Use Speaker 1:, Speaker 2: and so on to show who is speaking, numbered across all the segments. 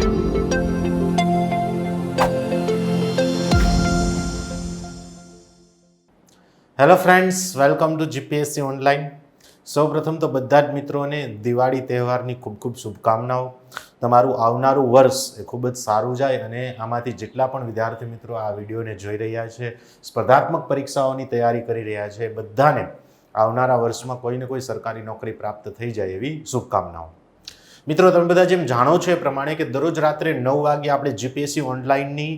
Speaker 1: Hello friends, welcome to GPSC online. સૌપ્રથમ તો બધા જ મિત્રોને દિવાળી તહેવારની ખૂબ ખૂબ શુભકામનાઓ. તમારું આવનારું વર્ષ એ ખૂબ જ સારું જાય અને આમાંથી જેટલા પણ વિદ્યાર્થી મિત્રો આ વિડીયોને જોઈ રહ્યા છે, સ્પર્ધાત્મક પરીક્ષાઓની તૈયારી કરી રહ્યા છે, બધાને આવનારા વર્ષમાં કોઈ ને કોઈ સરકારી નોકરી પ્રાપ્ત થઈ જાય એવી શુભકામનાઓ. મિત્રો, તમે બધા જેમ જાણો છો એ પ્રમાણે કે દરરોજ રાત્રે 9 વાગે આપણે જીપીએસસી ઓનલાઈનની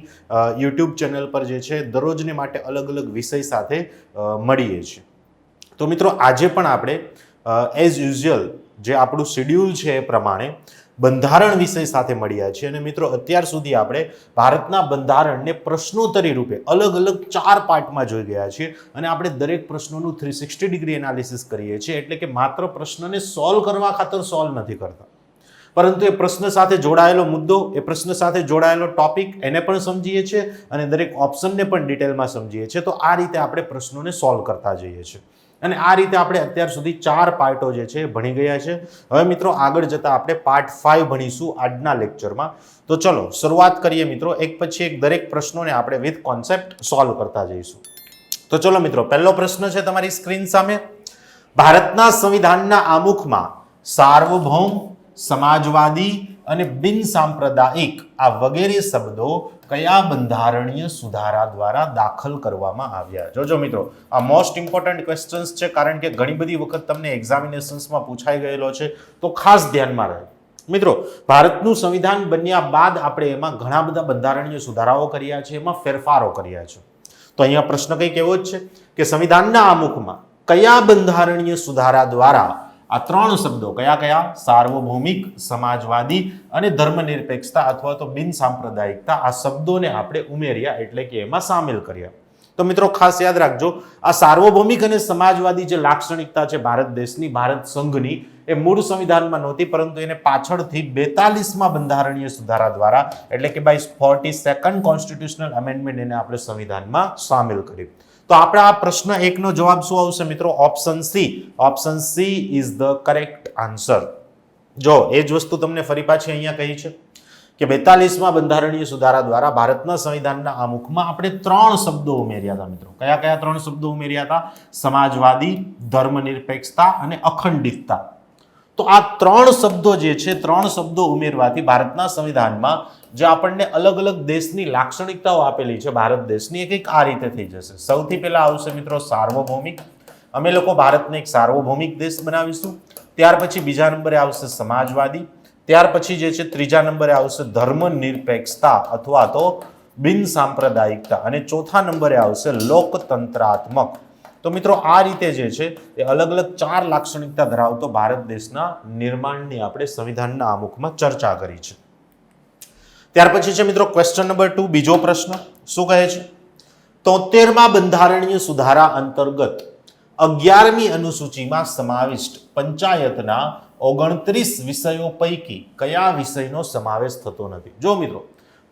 Speaker 1: યુટ્યુબ ચેનલ પર જે છે દરરોજને માટે અલગ અલગ વિષય સાથે મળીએ છીએ. તો મિત્રો, આજે પણ આપણે એઝ યુઝ્યુઅલ જે આપણું શેડ્યુલ છે એ પ્રમાણે બંધારણ વિષય સાથે મળ્યા છીએ. અને મિત્રો, અત્યાર સુધી આપણે ભારતના બંધારણને પ્રશ્નોત્તરી રૂપે અલગ અલગ 4 પાર્ટમાં જોઈ ગયા છીએ અને આપણે દરેક પ્રશ્નોનું 360 ડિગ્રી એનાલિસિસ કરીએ છીએ. એટલે કે માત્ર પ્રશ્નને સોલ્વ કરવા ખાતર સોલ્વ નથી કરતા, પરંતુ એ પ્રશ્ન સાથે જોડાયેલો મુદ્દો, એ પ્રશ્ન સાથે જોડાયેલો ટોપિક એને પણ સમજીએ છીએ અને દરેક ઓપ્શનને પણ ડિટેલમાં સમજીએ છીએ. તો આ રીતે આપણે પ્રશ્નોને સોલ્વ કરતા જઈએ છીએ અને આ રીતે આપણે અત્યાર સુધી 4 પાર્ટો જે છે ભણી ગયા છે. હવે મિત્રો, આગળ જતા આપણે પાર્ટ 5 ભણીશું આજના લેક્ચરમાં. તો ચલો શરૂઆત કરીએ મિત્રો. એક પછી એક દરેક પ્રશ્નોને આપણે વિથ કોન્સેપ્ટ સોલ્વ કરતા જઈશું. તો ચલો મિત્રો, પહેલો પ્રશ્ન છે તમારી સ્ક્રીન સામે. ભારતના સંવિધાનના આમુખમાં સાર્વભૌમ, સમાજવાદી અને બિન સાંપ્રદાયિક આ વગેરે શબ્દો કયા બંધારણીય સુધારા દ્વારા દાખલ કરવામાં આવ્યા? જોજો મિત્રો, આ મોસ્ટ ઇમ્પોર્ટન્ટ ક્વેશ્ચન્સ છે, કારણ કે ઘણી બધી વખત તમને એક્ઝામિનેશન્સમાં પૂછાઈ ગયેલો છે, તો ખાસ ધ્યાનમાં રહે. મિત્રો, ભારતનું સંવિધાન બન્યા બાદ આપણે એમાં ઘણા બધા બંધારણીય સુધારાઓ કર્યા છે, એમાં ફેરફારો કર્યા છે. તો અહીંયા પ્રશ્ન કંઈક એવો જ છે કે સંવિધાનના આમુખમાં કયા બંધારણીય સુધારા દ્વારા આ 3 શબ્દો કયા કયા? સાર્વભૌમિક, સમાજવાદી અને ધર્મનિરપેક્ષતા અથવા તો બિન સાંપ્રદાયિકતા, આ શબ્દોને આપણે ઉમેર્યા, એટલે કે એમાં સામેલ કર્યા. તો મિત્રો, ખાસ યાદ રાખજો, આ સાર્વભૌમિક અને સમાજવાદી જે લાક્ષણિકતા છે ભારત દેશની, ભારત સંઘની, એ મૂળ સંવિધાનમાં નહોતી, પરંતુ એને પાછળથી 42માં બંધારણીય સુધારા દ્વારા, એટલે કે બાય 42nd કોન્સ્ટિટ્યુશનલ અમેન્ડમેન્ટ, એને આપણે સંવિધાનમાં સામેલ કર્યું. તો આપણે આ પ્રશ્ન 1 નો જવાબ શું આવશે મિત્રો? Option C. Option she is the correct answer. જો એ જ વસ્તુ તમને ફરી પાછી અહીંયા કહી છે કે 42માં બંધારણીય સુધારા દ્વારા ભારતના સંવિધાનના આમુખમાં આપણે 3 શબ્દો ઉમેર્યા હતા મિત્રો. કયા કયા 3 શબ્દો ઉમેર્યા હતા? સમાજવાદી, ધર્મનિરપેક્ષતા અને અખંડિતતા. તો આ 3 શબ્દો જે છે, 3 શબ્દો ઉમેરવાથી ભારતના સંવિધાનમાં જે આપણને અલગ અલગ દેશની લાક્ષણિકતાઓ આપેલી છે ભારત દેશની, એ કંઈક આ રીતે થઈ જશે. સૌથી પહેલા આવશે મિત્રો સાર્વભૌમિક. અમે લોકો ભારતને એક સાર્વભૌમિક દેશ બનાવીશું. ત્યાર પછી બીજા નંબરે આવશે સમાજવાદી. ત્યાર પછી જે છે ત્રીજા નંબરે આવશે ધર્મનિરપેક્ષતા અથવા તો બિન સાંપ્રદાયિકતા અને ચોથા નંબરે આવશે લોકતંત્રાત્મક. તો મિત્રો, આ રીતે જે છે એ અલગ અલગ 4 લાક્ષણિકતા ધરાવતો ભારત દેશના નિર્માણની આપણે સંવિધાનના આમુખમાં ચર્ચા કરી છે. ત્યાર પછી છે મિત્રો ક્વેશ્ચન નંબર 2, બીજો પ્રશ્ન. શું કહે છે? 73મા બંધારણીય સુધારા અંતર્ગત 11મી અનુસૂચિમાં સમાવિષ્ટ પંચાયતના 29 વિષયો પૈકી કયા વિષયનો સમાવેશ થતો નથી? જો મિત્રો,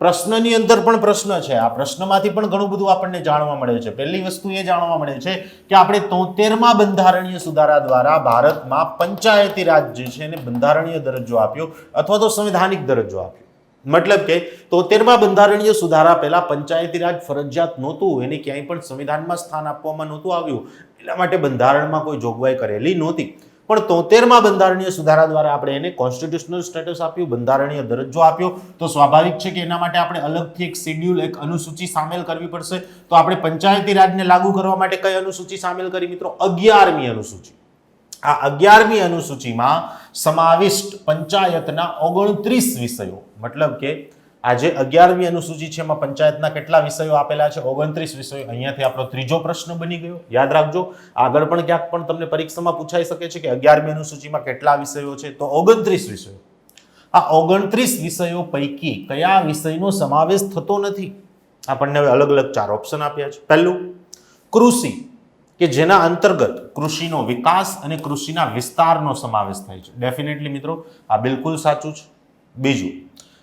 Speaker 1: પ્રશ્નની અંદર પણ પ્રશ્ન છે, આ પ્રશ્નમાંથી પણ ઘણું બધું આપણને જાણવા મળે છે. પહેલી વસ્તુ એ જાણવા મળે છે કે આપણે 73મા બંધારણીય સુધારા દ્વારા ભારતમાં પંચાયતી રાજ જે છે એને બંધારણીય દરજ્જો આપ્યો અથવા તો સંવૈધાનિક દરજ્જો આપ્યો. મતલબ કે 73મા બંધારણીય સુધારા પહેલા પંચાયતી રાજ ફરજિયાત નહોતું, એને ક્યાંય પણ સંવિધાનમાં સ્થાન આપવામાં નહોતું આવ્યું, એટલા માટે બંધારણમાં કોઈ જોગવાઈ કરેલી નહોતી. પણ 73મા બંધારણીય સુધારા દ્વારા આપણે એને કોન્સ્ટિટ્યુશનલ સ્ટેટસ આપ્યું, બંધારણીય દરજ્જો આપ્યો. તો સ્વાભાવિક છે કે એના માટે આપણે અલગથી એક શેડ્યુલ, એક અનુસૂચિ સામેલ કરવી પડશે. તો આપણે પંચાયતી રાજને લાગુ કરવા માટે કઈ અનુસૂચિ સામેલ કરી મિત્રો? 11મી અનુસૂચિ. આ 11મી અનુસૂચિમાં સમાવિષ્ટ પંચાયતના 29 વિષયો, મતલબ કે આ જે 11મી અનુસૂચિ છે એમાં પંચાયતના કેટલા વિષયો આપેલા છે? 29 વિષયો. અહીંયાથી આપણો ત્રીજો પ્રશ્ન બની ગયો. યાદ રાખજો, આગળ પણ ક્યાંક પણ તમને પરીક્ષામાં પૂછાઈ શકે છે કે 11મી અનુસૂચિમાં કેટલા વિષયો છે? તો 29 વિષયો. આ 29 વિષયો પૈકી કયા વિષયનો સમાવેશ થતો નથી? આપણને હવે અલગ અલગ 4 ઓપ્શન આપ્યા છે. પહેલું, કૃષિ, કે જેના અંતર્ગત કૃષિનો વિકાસ અને કૃષિના વિસ્તારનો સમાવેશ થાય છે. ડેફિનેટલી મિત્રો, આ બિલકુલ સાચું છે. બીજું,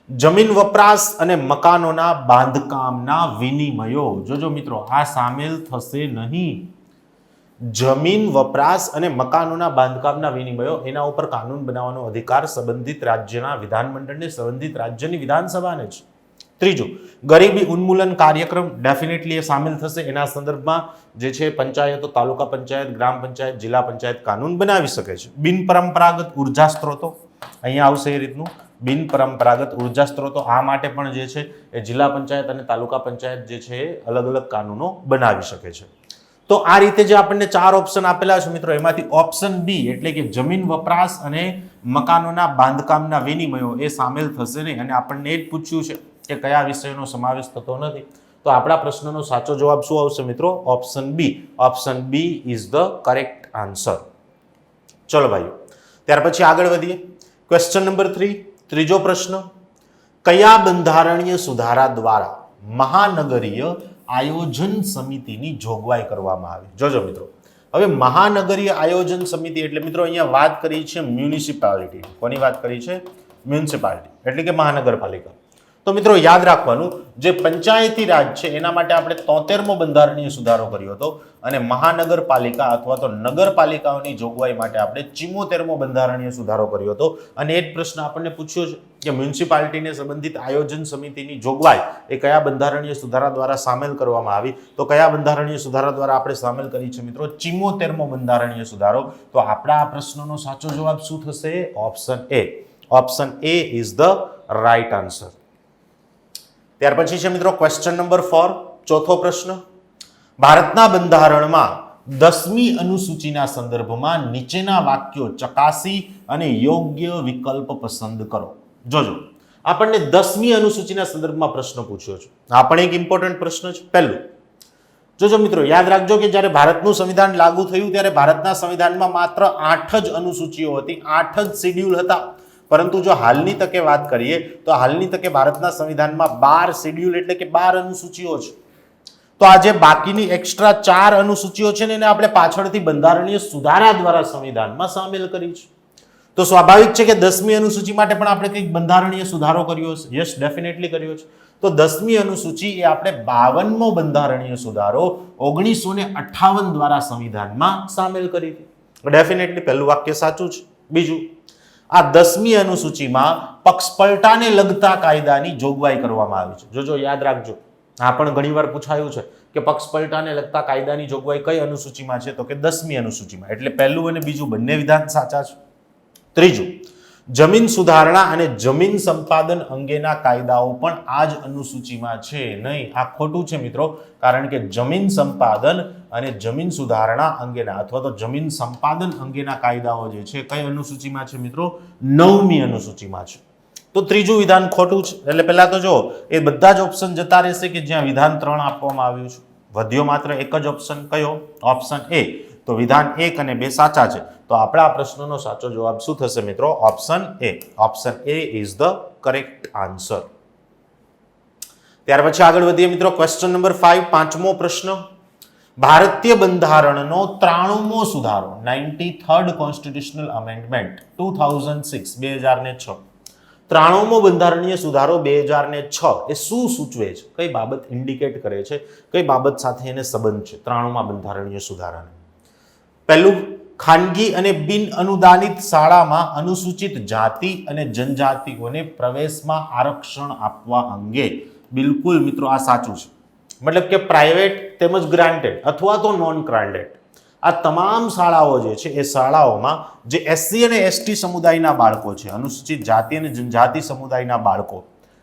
Speaker 1: જમીન વપરાશ અને મકાનોના બાંધકામના વિનિમયો. જોજો મિત્રો, આ સામેલ થશે નહીં. જમીન વપરાશ અને મકાનોના બાંધકામના વિનિમયો એના ઉપર કાનૂન બનાવવાનો અધિકાર સંબંધિત રાજ્યના વિધાનમંડળને, સંબંધિત રાજ્યની વિધાનસભાને છે. ત્રીજું, ગરીબી ઉન્મૂલન કાર્યક્રમ ડેફિનેટલી એ સામેલ થશે. એના સંદર્ભમાં જે છે પંચાયતો, તાલુકા પંચાયત, ગ્રામ પંચાયત, જિલ્લા પંચાયત કાનૂન બનાવી શકે છે. બિન પરંપરાગત ઉર્જા સ્ત્રોતો અહીંયા આવશે. એ રીતનું બિન પરંપરાગત ઉર્જા સ્ત્રોતો આ માટે પણ જે છે એ જિલ્લા પંચાયત અને તાલુકા પંચાયત જે છે એ અલગ અલગ કાનૂનો બનાવી શકે છે. તો આ રીતે જે આપણને 4 ઓપ્શન આપેલા છે મિત્રો, એમાંથી ઓપ્શન બી એટલે કે જમીન વપરાશ અને મકાનોના બાંધકામના વિનિમયો એ સામેલ થશે નહીં. અને આપણને એ જ પૂછ્યું છે કે કયા વિષયનો સમાવેશ થતો નથી. તો આપણા પ્રશ્નનો સાચો જવાબ શું આવશે મિત્રો? Option B. Option B is the correct answer. ચલો ભાઈઓ, ત્યાર પછી આગળ વધીએ. ક્વેશ્ચન નંબર 3, ત્રીજો પ્રશ્ન. કયા બંધારણીય સુધારા દ્વારા મહાનગરીય આયોજન સમિતિની જોગવાઈ કરવામાં આવી? જોજો મિત્રો, હવે મહાનગરીય આયોજન સમિતિ એટલે મિત્રો અહીંયા વાત કરી છે મ્યુનિસિપાલિટી. કોની વાત કરી છે? મ્યુનિસિપાલિટી એટલે કે મહાનગરપાલિકા. તો મિત્રો યાદ રાખવાનું, જે પંચાયતી રાજ છે એના માટે આપણે 73મો બંધારણીય સુધારો કર્યો હતો અને મહાનગરપાલિકા અથવા તો નગરપાલિકાઓની જોગવાઈ માટે આપણે 74મો બંધારણીય સુધારો કર્યો હતો. અને એ જ પ્રશ્ન આપણને પૂછ્યો છે કે મ્યુનિસિપાલિટીને સંબંધિત આયોજન સમિતિની જોગવાઈ એ કયા બંધારણીય સુધારા દ્વારા સામેલ કરવામાં આવી? તો કયા બંધારણીય સુધારા દ્વારા આપણે સામેલ કરી છે મિત્રો? 74મો બંધારણીય સુધારો. તો આપણા આ પ્રશ્નનો સાચો જવાબ શું થશે? Option A. Option A is the right answer. ત્યાર પછી છે મિત્રો ક્વેશ્ચન નંબર 4, ચોથો પ્રશ્ન. ભારતના બંધારણમાં 10મી અનુસૂચિના સંદર્ભમાં નીચેના વાક્યો ચકાસી અને યોગ્ય વિકલ્પ પસંદ કરો. જોજો, આપણને 10મી અનુસૂચિના સંદર્ભમાં પ્રશ્ન પૂછ્યો છે. આ પણ એક ઇમ્પોર્ટન્ટ પ્રશ્ન છે. પહેલું જોજો મિત્રો, યાદ રાખજો કે જ્યારે ભારતનું સંવિધાન લાગુ થયું ત્યારે ભારતના સંવિધાનમાં માત્ર 8 જ અનુસૂચિઓ હતી, 8 જ શેડ્યુલ હતા. પરંતુ જો હાલની તકે વાત કરીએ તો હાલની તકે ભારતના સંવિધાનમાં 12 શેડ્યુલ એટલે કે 12 અનુસૂચિઓ છે. તો આ જે બાકીની એક્સ્ટ્રા 4 અનુસૂચિઓ છે ને એને આપણે પાછળથી બંધારણીય સુધારા દ્વારા સંવિધાનમાં સામેલ કરી છે. તો સ્વાભાવિક છે કે 10મી અનુસૂચિ માટે પણ આપણે કંઈક બંધારણીય સુધારો કર્યો છે. યસ, ડેફિનેટલી કર્યો છે. તો 10મી અનુસૂચિ એ આપણે 52મો બંધારણીય સુધારો 1958 દ્વારા સંવિધાનમાં સામેલ કરી હતી. ડેફિનેટલી પહેલું વાક્ય સાચું છે. બીજું, આ 10મી અનુસૂચિમાં પક્ષપલટાને લગતા કાયદાની જોગવાઈ કરવામાં આવી છે. જોજો, યાદ રાખજો, આ પણ ઘણીવાર પૂછાયું છે કે પક્ષપલટાને લગતા કાયદાની જોગવાઈ કઈ અનુસૂચિમાં છે? તો કે 10મી અનુસૂચિમાં. એટલે પહેલું અને બીજું બંને વિધાન સાચા છે. ત્રીજું, જમીન સુધારણા અને જમીન સંપાદન અંગેના કાયદાઓ પણ આ જ અનુસૂચિમાં છે નહીં. આ ખોટું છે મિત્રો, કારણ કે જમીન સંપાદન અને જમીન સુધારણા અંગેના અથવા તો જમીન સંપાદન અંગેના કાયદાઓ જે છે કઈ અનુસૂચિમાં છે મિત્રો? 9મી અનુસૂચિમાં છે. તો ત્રીજું વિધાન ખોટું છે. એટલે પહેલા તો જો એ બધા જ ઓપ્શન જતા રહેશે કે જ્યાં વિધાન 3 આપવામાં આવ્યું છે. વધ્યો માત્ર એક જ ઓપ્શન, કયો? Option A. તો વિધાન 1 અને 2 સાચા છે. તો આપણા આ પ્રશ્નનો સાચો જવાબ શું થશે મિત્રો? Option A. Option A is the correct answer. ત્યાર પછી આગળ વધીએ મિત્રો. ક્વેશ્ચન નંબર 5, પાંચમો પ્રશ્ન. ભારતીય બંધારણનો 93મો સુધારો 93rd કોન્સ્ટિટ્યુશનલ અમેન્ડમેન્ટ 2006 2006 93મો બંધારણીય સુધારો 2006 એ શું સૂચવે છે? કઈ બાબત ઇન્ડિકેટ કરે છે? કઈ બાબત સાથે એને સંબંધ છે 93મા બંધારણીય સુધારાને? પહેલું, ખાનગી અને બિન અનુદાનિત શાળામાં અનુસૂચિત જાતિ અને જનજાતિઓને પ્રવેશમાં આરક્ષણ આપવા અંગે. બિલકુલ મિત્રો આ સાચું છે. મતલબ કે પ્રાઇવેટ તેમજ ગ્રાન્ટેડ અથવા તો નોન ગ્રાન્ટેડ આ તમામ શાળાઓ જે છે એ શાળાઓમાં જે એસસી અને એસટી સમુદાયના બાળકો છે, અનુસૂચિત જાતિ અને જનજાતિ સમુદાયના બાળકો,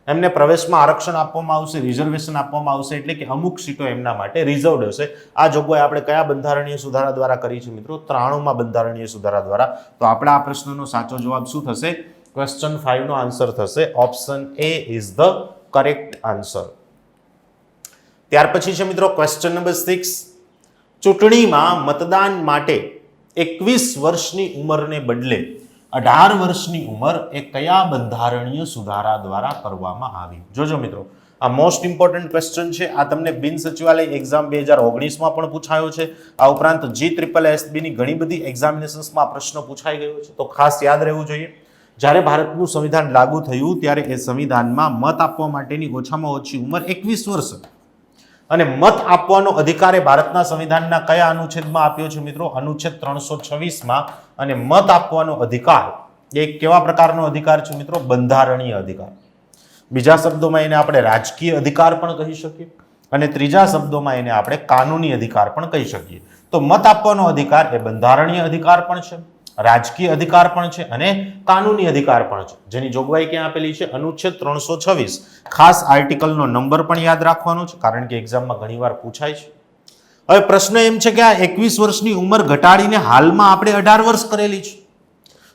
Speaker 1: એમને પ્રવેશમાં આરક્ષણ આપવામાં આવશે, રિઝર્વેશન આપવામાં આવશે. એટલે કે અમુક સીટો એમના માટે રિઝર્વડ હશે. આ જોગવાઈ આપણે કયા બંધારણીય સુધારા દ્વારા કરી છે મિત્રો? 93મા બંધારણીય સુધારા દ્વારા. તો આપણા આ પ્રશ્નનો સાચો જવાબ શું થશે? ક્વેશ્ચન 5 નો આન્સર થશે option A is the correct answer. ત્યાર પછી છે મિત્રો ક્વેશ્ચન નંબર 6. ચૂંટણીમાં મતદાન માટે 21 વર્ષની ઉંમરને બદલે 18 વર્ષની ઉંમર એ કયા બંધારણીય સુધારા દ્વારા કરવામાં આવી? જોજો મિત્રો, આ મોસ્ટ ઇમ્પોર્ટન્ટ ક્વેશ્ચન છે. આ તમને બિન સચિવાલય એક્ઝામ 2019માં પણ પૂછાયો છે. આ ઉપરાંત GSSB ની ઘણી બધી એક્ઝામિનેશન્સમાં પ્રશ્ન પૂછાઈ ગયો છે. તો ખાસ યાદ રહેવું જોઈએ, જ્યારે ભારતનું સંવિધાન લાગુ થયું ત્યારે એ સંવિધાનમાં મત આપવા માટેની ઓછામાં ઓછી ઉંમર 21 વર્ષ હતી. અને મત આપવાનો અધિકાર એ ભારતના સંવિધાનના કયા અનુચ્છેદમાં આપ્યો છે મિત્રો? અનુચ્છેદ 326માં. અને મત આપવાનો અધિકાર એ કેવા પ્રકારનો અધિકાર છે મિત્રો? બંધારણીય અધિકાર. બીજા શબ્દોમાં એને આપણે રાજકીય અધિકાર પણ કહી શકીએ અને ત્રીજા શબ્દોમાં એને આપણે કાનૂની અધિકાર પણ કહી શકીએ. તો મત આપવાનો અધિકાર એ બંધારણીય અધિકાર પણ છે, રાજકીય અધિકાર પણ છે અને કાનૂની અધિકાર પણ છે, જેની જોગવાઈ ક્યાં આપેલી છે? અનુચ્છેદ 326. ખાસ આર્ટિકલનો નંબર પણ યાદ રાખવાનો છે, કારણ કે એક્ઝામમાં ઘણીવાર પૂછાય છે. હવે પ્રશ્ન એમ છે કે આ 21 વર્ષની ઉંમર ઘટાડીને હાલમાં આપણે 18 વર્ષ કરેલી છે.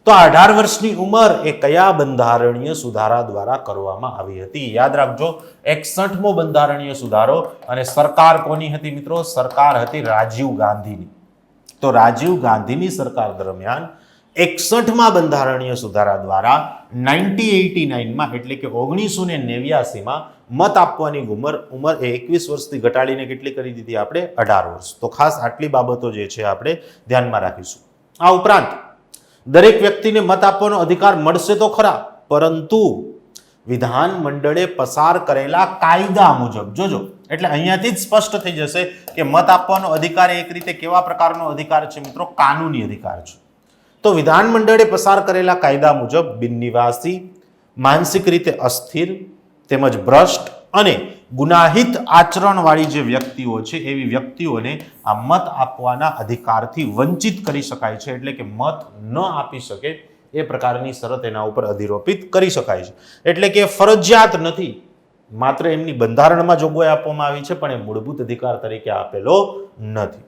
Speaker 1: તો આ 18 વર્ષની ઉંમર એ કયા બંધારણીય સુધારા દ્વારા કરવામાં આવી હતી? યાદ રાખજો, 61મો બંધારણીય સુધારો. અને સરકાર કોની હતી મિત્રો? સરકાર હતી રાજીવ ગાંધીની. તો રાજીવ ગાંધીની સરકાર દરમિયાન 61મા બંધારણીય સુધારા દ્વારા 1989માં એટલે કે 1989માં મત આપવાની ઉંમર એ 21 વર્ષથી ઘટાડીને કેટલી કરી દીધી આપણે? 18 વર્ષ. તો ખાસ આટલી બાબતો જે છે આપણે ધ્યાનમાં રાખીશું. આ ઉપરાંત દરેક વ્યક્તિને મત આપવાનો અધિકાર મળશે તો ખરા, પરંતુ વિધાન મંડળે પસાર કરેલા કાયદા મુજબ. જોજો, એટલે અહીંયાથી જ સ્પષ્ટ થઈ જશે કે મત આપવાનો અધિકાર એક રીતે કેવા પ્રકારનો અધિકાર છે મિત્રો? કાનૂની અધિકાર છે. તો વિધાન મંડળે પસાર કરેલા કાયદા મુજબ બિનનિવાસી, માનસિક રીતે અસ્થિર તેમજ ભ્રષ્ટ અને ગુનાહિત આચરણવાળી જે વ્યક્તિઓ છે એવી વ્યક્તિઓને આ મત આપવાના અધિકારથી વંચિત કરી શકાય છે. એટલે કે મત ન આપી શકે એ પ્રકારની શરત એના ઉપર અધિરોપિત કરી શકાય છે. એટલે કે ફરજિયાત નથી, માત્ર એમની બંધારણમાં જોગવાઈ આપવામાં આવી છે, પણ એ મૂળભૂત અધિકાર તરીકે આપેલો નથી.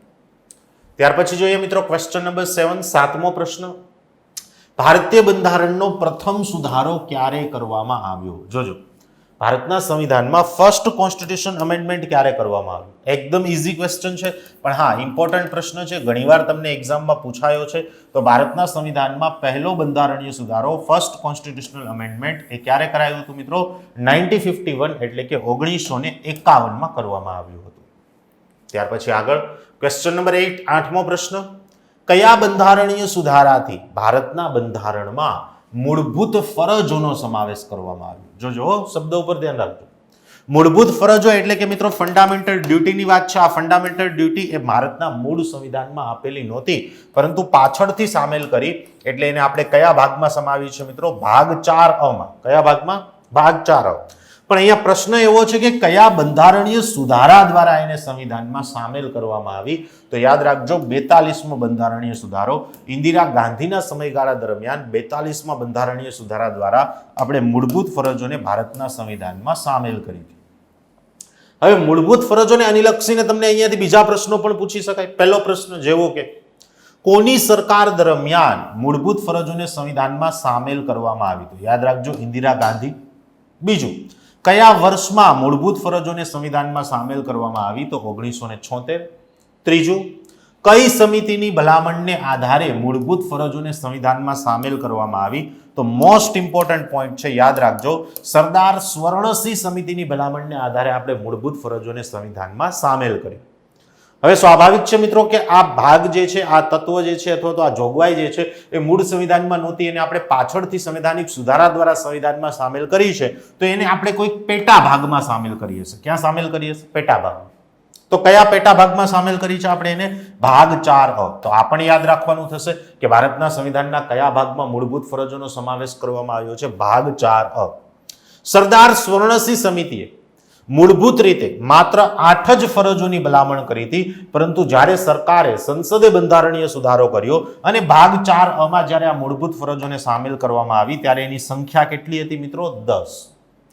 Speaker 1: ત્યાર પછી જોઈએ મિત્રો ક્વેશ્ચન નંબર 7, 7મો પ્રશ્ન. ભારતીય બંધારણનો પ્રથમ સુધારો ક્યારે કરવામાં આવ્યો? જોજો, ભારતના સંવિધાનમાં ફર્સ્ટ કોન્સ્ટિટ્યુશન અમેન્ડમેન્ટ ક્યારે કરવામાં આવ્યું? એકદમ ઇઝી ક્વેશ્ચન છે, પણ હા ઇમ્પોર્ટન્ટ પ્રશ્ન છે, ઘણીવાર તમને એક્ઝામમાં પૂછાયો છે. તો ભારતના સંવિધાનમાં પહેલો બંધારણીય સુધારો ફર્સ્ટ કોન્સ્ટિટ્યુશનલ અમેન્ડમેન્ટ એ ક્યારે કરાયું હતું મિત્રો? 1951 એટલે કે 1951માં કરવામાં આવ્યું હતું. ત્યાર પછી આગળ ક્વેશ્ચન નંબર 8, 8મો પ્રશ્ન. કયા બંધારણીય સુધારાથી ભારતના બંધારણમાં મૂળભૂત ફરજોનો સમાવેશ કરવામાં આવ્યો? જોજો, શબ્દ ઉપર ધ્યાન રાખજો. મૂળભૂત ફરજો એટલે કે મિત્રો ફંડામેન્ટલ ડ્યુટીની વાત છે. આ ફંડામેન્ટલ ડ્યુટી એ ભારતના મૂળ સંવિધાનમાં આપેલી નહોતી, પરંતુ પાછળથી સામેલ કરી. એટલે એને આપણે કયા ભાગમાં સમાવી છે મિત્રો? ભાગ 4અમાં. કયા ભાગમાં? ભાગ 4અ. પણ અહીંયા પ્રશ્ન એવો છે કે કયા બંધારણીય સુધારા દ્વારા એને સંવિધાનમાં સામેલ કરવામાં આવી? તો યાદ રાખજો, 42મો બંધારણીય સુધારો. ઇન્દિરા ગાંધીના સમયગાળા દરમિયાન 42મા બંધારણીય સુધારા દ્વારા આપણે મૂળભૂત ફરજોને ભારતના સંવિધાનમાં સામેલ કરી. હવે મૂળભૂત ફરજોને અનુલક્ષીને તમને અહીંયાથી બીજા પ્રશ્નો પણ પૂછી શકાય. પહેલો પ્રશ્ન જેવો કે કોની સરકાર દરમિયાન મૂળભૂત ફરજોને સંવિધાનમાં સામેલ કરવામાં આવી? તો યાદ રાખજો, ઇન્દિરા ગાંધી. બીજું, કયા વર્ષમાં મૂળભૂત ફરજોને સંવિધાનમાં સામેલ કરવામાં આવી? તો 1976. ત્રીજું, કઈ સમિતિની ભલામણને આધારે મૂળભૂત ફરજોને સંવિધાનમાં સામેલ કરવામાં આવી? તો મોસ્ટ ઇમ્પોર્ટન્ટ પોઈન્ટ છે, યાદ રાખજો, સરદાર સ્વર્ણસિંહ સમિતિની ભલામણને આધારે આપણે મૂળભૂત ફરજોને સંવિધાનમાં સામેલ કરી. હવે સ્વાભાવિક છે મિત્રો કે આ ભાગ જે છે, આ તત્વ જે છે અથવા તો આ જોગવાઈ જે છે એ મૂળ સંવિધાનમાં નહોતી, એને આપણે પાછળથી સંવૈધાનિક સુધારા દ્વારા સંવિધાનમાં સામેલ કરી છે. તો એને આપણે કોઈ પેટા ભાગમાં સામેલ કરીએ છીએ. ક્યાં સામેલ કરીએ છીએ? પેટા ભાગમાં. તો કયા પેટા ભાગમાં સામેલ કરી છે આપણે એને? ભાગ 4અ. તો આ પણ યાદ રાખવાનું થશે કે ભારતના સંવિધાનના કયા ભાગમાં મૂળભૂત ફરજોનો સમાવેશ કરવામાં આવ્યો છે? ભાગ 4અ. સરદાર સ્વર્ણસિંહ સમિતિએ મૂળભૂત રીતે માત્ર 8 જ ફરજોની ભલામણ કરી હતી, પરંતુ જ્યારે સરકારે સંસદે બંધારણીય સુધારો કર્યો અને ભાગ 4અમાં જ્યારે આ મૂળભૂત ફરજોને સામેલ કરવામાં આવી ત્યારે એની સંખ્યા કેટલી હતી મિત્રો? 10.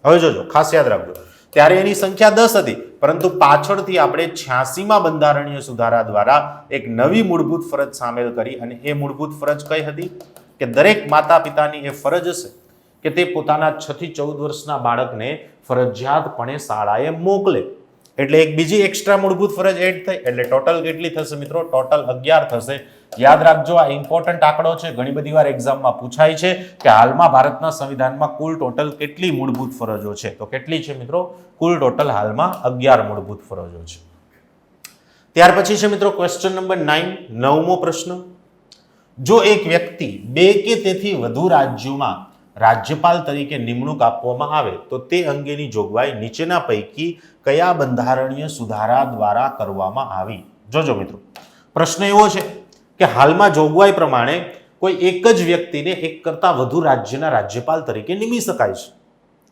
Speaker 1: હવે જોજો, ખાસ યાદ રાખજો, ત્યારે એની સંખ્યા 10 હતી, પરંતુ પાછળથી આપણે 86મા બંધારણીય સુધારા દ્વારા એક નવી મૂળભૂત ફરજ સામેલ કરી. અને એ મૂળભૂત ફરજ કઈ હતી? કે દરેક માતા પિતાની એ ફરજ હશે કે તે પોતાના 6 થી 14 વર્ષના બાળકને ફરજિયાતપણે શાળાએ મોકલે. એટલે એક બીજી એક્સ્ટ્રા મૂળભૂત ફરજ એડ થઈ. એટલે ટોટલ કેટલી થશે મિત્રો? ટોટલ 11 થશે. યાદ રાખજો, આ ઇમ્પોર્ટન્ટ આંકડો છે, ઘણી બધી વાર એક્ઝામમાં પૂછાય છે કે હાલમાં ભારતના સંવિધાનમાં કુલ ટોટલ કેટલી મૂળભૂત ફરજો છે? તો કેટલી છે મિત્રો? કુલ ટોટલ હાલમાં 11 મૂળભૂત ફરજો છે. ત્યાર પછી છે મિત્રો ક્વેશ્ચન નંબર 9, 9મો પ્રશ્ન. જો એક વ્યક્તિ 2 કે તેથી વધુ રાજ્યોમાં રાજ્યપાલ તરીકે નિમણૂક આપવામાં આવે તો તે અંગેની જોગવાઈ નીચેના પૈકી કયા બંધારણીય સુધારા દ્વારા કરવામાં આવી? જોજો મિત્રો, પ્રશ્ન એવો છે કે હાલમાં જોગવાઈ પ્રમાણે કોઈ એક જ વ્યક્તિને એક કરતાં વધુ રાજ્યના રાજ્યપાલ તરીકે નિમી શકાય છે.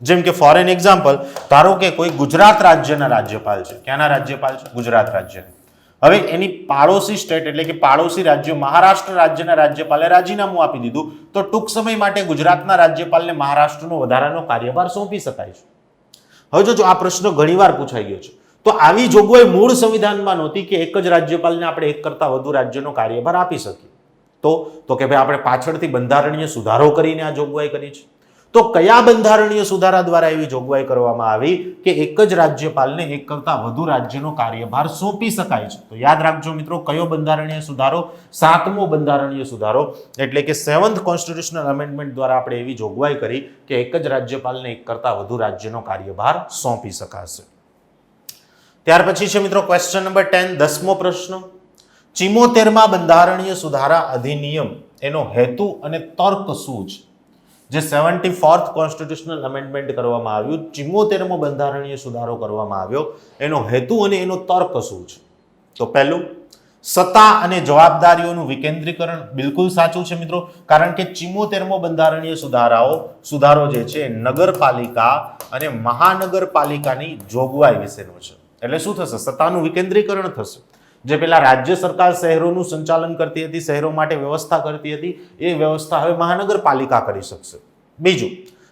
Speaker 1: જેમ કે ફોર એન એક્ઝામ્પલ, ધારો કે કોઈ ગુજરાત રાજ્યના રાજ્યપાલ છે. ક્યાંના રાજ્યપાલ છે? ગુજરાત રાજ્યના. હવે એની પાડોશી સ્ટેટ એટલે કે પાડોશી રાજ્ય મહારાષ્ટ્ર રાજ્યના રાજ્યપાલે રાજીનામું આપી દીધું તો ટૂંક સમય માટે ગુજરાતના રાજ્યપાલને મહારાષ્ટ્રનો વધારાનો કાર્યભાર સોંપી શકાય છે. હવે જો આ પ્રશ્ન ઘણીવાર પૂછાઈ ગયો છે, તો આવી જોગવાઈ મૂળ સંવિધાનમાં નહોતી કે એક જ રાજ્યપાલને આપણે એક કરતાં વધુ રાજ્યનો કાર્યભાર આપી શકીએ. તો કે ભાઈ આપણે પાછળથી બંધારણીય સુધારો કરીને આ જોગવાઈ કરી છે. તો કયા બંધારણીય સુધારા દ્વારા એવી જોગવાઈ કરવામાં આવી કે એક જ રાજ્યપાલને એક કરતાં વધુ રાજ્યનો કાર્યભાર સોંપી શકાય છે? તો યાદ રાખજો મિત્રો, કયો બંધારણીય સુધારો? 7મો બંધારણીય સુધારો, એટલે કે 7th કોન્સ્ટિટ્યુશનલ અમેન્ડમેન્ટ દ્વારા આપણે એવી જોગવાઈ કરી કે એક જ રાજ્યપાલને એક કરતાં વધુ રાજ્યનો કાર્યભાર સોંપી શકાશે. ત્યાર પછી છે મિત્રો ક્વેશ્ચન નંબર 10, 10મો પ્રશ્ન. 74મા બંધારણીય સુધારા અધિનિયમ એનો હેતુ અને તર્ક શું છે? જે 74th કોન્સ્ટિટ્યુશનલ અમેન્ડમેન્ટ કરવામાં આવ્યું, 74મો બંધારણીય સુધારો કરવામાં આવ્યો, એનો હેતુ અને એનો તર્ક શું છે? તો પહેલું, સત્તા અને જવાબદારીઓનું વિકેન્દ્રીકરણ. બિલકુલ સાચું છે મિત્રો, કારણ કે 74મો બંધારણીય સુધારો જે છે નગરપાલિકા અને મહાનગરપાલિકાની જોગવાઈ વિશેનો છે. એટલે શું થશે? સત્તાનું વિકેન્દ્રીકરણ થશે. જે પેલા રાજ્ય સરકાર શહેરોનું સંચાલન કરતી હતી, શહેરો માટે વ્યવસ્થા કરતી હતી, એ વ્યવસ્થા હવે મહાનગરપાલિકા કરી શકશે. બીજું,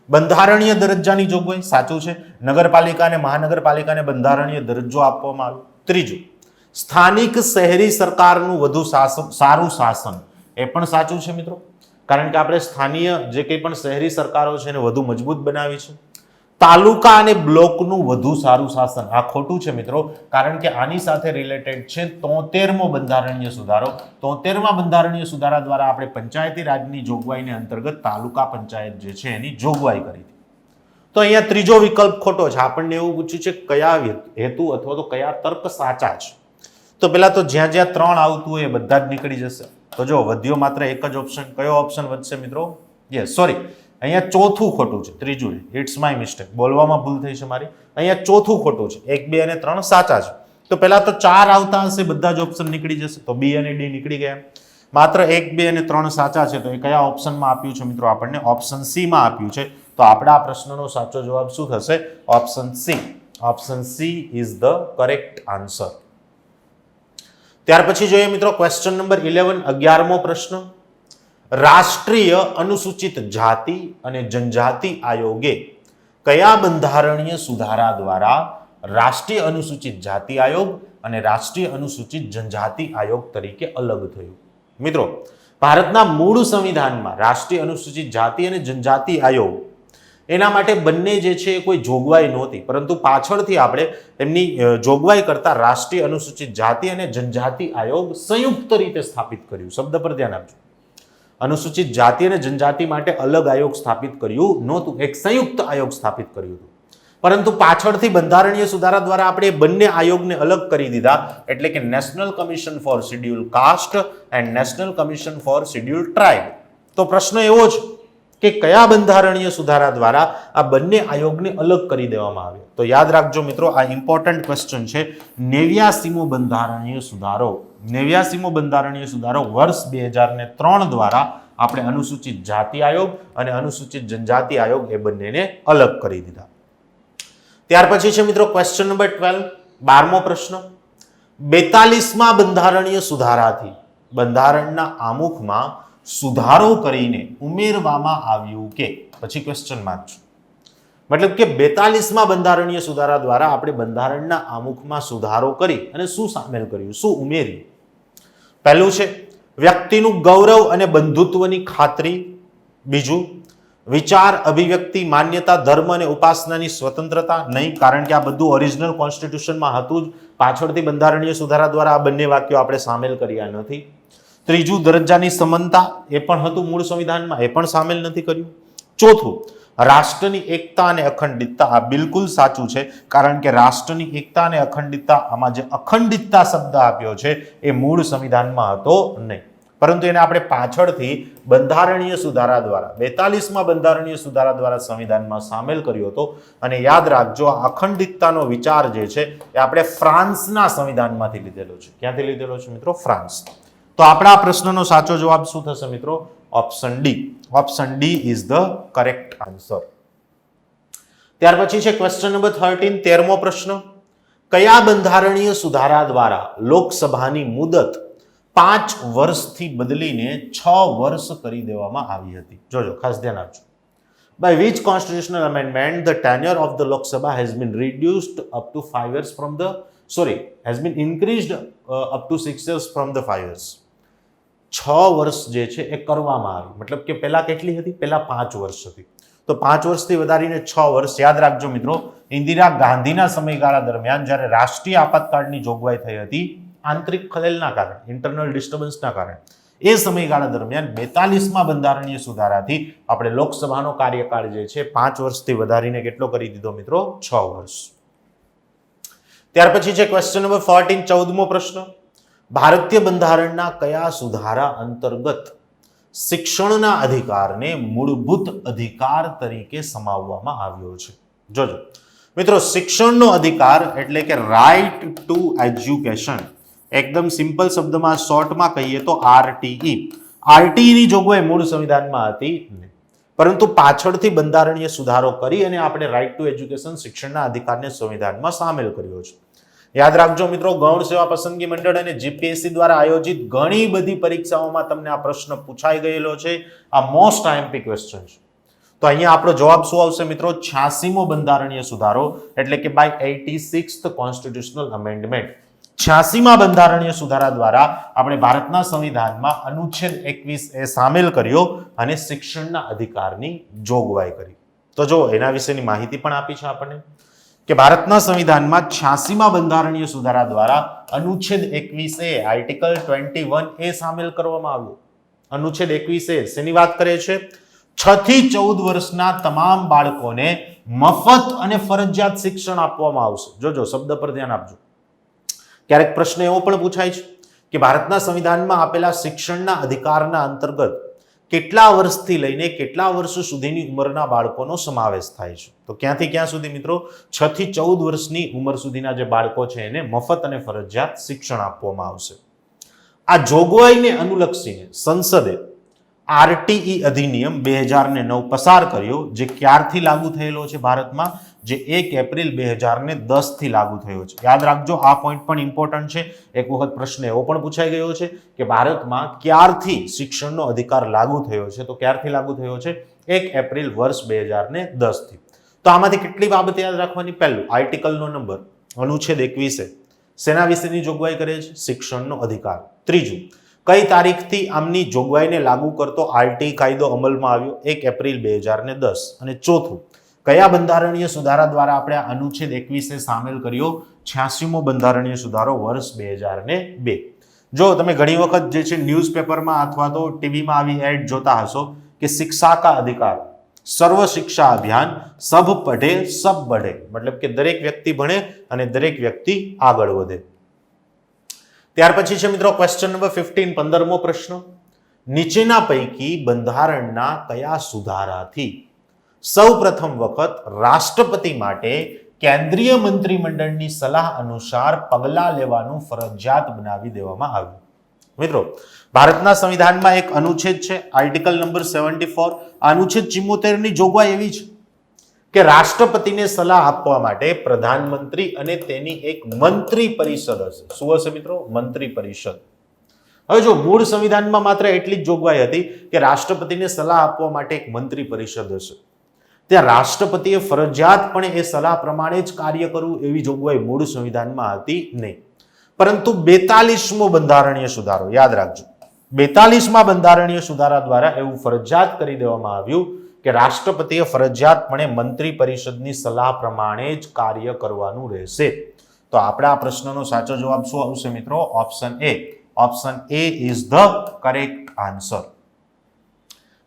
Speaker 1: બંધારણીય દરજ્જાની જોગવાઈ. સાચું છે, નગરપાલિકા અને મહાનગરપાલિકાને બંધારણીય દરજ્જો આપવામાં આવ્યો. ત્રીજું, સ્થાનિક શહેરી સરકારનું વધુ સારું શાસન. એ પણ સાચું છે મિત્રો, કારણ કે આપણે સ્થાનીય જે કંઈ પણ શહેરી સરકારો છે એને વધુ મજબૂત બનાવી છે. તાલુકા અને બ્લોકનું વધુ સારું શાસન. આ ખોટું છે મિત્રો, કારણ કે આની સાથે રિલેટેડ છે 73મો બંધારણીય સુધારો. 73મા બંધારણીય સુધારા દ્વારા આપણે પંચાયતી રાજની જોગવાઈને અંતર્ગત તાલુકા પંચાયત જે છે એની જોગવાઈ કરી હતી. તો અહીંયા ત્રીજો વિકલ્પ ખોટો છે. આપણને એવું પૂછ્યું છે કયા હેતુ અથવા તો કયા તર્ક સાચા છે. તો પેલા તો જ્યાં જ્યાં 3 આવતું હોય એ બધા જ નીકળી જશે. તો જો વધ્યો માત્ર એક જ ઓપ્શન. કયો ઓપ્શન વધશે મિત્રો? યસ, સોરી, અહીંયા ચોથું ખોટું છે, ત્રીજું નહીં. ઇટ્સ માય મિસ્ટેક, બોલવામાં ભૂલ થઈ છે મારી. અહીંયા ચોથું ખોટું છે. 1, 2 અને 3 સાચા છે. તો પહેલા તો 4 આવતા હશે, બધા જ ઓપ્શન નીકળી જશે. તો બી અને ડી નીકળી ગયા. માત્ર 1, 2 અને 3 સાચા છે. તો એ કયા ઓપ્શનમાં આપ્યું છે મિત્રો? આપણને ઓપ્શન સી માં આપ્યું છે. તો આપણા આ પ્રશ્નનો સાચો જવાબ શું થશે? Option C. Option she is the correct answer. ત્યાર પછી જોઈએ મિત્રો ક્વેશ્ચન નંબર 11, 11મો પ્રશ્ન. રાષ્ટ્રીય અનુસૂચિત જાતિ અને જનજાતિ આયોગે કયા બંધારણીય સુધારા દ્વારા રાષ્ટ્રીય અનુસૂચિત જાતિ આયોગ અને રાષ્ટ્રીય અનુસૂચિત જનજાતિ આયોગ તરીકે અલગ થયું? મિત્રો, ભારતના મૂળ સંવિધાનમાં રાષ્ટ્રીય અનુસૂચિત જાતિ અને જનજાતિ આયોગ એના માટે બંને જે છે એ કોઈ જોગવાઈ નહોતી, પરંતુ પાછળથી આપણે એમની જોગવાઈ કરતા રાષ્ટ્રીય અનુસૂચિત જાતિ અને જનજાતિ આયોગ સંયુક્ત રીતે સ્થાપિત કર્યું. શબ્દ પર ધ્યાન આપજો. અનુસૂચિત જાતિ અને જનજાતિ માટે અલગ આયોગ સ્થાપિત કર્યું નહોતું, એક સંયુક્ત આયોગ સ્થાપિત કર્યું હતું. પરંતુ પાછળથી બંધારણીય સુધારા દ્વારા આપણે બંને આયોગને અલગ કરી દીધા, એટલે કે national commission four schedule cast and national commission four schedule tribe. તો પ્રશ્ન એવો છે કે કયા બંધારણીય સુધારા દ્વારા આ બંને આયોગને અલગ કરી દેવામાં આવ્યો? તો યાદ રાખજો મિત્રો, આ ઇમ્પોર્ટન્ટ ક્વેશ્ચન છે. 89મો બંધારણીય સુધારો. 89મો બંધારણીય સુધારો વર્ષ 2003 દ્વારા આપણે અનુસૂચિત જાતિ આયોગ અને અનુસૂચિત જનજાતિ આયોગ એ બંનેને અલગ કરી દીધા. ત્યાર પછી છે મિત્રો ક્વેશ્ચન નંબર 12, 12મો પ્રશ્ન. 42મા બંધારણીય સુધારાથી બંધારણના આમુખમાં સુધારો કરીને ઉમેરવામાં આવ્યું કે? પછી ક્વેશ્ચન માર્ક છે. મતલબ કે 42મા બંધારણીય સુધારા દ્વારા આપણે બંધારણના આમુખમાં સુધારો કરી અને શું સામેલ કર્યું, શું ઉમેર્યું? પહેલું છે વ્યક્તિનું ગૌરવ અને બંધુત્વની ખાતરી. બીજું, વિચાર, અભિવ્યક્તિ, માન્યતા, ધર્મ અને ઉપાસનાની સ્વતંત્રતા. નહીં, કારણ કે આ બધું ઓરિજિનલ કોન્સ્ટિટ્યુશનમાં હતું જ. પાછળથી બંધારણીય સુધારા દ્વારા આ બંને વાક્યો આપણે સામેલ કર્યા નથી. ત્રીજું, દરજ્જાની સમાનતા. એ પણ હતું મૂળ સંવિધાનમાં, એ પણ સામેલ નથી કર્યું. ચોથું, રાષ્ટ્રની એકતા અને અખંડિતતા. આ બિલકુલ સાચું છે, કારણ કે રાષ્ટ્રની એકતા અને અખંડિતતા, આમાં જે અખંડિતતા શબ્દ આપ્યો છે એ મૂળ સંવિધાનમાં હતો નહીં. પરંતુ એને આપણે પાછળથી બંધારણીય સુધારા દ્વારા 42માં બંધારણીય સુધારા દ્વારા સંવિધાનમાં સામેલ કર્યો હતો. અને યાદ રાખજો, આ અખંડિતતાનો વિચાર જે છે એ આપણે ફ્રાન્સના સંવિધાનમાંથી લીધેલો છે. ક્યાંથી લીધેલો છે મિત્રો? ફ્રાન્સ. તો આપણા પ્રશ્નનો સાચો જવાબ શું થશે મિત્રો? Option D. Option D is the correct answer. ત્યાર પછી છે ક્વેશ્ચન નંબર 13, 13મો પ્રશ્ન. કયા બંધારણીય સુધારા દ્વારા લોકસભાની મુદત 5 વર્ષથી બદલીને 6 વર્ષ કરી દેવામાં આવી હતી? જોજો, ખાસ ધ્યાન આપજો. By which constitutional amendment the tenure of the Lok Sabha has been reduced up to 5 years from the has been increased up to 6 years from the 5 years. 6 વર્ષ જે છે એ કરવામાં આવી. મતલબ કે પહેલા કેટલી હતી? પહેલા 5 વર્ષ હતી. તો 5 વર્ષથી વધારીને 6 વર્ષ. યાદ રાખજો મિત્રો, ઇન્દિરા ગાંધીના સમયગાળા દરમિયાન જ્યારે રાષ્ટ્રીય આપાતકાળની જોગવાઈ થઈ હતી આંતરિક ખલેલના કારણે, ઇન્ટરનલ ડિસ્ટર્બન્સના કારણે, એ સમયગાળા દરમિયાન 42માં બંધારણીય સુધારાથી આપણે લોકસભાનો કાર્યકાળ જે છે 5 વર્ષથી વધારીને કેટલો કરી દીધો મિત્રો? 6 વર્ષ. ત્યાર પછી છે ક્વેશ્ચન નંબર 14, 14મો પ્રશ્ન. ભારતીય બંધારણના કયા સુધારા અંતર્ગત શિક્ષણના અધિકારને મૂળભૂત અધિકાર તરીકે સમાવવામાં આવ્યો છે? જોજો મિત્રો, શિક્ષણનો અધિકાર એટલે કે રાઇટ ટુ એજ્યુકેશન, એકદમ સિમ્પલ શબ્દમાં શોર્ટમાં કહીએ તો આરટીઈ. આરટીઈની જોગવાઈ મૂળ સંવિધાનમાં હતી નહીં, પરંતુ પાછળથી બંધારણીય સુધારો કરી અને આપણે રાઇટ ટુ એજ્યુકેશન, શિક્ષણના અધિકારને સંવિધાનમાં સામેલ કર્યો છે. યાદ રાખજો મિત્રો, ગૌણ સેવા પસંદગી મંડળ અને જીપીએસસી દ્વારા આયોજિત ઘણી બધી પરીક્ષાઓમાં તમને આ પ્રશ્ન પૂછાઈ ગયેલો છે. આ મોસ્ટ આઈએમપી ક્વેશ્ચન છે. તો અહીંયા આપણો જવાબ શું આવશે મિત્રો? 86મો બંધારણીય સુધારો, એટલે કે બાય 86th કોન્સ્ટિટ્યુશનલ અમેન્ડમેન્ટ. 86માં બંધારણીય સુધારા દ્વારા આપણે ભારતના સંવિધાનમાં અનુચ્છેદ 21 એ સામેલ કર્યો અને શિક્ષણના અધિકારની જોગવાઈ કરી. તો જો એના વિશેની માહિતી પણ આપી છે આપણને કે ભારતના સંવિધાનમાં 86માં બંધારણીય સુધારા દ્વારા અનુચ્છેદ 21 એ આર્ટિકલ 21 એ સામેલ કરવામાં આવ્યો. અનુચ્છેદ 21 એ શેની વાત કરે છે? 6 થી 14 વર્ષના તમામ બાળકોને મફત અને ફરજિયાત શિક્ષણ આપવામાં આવશે. જોજો, શબ્દ પર ધ્યાન આપજો. ક્યારેક પ્રશ્ન એવો પણ પૂછાય છે કે ભારતના સંવિધાનમાં આપેલા શિક્ષણના અધિકારના અંતર્ગત કેટલા વર્ષથી લઈને કેટલા વર્ષ સુધીની ઉંમરના બાળકોનો સમાવેશ થાય છે? તો ક્યાંથી ક્યાં સુધી મિત્રો? 6 થી 14 વર્ષની ઉંમર સુધીના જે બાળકો છે એને મફત અને ફરજિયાત શિક્ષણ આપવામાં આવશે. આ જોગવાઈને અનુલક્ષીને સંસદે આરટીઈ અધિનિયમ 2009 પસાર કર્યો, જે ક્યારથી લાગુ થયેલો છે ભારતમાં? જે 1 એપ્રિલ 2010 થી લાગુ થયો છે. યાદ રાખજો, આ પોઈન્ટ પણ ઇમ્પોર્ટન્ટ છે. એક વખત પ્રશ્ન એવો પણ પૂછાઈ ગયો છે કે ભારતમાં ક્યારથી શિક્ષણનો અધિકાર લાગુ થયો છે? તો ક્યારથી લાગુ થયો છે? 1 એપ્રિલ વર્ષ 2010 થી. તો આમાંથી કેટલી બાબત યાદ રાખવાની? પહેલું, આર્ટિકલનો નંબર, અનુચ્છેદ 21 શેના વિશેની જોગવાઈ કરે છે? શિક્ષણનો અધિકાર. ત્રીજું, કઈ તારીખથી આમની જોગવાઈને લાગુ કરતો આરટી કાયદો અમલમાં આવ્યો? 1 એપ્રિલ 2010. અને ચોથું, કયા બંધારણીય સુધારા દ્વારા આપણે અનુચ્છેદ 21 સામેલ કર્યો? 86મો બંધારણીય સુધારો વર્ષ 2002. જો તમે ઘણી વખત જે છે ન્યૂઝપેપરમાં અથવા તો ટીવીમાં આવી એડ જોતા હશો કે શિક્ષા કા અધિકાર, સર્વ શિક્ષા અભિયાન, સબ પઢે સબ બઢે, મતલબ કે દરેક વ્યક્તિ ભણે અને દરેક વ્યક્તિ આગળ વધે. ત્યાર પછી છે મિત્રો ક્વેશ્ચન નંબર 15, 15મો પ્રશ્ન. નીચેના પૈકી બંધારણના કયા સુધારાથી સૌ પ્રથમ વખત રાષ્ટ્રપતિ માટે કેન્દ્રીય મંત્રીમંડળની સલાહ અનુસાર પગલાં લેવાનું ફરજિયાત બનાવી દેવામાં આવ્યું? મિત્રો, ભારતના સંવિધાનમાં એક અનુચ્છેદ છે, આર્ટિકલ નંબર 74. અનુચ્છેદ 74 ની જોગવાઈ એવી છે કે રાષ્ટ્રપતિને સલાહ આપવા માટે પ્રધાનમંત્રી અને તેની એક મંત્રી પરિષદ હશે. શું હશે મિત્રો? મંત્રી પરિષદ. હવે જો મૂળ સંવિધાનમાં માત્ર એટલી જ જોગવાઈ હતી કે રાષ્ટ્રપતિને સલાહ આપવા માટે એક મંત્રી પરિષદ હશે. ત્યાં રાષ્ટ્રપતિએ ફરજિયાતપણે એ સલાહ પ્રમાણે જ કાર્ય કરવું એવી જોગવાઈ મૂળ સંવિધાનમાં હતી નહીં. પરંતુ 42મો બંધારણીય સુધારો, યાદ રાખજો, 42મા બંધારણીય સુધારા દ્વારા એવું ફરજિયાત કરી દેવામાં આવ્યું કે રાષ્ટ્રપતિએ ફરજિયાતપણે મંત્રી પરિષદની સલાહ પ્રમાણે જ કાર્ય કરવાનું રહેશે. તો આપણા આ પ્રશ્નનો સાચો જવાબ શું આવશે મિત્રો? Option A. Option A is the correct answer.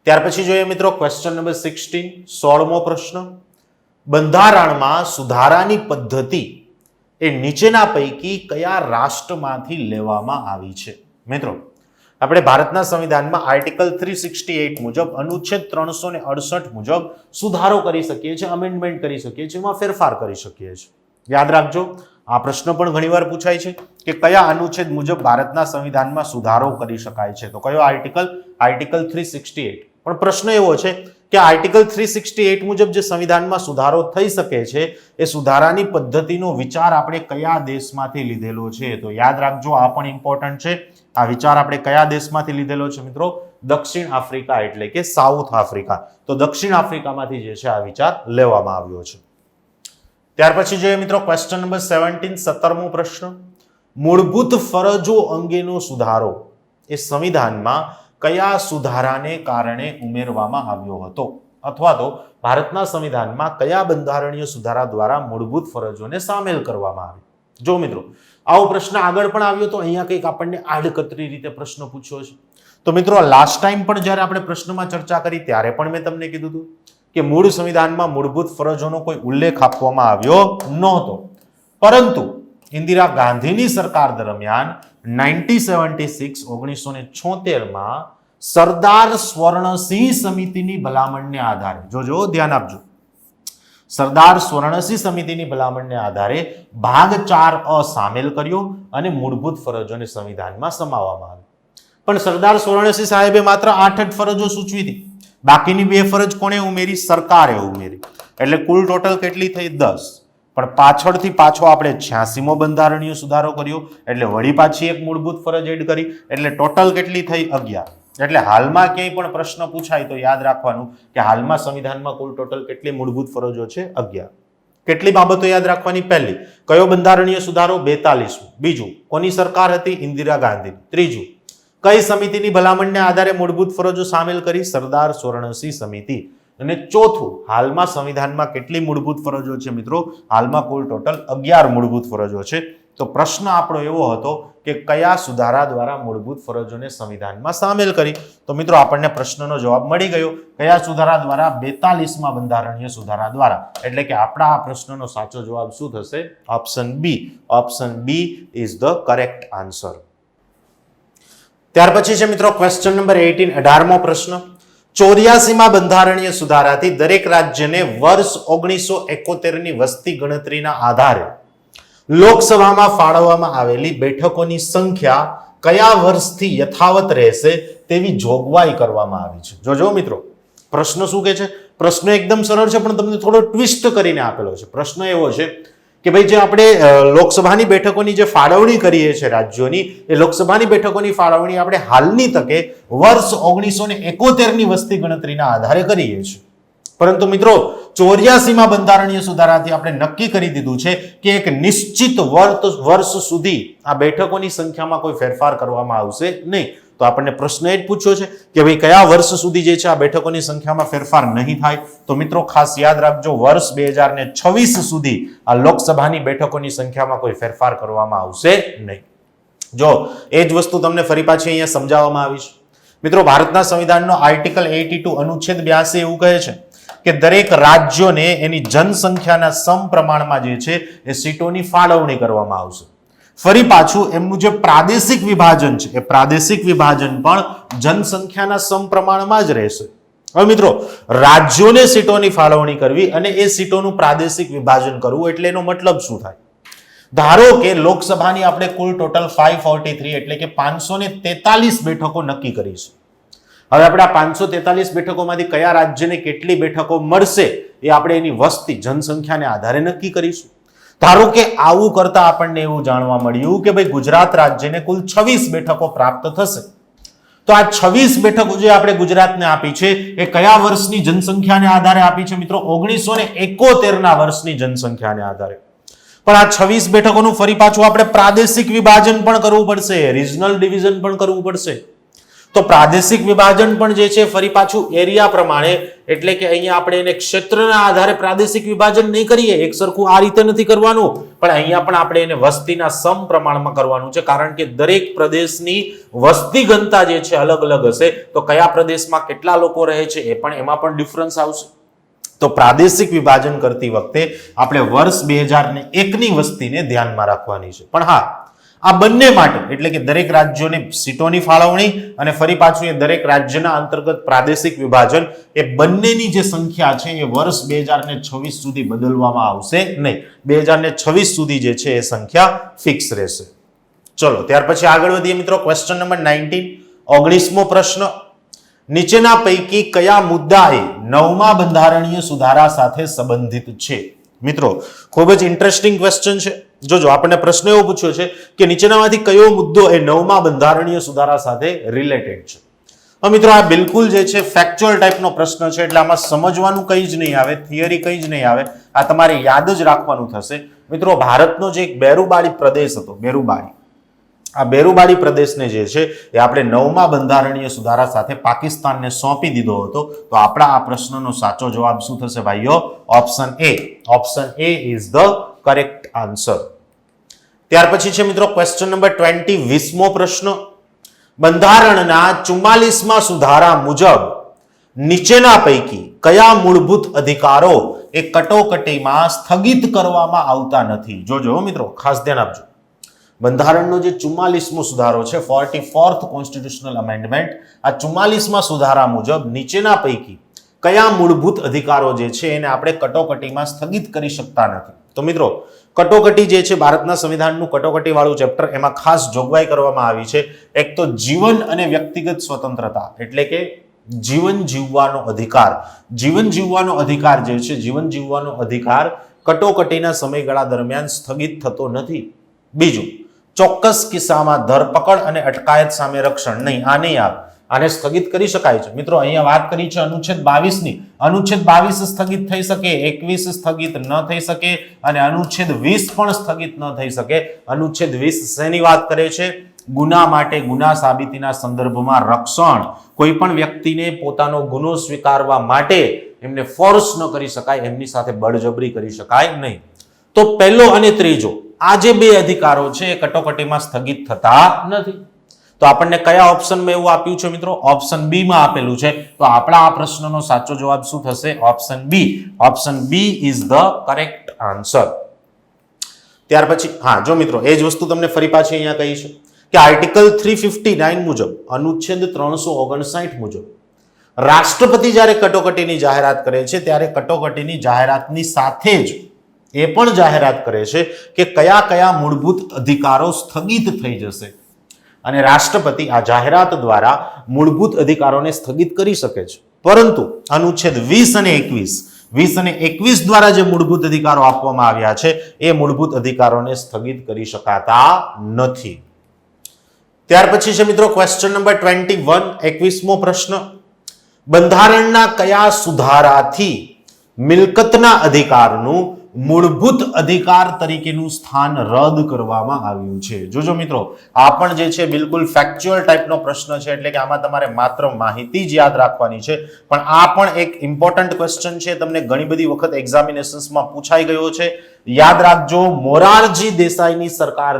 Speaker 1: ત્યાર પછી જોઈએ મિત્રો ક્વેશ્ચન નંબર 16, 16મો પ્રશ્ન. બંધારણમાં સુધારાની પદ્ધતિ એ નીચેના પૈકી કયા રાષ્ટ્રમાંથી લેવામાં આવી છે? મિત્રો, આપણે ભારતના સંવિધાનમાં આર્ટિકલ 368 મુજબ અનુચ્છેદ 368 મુજબ સુધારો કરી શકીએ છીએ, અમેન્ડમેન્ટ કરી શકીએ છીએ, એમાં ફેરફાર કરી શકીએ છીએ. યાદ રાખજો, આ પ્રશ્ન પણ ઘણીવાર પૂછાય છે કે કયા અનુચ્છેદ મુજબ ભારતના સંવિધાનમાં સુધારો કરી શકાય છે. તો કયો આર્ટિકલ? આર્ટિકલ 368. પણ પ્રશ્ન એવો છે કે આર્ટિકલ 368 મુજબ જે સંવિધાનમાં સુધારો થઈ શકે છે એ સુધારાની પદ્ધતિનો વિચાર આપણે કયા દેશમાંથી લીધેલો છે? તો યાદ રાખજો, આ પણ ઇમ્પોર્ટન્ટ છે. આ વિચાર આપણે કયા દેશમાંથી લીધેલો છે મિત્રો? દક્ષિણ આફ્રિકા એટલે કે સાઉથ આફ્રિકા. તો દક્ષિણ આફ્રિકામાંથી જે છે આ વિચાર લેવામાં આવ્યો છે. ત્યાર પછી જોઈએ મિત્રો ક્વેશ્ચન નંબર 17, 17મો પ્રશ્ન. મૂળભૂત ફરજો અંગેનો સુધારો એ સંવિધાનમાં કયા સુધારાને કારણે ઉમેરવામાં આવ્યો હતો? અથવા તો ભારતના સંવિધાનમાં કયા બંધારણીય સુધારા દ્વારા મૂળભૂત ફરજોને સામેલ કરવામાં આવી? જો મિત્રો આવો પ્રશ્ન આગળ પણ આવ્યો તો અહીંયા કંઈક આપણને આડકતરી રીતે પ્રશ્ન પૂછ્યો છે. તો મિત્રો લાસ્ટ ટાઈમ પણ જ્યારે આપણે પ્રશ્નમાં ચર્ચા કરી ત્યારે પણ મેં તમને કીધું હતું કે મૂળ સંવિધાનમાં મૂળભૂત ફરજોનો કોઈ ઉલ્લેખ આપવામાં આવ્યો નહોતો, પરંતુ ઇન્દિરા ગાંધીની સરકાર દરમિયાન 1976 સરદાર સ્વર્ણસિંહ સમિતિની ભલામણને આધારે, જોજો ધ્યાન આપજો, સરદાર સ્વર્ણસિંહ સમિતિની ભલામણને આધારે ભાગ 4A સામેલ કર્યો અને મૂળભૂત ફરજોને સંવિધાનમાં સમાવવામાં આવી. પણ સરદાર સ્વર્ણસિંહ સાહેબે માત્ર 8 જ ફરજો સૂચવી હતી, બાકીની 2 ફરજ કોણે ઉમેરી? સરકારે ઉમેરી. એટલે કુલ ટોટલ કેટલી થઈ? 10. પણ પાછળથી પાછો આપણે 86મો બંધારણીય સુધારો કર્યો એટલે વળી પાછી એક મૂળભૂત ફરજ એડ કરી, એટલે ટોટલ કેટલી થઈ? 11. એટલે હાલમાં ક્યાંય પણ પ્રશ્ન પૂછાય તો યાદ રાખવાનું કે હાલમાં સંવિધાનમાં કુલ ટોટલ કેટલી મૂળભૂત ફરજો છે? 11. કેટલી બાબતો યાદ રાખવાની? પહેલી, કયો બંધારણીય સુધારો? 42મો. બીજું, કોની સરકાર હતી? ઇન્દિરા ગાંધી. ત્રીજું, કઈ સમિતિની ભલામણને આધારે મૂળભૂત ફરજો સામેલ કરી? સરદાર સ્વર્ણસિંહ સમિતિ. અને ચોથું, હાલમાં સંવિધાનમાં કેટલી મૂળભૂત ફરજો છે મિત્રો? હાલમાં કુલ ટોટલ 11 મૂળભૂત ફરજો છે. તો પ્રશ્ન આપણો એવો હતો કે કયા સુધારા દ્વારા મૂળભૂત ફરજોને સંવિધાનમાં સામેલ કરી? તો મિત્રો આપણને પ્રશ્નનો જવાબ મળી ગયો. કયા સુધારા દ્વારા? 42મા બંધારણીય સુધારા દ્વારા. એટલે કે આપણા આ પ્રશ્નનો સાચો જવાબ શું થશે? Option B. Option B is the correct answer. ત્યાર પછી છે મિત્રો ક્વેશ્ચન નંબર 18, 18મો પ્રશ્ન. 84મા બંધારણીય સુધારાથી દરેક રાજ્યને વર્ષ 1971ની વસ્તી ગણતરીના આધારે લોકસભામાં ફાળવવામાં આવેલી બેઠકોની સંખ્યા કયા વર્ષથી યથાવત રહેશે તેવી જોગવાઈ કરવામાં આવી છે. જોજો મિત્રો, પ્રશ્ન શું કહે છે? પ્રશ્ન એકદમ સરળ છે પણ તમને થોડો ટ્વિસ્ટ કરીને આપેલો છે. પ્રશ્ન એવો છે કે ભાઈ જે આપણે લોકસભાની બેઠકોની જે ફાળવણી કરીએ છીએ રાજ્યોની, એ લોકસભાની બેઠકોની ફાળવણી આપણે હાલની તકે વર્ષ 1971ની વસ્તી ગણતરીના આધારે કરીએ છીએ. પરંતુ મિત્રો 84મા બંધારણીય સુધારાથી આપણે નક્કી કરી દીધું છે કે એક નિશ્ચિત વર્ષ સુધી આ બેઠકોની સંખ્યામાં કોઈ ફેરફાર કરવામાં આવશે નહીં. તો આપણને પ્રશ્ન એ જ પૂછ્યો છે કે ભાઈ કયા વર્ષ સુધી જે છે આ બેઠકોની સંખ્યામાં ફેરફાર નહીં થાય? તો મિત્રો ખાસ યાદ રાખજો, વર્ષ 2026 સુધી આ લોકસભાની બેઠકોની સંખ્યામાં કોઈ ફેરફાર કરવામાં આવશે નહીં. જો એ જ વસ્તુ તમને ફરી પાછી અહીંયા સમજાવવામાં આવી છે. મિત્રો ભારતના સંવિધાનનો આર્ટિકલ 82 અનુચ્છેદ 82 એવું કહે છે કે દરેક રાજ્યોને એની જનસંખ્યાના સમપ્રમાણમાં જે છે એ સીટોની ફાળવણી કરવામાં આવશે. ફરી પાછું એમનું જે પ્રાદેશિક વિભાજન છે એ પ્રાદેશિક વિભાજન પણ જનસંખ્યાના સમપ્રમાણમાં જ રહેશે. હવે મિત્રો રાજ્યોને સીટોની ફાળવણી કરવી અને એ સીટોનું પ્રાદેશિક વિભાજન કરવું એટલે એનો મતલબ શું થાય? ધારો કે લોકસભાની આપણે કુલ ટોટલ 543 એટલે કે 543 બેઠકો નક્કી કરીશું. હવે આપણે આ 543 બેઠકોમાંથી કયા રાજ્યને કેટલી બેઠકો મળશે એ આપણે એની વસ્તી જનસંખ્યાને આધારે નક્કી કરીશું. ધારો કે આવું કરતા આપણને એવું જાણવા મળ્યું કે ભાઈ ગુજરાત રાજ્યને કુલ 26 બેઠકો પ્રાપ્ત થશે. તો આ 26 બેઠકો જે આપણે ગુજરાતને આપી છે એ કયા વર્ષની જનસંખ્યાને આધારે આપી છે મિત્રો? 1971ના વર્ષની જનસંખ્યાને આધારે. પણ આ 26 બેઠકોનું ફરી પાછું આપણે પ્રાદેશિક વિભાજન પણ કરવું પડશે, રિજનલ ડિવિઝન પણ કરવું પડશે. તો પ્રાદેશિક વિભાજન પણ જે છે ફરી પાછું એરિયા પ્રમાણે, એટલે કે અહીંયા આપણે એને ક્ષેત્રના આધારે પ્રાદેશિક વિભાજન નહીં કરીએ, એક સરખું આ રીતે નથી કરવાનું, પણ અહીંયા પણ આપણે એને વસ્તીના સમપ્રમાણમાં કરવાનું છે. કારણ કે દરેક પ્રદેશની વસ્તી ઘનતા જે છે અલગ અલગ હશે, તો કયા પ્રદેશમાં કેટલા લોકો રહે છે એ પણ એમાં પણ ડિફરન્સ આવશે. તો પ્રાદેશિક વિભાજન કરતી વખતે આપણે વર્ષ 2001ની વસ્તીને ધ્યાનમાં રાખવાની છે. પણ હા, આ બંને માટે એટલે કે દરેક રાજ્યોને સીટોની ફાળવણી અને ફરી પાછું એ દરેક રાજ્યના અંતર્ગત પ્રાદેશિક વિભાજન એ બંનેની જે સંખ્યા છે એ વર્ષ 2026 સુધી બદલવામાં આવશે નહીં. 2026 સુધી જે છે એ સંખ્યા ફિક્સ રહેશે. ચલો ત્યાર પછી આગળ વધીએ મિત્રો. ક્વેશ્ચન નંબર 19, 19મો પ્રશ્ન. નીચેના પૈકી કયા મુદ્દા એ 9મા બંધારણીય સુધારા સાથે સંબંધિત છે? મિત્રો ખૂબ જ ઇન્ટરેસ્ટિંગ ક્વેશ્ચન છે. જોજો આપણને પ્રશ્ન એવો પૂછ્યો છે કે નીચેનામાંથી કયો મુદ્દો એ 9મા બંધારણીય સુધારા સાથે રિલેટેડ છે. હવે મિત્રો આ બિલકુલ જે છે ફેક્ચ્યુઅલ ટાઈપનો પ્રશ્ન છે એટલે આમાં સમજવાનું કંઈ જ નહીં આવે, થિયરી કંઈ જ નહીં આવે. આ તમારે યાદ જ રાખવાનું થશે. મિત્રો ભારતનો જે એક બેરુબાડી પ્રદેશ હતો, આ બેરુબાડી પ્રદેશને જે છે એ આપણે 9મા બંધારણીય સુધારા સાથે પાકિસ્તાનને સોંપી દીધો હતો. તો આપણા આ પ્રશ્નનો સાચો જવાબ શું થશે ભાઈઓ? Option A. Option A is the correct answer. ત્યાર પછી છે મિત્રો ક્વેશ્ચન નંબર 20, 20મો પ્રશ્ન. બંધારણના 44મા સુધારા મુજબ નીચેના પૈકી કયા મૂળભૂત અધિકારો એ કટોકટીમાં સ્થગિત કરવામાં આવતા નથી? જોજો મિત્રો, ખાસ ધ્યાન આપજો. બંધારણનો જે 44મો સુધારો છે, 44th કોન્સ્ટિટ્યુશનલ અમેન્ડમેન્ટ, આ 44મા સુધારા મુજબ નીચેના પૈકી કયા મૂળભૂત અધિકારો જે છે એને આપણે કટોકટીમાં સ્થગિત કરી શકતા નથી? તો મિત્રો કટોકટી જે છે ભારતના સંવિધાનનું કટોકટી વાળું ચેપ્ટર, એમાં ખાસ જોગવાઈ કરવામાં આવી છે. એક તો જીવન અને વ્યક્તિગત સ્વતંત્રતા એટલે કે જીવન જીવવાનો અધિકાર. જીવન જીવવાનો અધિકાર જે છે, જીવન જીવવાનો અધિકાર કટોકટીના સમયગાળા દરમિયાન સ્થગિત થતો નથી. બીજું, ચોક્કસ કિસ્સામાં ધરપકડ અને અટકાયત સામે રક્ષણ નહીં, આ નહીં આવે, આને સ્થગિત કરી શકાય છે. મિત્રો અહીંયા વાત કરી છે અનુચ્છેદ 22ની. અનુચ્છેદ 22 સ્થગિત થઈ શકે, 21 સ્થગિત ન થઈ શકે અને અનુચ્છેદ 20 પણ સ્થગિત ન થઈ શકે. અનુચ્છેદ 20 શેની વાત કરે છે? ગુના માટે ગુના સાબિતીના સંદર્ભમાં રક્ષણ. કોઈ પણ વ્યક્તિને પોતાનો ગુનો સ્વીકારવા માટે એમને ફોર્સ ન કરી શકાય, એમની સાથે બળજબરી કરી શકાય નહીં. તો પહેલો અને ત્રીજો આ જે બે અધિકારો છે એ કટોકટીમાં સ્થગિત થતા નથી. તો આપણને કયા ઓપ્શનમાં એવું આપ્યું છે મિત્રો? ઓપ્શન બી માં આપેલું છે. તો આપણા આ પ્રશ્નનો સાચો જવાબ શું થશે? Option B. Option B is the correct answer. ત્યાર પછી હા જો મિત્રો, એ જ વસ્તુ તમને ફરી પાછી અહીંયા કહી છે કે આર્ટિકલ 359 મુજબ, અનુચ્છેદ 359 મુજબ રાષ્ટ્રપતિ જ્યારે કટોકટીની જાહેરાત કરે છે ત્યારે કટોકટીની જાહેરાતની સાથે જ એ પણ જાહેરાત કરે છે કે કયા કયા મૂળભૂત અધિકારો સ્થગિત થઈ જશે અને રાષ્ટ્રપતિ આ જાહેરાત દ્વારા મૂળભૂત અધિકારોને સ્થગિત કરી શકે છે. પરંતુ અનુચ્છેદ 20 અને 21 દ્વારા જે મૂળભૂત અધિકારો આપવામાં આવ્યા છે એ મૂળભૂત અધિકારોને સ્થગિત કરી શકાતા નથી. ત્યાર પછી છે મિત્રો ક્વેશ્ચન નંબર 21, 21મો પ્રશ્ન. બંધારણના કયા સુધારાથી મિલકતના અધિકારનું મૂળભૂત અધિકાર તરીકેનું સ્થાન રદ કરવામાં આવ્યું છે? જોજો મિત્રો, આ પણ જે છે બિલકુલ ફેક્ચ્યુઅલ ટાઈપનો પ્રશ્ન છે એટલે કે આમાં તમારે માત્ર માહિતી જ યાદ રાખવાની છે. પણ આ પણ એક ઇમ્પોર્ટન્ટ ક્વેશ્ચન છે, તમને ઘણી બધી વખત એક્ઝામિનેશન્સમાં પૂછાઈ ગયો છે. યાદ રાખજો, મોરારજી દેસાઈની સરકાર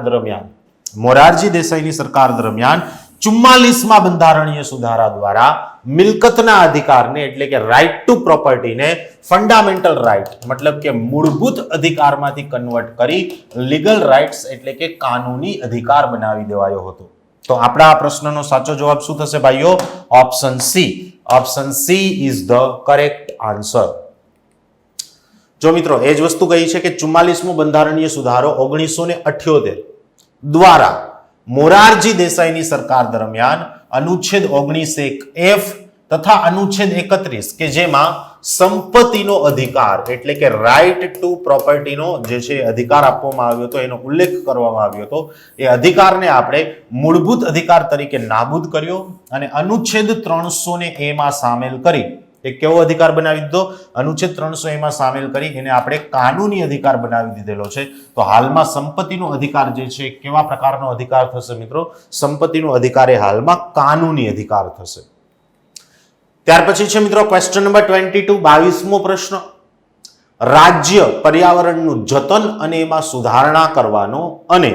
Speaker 1: દરમિયાન 44મા બંધારણીય સુધારા દ્વારા મિલકતના અધિકારને એટલે કે રાઇટ ટુ પ્રોપર્ટીને ફંડામેન્ટલ રાઇટ મતલબ કે મૂળભૂત અધિકારમાંથી કન્વર્ટ કરી લીગલ રાઇટ્સ એટલે કે કાનૂની અધિકાર બનાવી દેવાયો હતો. તો આપણા આ પ્રશ્નનો સાચો જવાબ શું થશે ભાઈઓ? Option C. Option she is the correct answer. જો મિત્રો એ જ વસ્તુ કહી છે કે 44મો બંધારણીય સુધારો 1978 દ્વારા મોરારજી દેસાઈની સરકાર દરમિયાન અનુચ્છેદ 19(1)F તથા અનુચ્છેદ 31 કે જેમાં સંપત્તિનો અધિકાર એટલે કે રાઇટ ટુ પ્રોપર્ટીનો જે છે અધિકાર આપવામાં આવ્યો હતો, એનો ઉલ્લેખ કરવામાં આવ્યો હતો. એ અધિકારને આપણે મૂળભૂત અધિકાર તરીકે નાબૂદ કર્યો અને અનુચ્છેદ 300A માં સામેલ કરી એક કેવો અધિકાર બનાવી દીધો? અનુચ્છેદ 300A માં સામેલ કરી એને આપણે કાનૂની અધિકાર બનાવી દીધેલો છે. તો હાલમાં સંપત્તિનો અધિકાર જે છે કેવા પ્રકારનો અધિકાર થશે મિત્રો? સંપત્તિનો અધિકાર એ હાલમાં કાનૂની અધિકાર થશે. ત્યાર પછી છે મિત્રો ક્વેશ્ચન નંબર 22, 22મો પ્રશ્ન. રાજ્ય પર્યાવરણનું જતન અને એમાં સુધારણા કરવાનો અને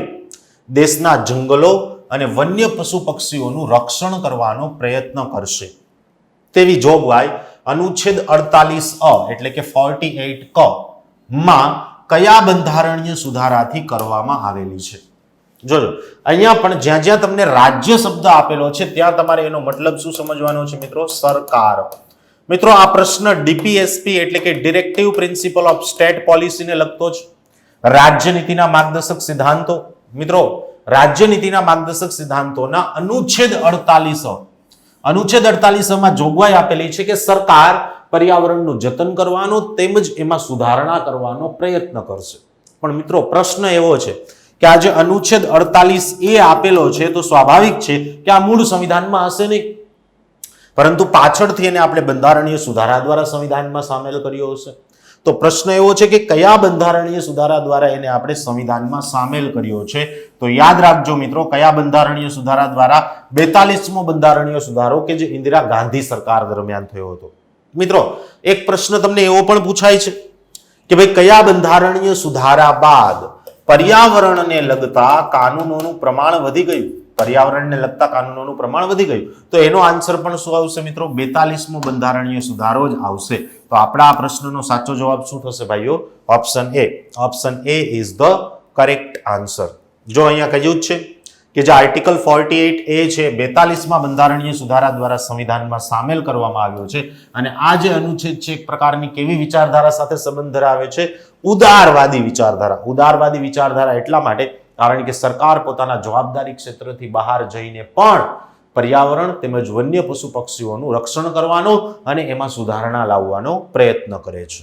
Speaker 1: દેશના જંગલો અને વન્ય પશુ પક્ષીઓનું રક્ષણ કરવાનો પ્રયત્ન કરશે તેવી જોગવાઈ અનુચ્છેદ 48A એટલે કે 48K માં કયા બંધારણીય સુધારાથી કરવામાં આવેલી છે? જોજો અહીંયા પણ જ્યાં જ્યાં તમને રાજ્ય શબ્દ આપેલો છે ત્યાં તમારે એનો મતલબ શું સમજવાનો છે મિત્રો? સરકાર. મિત્રો આ પ્રશ્ન ડીપીએસપી એટલે કે ડિરેક્ટિવ પ્રિન્સિપલ ઓફ સ્ટેટ પોલિસીને લગતો છે. રાજ્ય નીતિના માર્ગદર્શક સિદ્ધાંતો. મિત્રો રાજ્ય નીતિના માર્ગદર્શક સિદ્ધાંતોના અનુચ્છેદ 48 માં જોગવાઈ આપેલી છે કે સરકાર પર્યાવરણનું જતન કરવાનો તેમજ એમાં સુધારણા કરવાનો પ્રયત્ન કરશે. પણ મિત્રો પ્રશ્ન એવો છે કે આ જે અનુચ્છેદ 48 એ આપેલો છે તો સ્વાભાવિક છે કે આ મૂળ સંવિધાનમાં હશે નહીં, પરંતુ પાછળથી એને આપણે બંધારણીય સુધારા દ્વારા સંવિધાનમાં સામેલ કર્યો હશે. તો પ્રશ્ન એવો છે કે કયા બંધારણીય સુધારા દ્વારા એને આપણે સંવિધાનમાં સામેલ કર્યો છે? તો યાદ રાખજો મિત્રો, કયા બંધારણીય સુધારા દ્વારા? 42મો બંધારણીય સુધારો કે જે ઇન્દિરા ગાંધી સરકાર દરમિયાન થયો હતો. મિત્રો એક પ્રશ્ન તમને એવો પણ પૂછાય છે કે ભાઈ કયા બંધારણીય સુધારા બાદ પર્યાવરણને લગતા કાનૂનોનું પ્રમાણ વધી ગયું? પર્યાવરણને લગતા કાનૂનોનું પ્રમાણ વધી ગયું. તો એનો આન્સર પણ શું આવશે મિત્રો? 42મો બંધારણીય સુધારો જ આવશે. તો આપણા આ પ્રશ્નનો સાચો જવાબ શું થશે ભાઈઓ? Option A. Option A is the correct answer. જો અહીંયા કહ્યું છે કે જે આર્ટિકલ 48 એ છે 42મા બંધારણીય સુધારા દ્વારા સંવિધાનમાં સામેલ કરવામાં આવ્યો છે, અને આ જે અનુચ્છેદ છે એક પ્રકારની કેવી વિચારધારા સાથે સંબંધ ધરાવે છે? ઉદારવાદી વિચારધારા. ઉદારવાદી વિચારધારા એટલા માટે કારણ કે સરકાર પોતાના જવાબદારી ક્ષેત્રથી બહાર જઈને પણ પર્યાવરણ તેમજ વન્ય પશુ પક્ષીઓનું રક્ષણ કરવાનો અને એમાં સુધારણા લાવવાનો પ્રયત્ન કરે છે.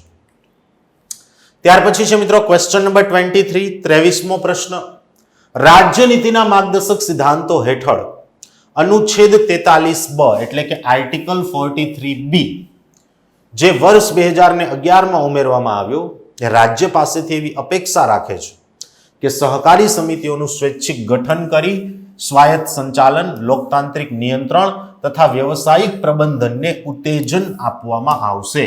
Speaker 1: ત્યાર પછી છે મિત્રો ક્વેશ્ચન નંબર 23, 23મો પ્રશ્ન. રાજ્ય નીતિના માર્ગદર્શક સિદ્ધાંતો હેઠળ અનુચ્છેદ 43 બ એટલે કે આર્ટિકલ 43 બી જે વર્ષ 2011માં ઉમેરવામાં આવ્યો, રાજ્ય પાસેથી એવી અપેક્ષા રાખે છે કે સહકારી સમિતિઓનું સ્વૈચ્છિક ગઠન કરી સ્વાયત્ત સંચાલન, લોકતાંત્રિક નિયંત્રણ તથા વ્યવસાયિક પ્રબંધનને ઉત્તેજન આપવામાં આવશે.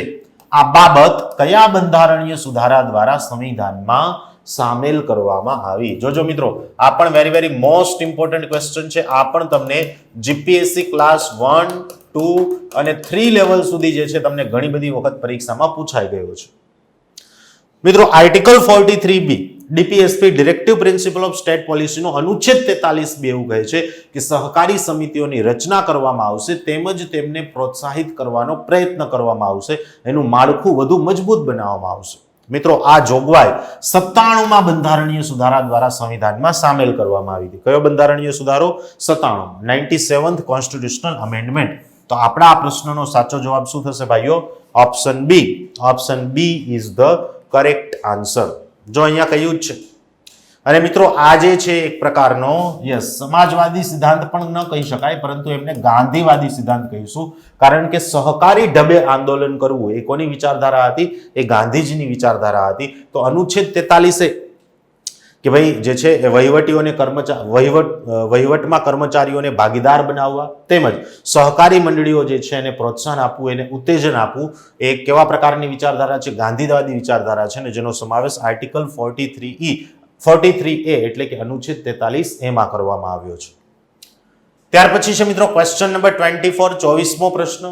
Speaker 1: આ બાબત કયા બંધારણીય સુધારા દ્વારા સંવિધાનમાં સામેલ કરવામાં આવી? જોજો મિત્રો, આ પણ વેરી મોસ્ટ ઇમ્પોર્ટન્ટ ક્વેશ્ચન છે. આ પણ તમને જીપીએસસી ક્લાસ 1, 2 અને 3 લેવલ સુધી જે છે તમને ઘણી બધી વખત પરીક્ષામાં પૂછાઈ ગયો છે. મિત્રો article 43 B DPSP directive principle of state પોલિસીનો અનુચ્છેદ 43 બી એવું કહે છે કે સહકારી સમિતિઓની રચના કરવામાં આવશે તેમજ તેમને પ્રોત્સાહિત કરવાનો પ્રયત્ન કરવામાં આવશે, એનું માળખું વધુ મજબૂત બનાવવામાં આવશે. મિત્રો આ જોગવાઈ 97માં બંધારણીય સુધારા દ્વારા સંવિધાનમાં સામેલ કરવામાં આવી હતી. કયો બંધારણીય સુધારો? 97th constitutional amendment. તો આપણા આ પ્રશ્નનો સાચો જવાબ શું થશે ભાઈઓ? Option B. Option B is the correct answer. જો અહીંયા કહ્યું જ છે. અને મિત્રો આ જે છે એક પ્રકારનો સમાજવાદી સિદ્ધાંત પણ ન કહી શકાય, પરંતુ એમને ગાંધીવાદી સિદ્ધાંત કહીશું, કારણ કે સહકારી ઢબે આંદોલન કરવું એ કોની વિચારધારા હતી? એ ગાંધીજીની વિચારધારા હતી. તો અનુચ્છેદ 43 કે ભાઈ જે છે એ વહીવટમાં કર્મચારીઓને ભાગીદાર બનાવવા તેમજ સહકારી મંડળીઓ જે છે એને પ્રોત્સાહન આપવું, એને ઉત્તેજન આપવું, એ કેવા પ્રકારની વિચારધારા છે? ગાંધીવાદી વિચારધારા છે, ને જેનો સમાવેશ આર્ટિકલ 43A એટલે કે અનુચ્છેદ 43 એમાં કરવામાં આવ્યો છે. ત્યાર પછી છે મિત્રો ક્વેશ્ચન નંબર 24, 24મો પ્રશ્ન.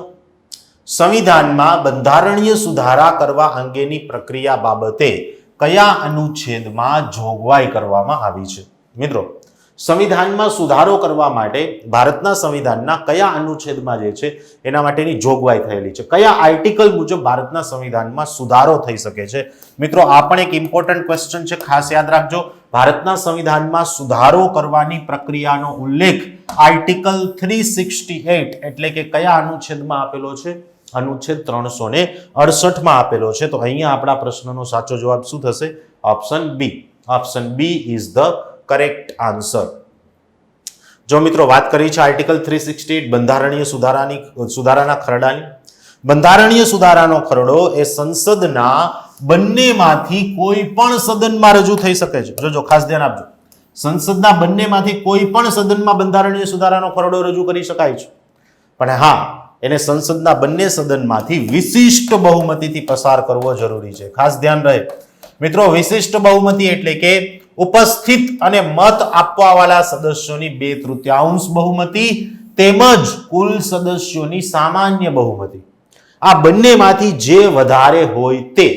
Speaker 1: સંવિધાનમાં બંધારણીય સુધારા કરવા અંગેની પ્રક્રિયા બાબતે કયા અનુચ્છેદમાં જોગવાઈ કરવામાં આવી છે? મિત્રો સંવિધાનમાં સુધારો કરવા માટે ભારતના સંવિધાનના કયા અનુચ્છેદમાં જે છે એના માટેની જોગવાઈ થયેલી છે? કયા આર્ટિકલ મુજબ ભારતના સંવિધાનમાં સુધારો થઈ શકે છે? મિત્રો આ પણ એક ઇમ્પોર્ટન્ટ ક્વેશ્ચન છે, ખાસ યાદ રાખજો. ભારતના સંવિધાનમાં સુધારો કરવાની પ્રક્રિયાનો ઉલ્લેખ આર્ટિકલ 368 એટલે કે કયા અનુચ્છેદમાં આપેલો છે? અનુચ્છેદ 368માં આપેલો છે. તો અહીંયા આપણા પ્રશ્નનો સાચો જવાબ શું થશે? Option B. Option B is the correct answer. જો મિત્રો વાત કરી છે આર્ટિકલ 368 બંધારણીય સુધારાના ખરડાની. બંધારણીય સુધારાનો ખરડો એ સંસદના બંનેમાંથી કોઈ પણ સદનમાં રજૂ થઈ શકે છે. જોજો ખાસ ધ્યાન આપજો, સંસદના બંનેમાંથી કોઈ પણ સદનમાં બંધારણીય સુધારાનો ખરડો રજૂ કરી શકાય છે, પણ હા એને સંસદના બંને સદનમાંથી વિશિષ્ટ બહુમતીથી પસાર કરવો જરૂરી છે. ખાસ ધ્યાન રહે મિત્રો, વિશિષ્ટ બહુમતી એટલે કે ઉપસ્થિત અને મત આપવાવાળા સદસ્યોની 2/3 બહુમતી તેમજ કુલ સદસ્યોની સામાન્ય બહુમતી, આ બંનેમાંથી જે વધારે હોય તે.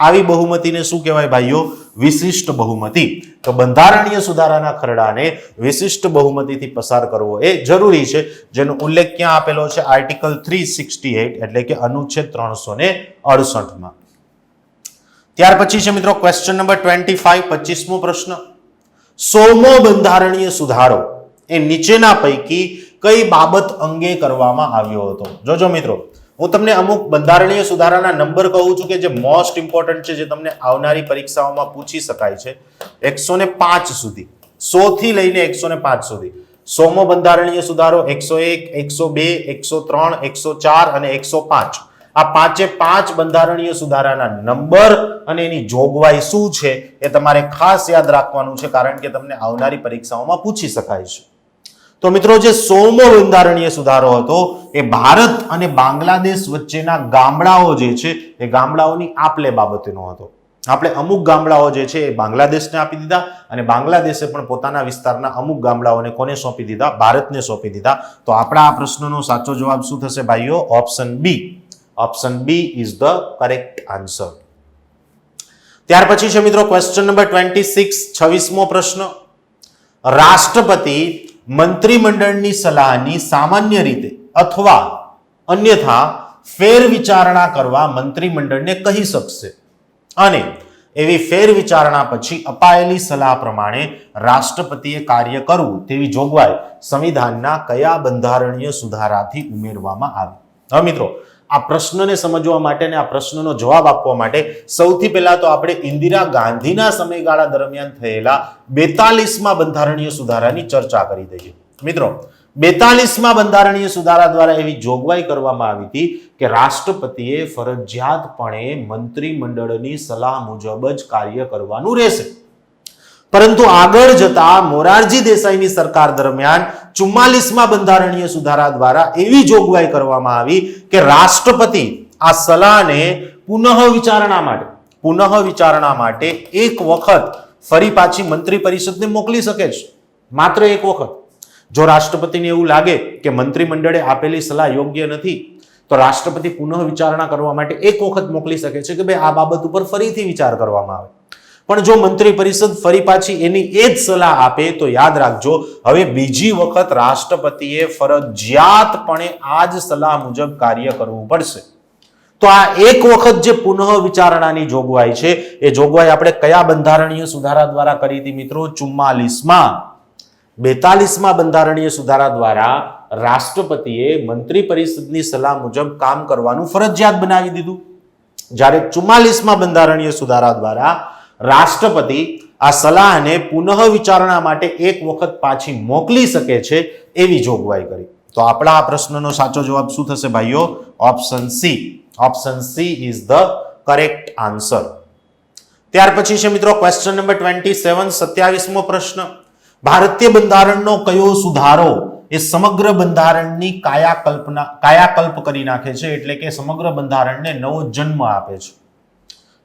Speaker 1: આવી બહુમતીને શું કહેવાય ભાઈઓ? વિશિષ્ટ બહુમતી. તો બંધારણીય સુધારાના ખરડાને વિશિષ્ટ બહુમતીથી પસાર કરવો એ જરૂરી છે, જેનો ઉલ્લેખ ક્યાં આપેલો છે? આર્ટિકલ 368 એટલે કે અનુચ્છેદ 368 માં. ત્યાર પછી છે મિત્રો ક્વેશ્ચન નંબર 25, 25મો પ્રશ્ન. 100મો બંધારણીય સુધારો એ નીચેના પૈકી કઈ બાબત અંગે કરવામાં આવ્યો હતો? જોજો મિત્રો, હું તમને અમુક બંધારણીય સુધારાના નંબર કહું છું કે જે મોસ્ટ ઇમ્પોર્ટન્ટ છે, જે તમને આવનારી પરીક્ષાઓમાં પૂછી શકાય છે. 105 સુધી, 100 થી લઈને 105 સુધી. 100મો બંધારણીય સુધારો, 101, 102, 103, 104 અને 105. આ પાંચે પાંચ બંધારણીય સુધારાના નંબર અને એની જોગવાઈ શું છે એ તમારે ખાસ યાદ રાખવાનું છે, કારણ કે તમને આવનારી પરીક્ષાઓમાં પૂછી શકાય છે. તો મિત્રો, જે 100મો બંધારણીય સુધારો હતો એ ભારત અને બાંગ્લાદેશ વચ્ચેના ગામડાઓ જે છે એ ગામડાઓની આપલે બાબતનો હતો. આપણે અમુક ગામડાઓ જે છે એ બાંગ્લાદેશને આપી દીધા અને બાંગ્લાદેશે પણ પોતાના વિસ્તારના અમુક ગામડાઓને કોને સોંપી દીધા? ભારતને સોંપી દીધા. તો આપણા આ પ્રશ્નનો સાચો જવાબ શું થશે ભાઈઓ? Option B. Option B is the correct answer. ત્યાર પછી છે મિત્રો ક્વેશ્ચન નંબર 26, 26મો પ્રશ્ન. રાષ્ટ્રપતિ મંત્રીમંડળની સલાહની સામાન્ય રીતે અથવા અન્યથા ફેર વિચારણા કરવા મંત્રીમંડળને કહી શકશે અને એવી ફેર વિચારણા પછી અપાયેલી સલાહ પ્રમાણે રાષ્ટ્રપતિએ કાર્ય કરવું તેવી જોગવાઈ સંવિધાનના કયા બંધારણીય સુધારાથી ઉમેરવામાં આવી? હવે મિત્રો, આ પ્રશ્નને સમજવા માટે અને આ પ્રશ્નનો જવાબ આપવા માટે સૌથી પહેલા તો આપણે ઇન્દિરા ગાંધીના સમયગાળા દરમિયાન થયેલા 42મા બંધારણીય સુધારાની ચર્ચા કરી દઈએ. મિત્રો, 42મા બંધારણીય સુધારા દ્વારા એવી જોગવાઈ કરવામાં આવી હતી કે રાષ્ટ્રપતિએ ફરજિયાતપણે મંત્રીમંડળની સલાહ મુજબ જ કાર્ય કરવાનું રહેશે. પરંતુ આગળ જતા મોરારજી દેસાઈની સરકાર દરમિયાન 44મા બંધારણીય સુધારા દ્વારા એવી જોગવાઈ કરવામાં આવી કે રાષ્ટ્રપતિ આ સલાહને પુનઃ વિચારણા માટે એક વખત ફરી પાછી મંત્રી પરિષદને મોકલી શકે છે. માત્ર એક વખત. જો રાષ્ટ્રપતિને એવું લાગે કે મંત્રીમંડળે આપેલી સલાહ યોગ્ય નથી, તો રાષ્ટ્રપતિ પુનઃ વિચારણા કરવા માટે એક વખત મોકલી શકે છે કે ભાઈ આ બાબત ઉપર ફરીથી વિચાર કરવામાં આવે. પણ જો મંત્રી પરિષદ ફરી પાછી એની એ જ સલાહ આપે તો યાદ રાખજો, હવે બીજી વખત રાષ્ટ્રપતિએ ફરજિયાતપણે આ જ સલાહ મુજબ કાર્ય કરવું પડશે. તો આ એક વખત જે પુનઃ વિચારણાની જોગવાઈ છે એ જોગવાઈ આપણે કયા બંધારણીય સુધારા દ્વારા કરી હતી મિત્રો? 44માં. 42મા બંધારણીય સુધારા દ્વારા રાષ્ટ્રપતિએ મંત્રી પરિષદની સલાહ મુજબ કામ કરવાનું ફરજિયાત બનાવી દીધું. જ્યારે 44મા બંધારણીય સુધારા દ્વારા રાષ્ટ્રપતિ આ સલાહને પુનઃ વિચારણા માટે એક વખત પાછી મોકલી શકે છે એવી જોગવાઈ કરી. તો આપણા આ પ્રશ્નનો સાચો જવાબ શું થશે ભાઈઓ? Option C. Option she is the correct answer. ત્યાર પછી છે મિત્રો ક્વેશ્ચન નંબર 27, 27મો પ્રશ્ન. ભારતીય બંધારણનો કયો સુધારો એ સમગ્ર બંધારણની કાયાકલ્પ કરી નાખે છે, એટલે કે સમગ્ર બંધારણને નવો જન્મ આપે છે?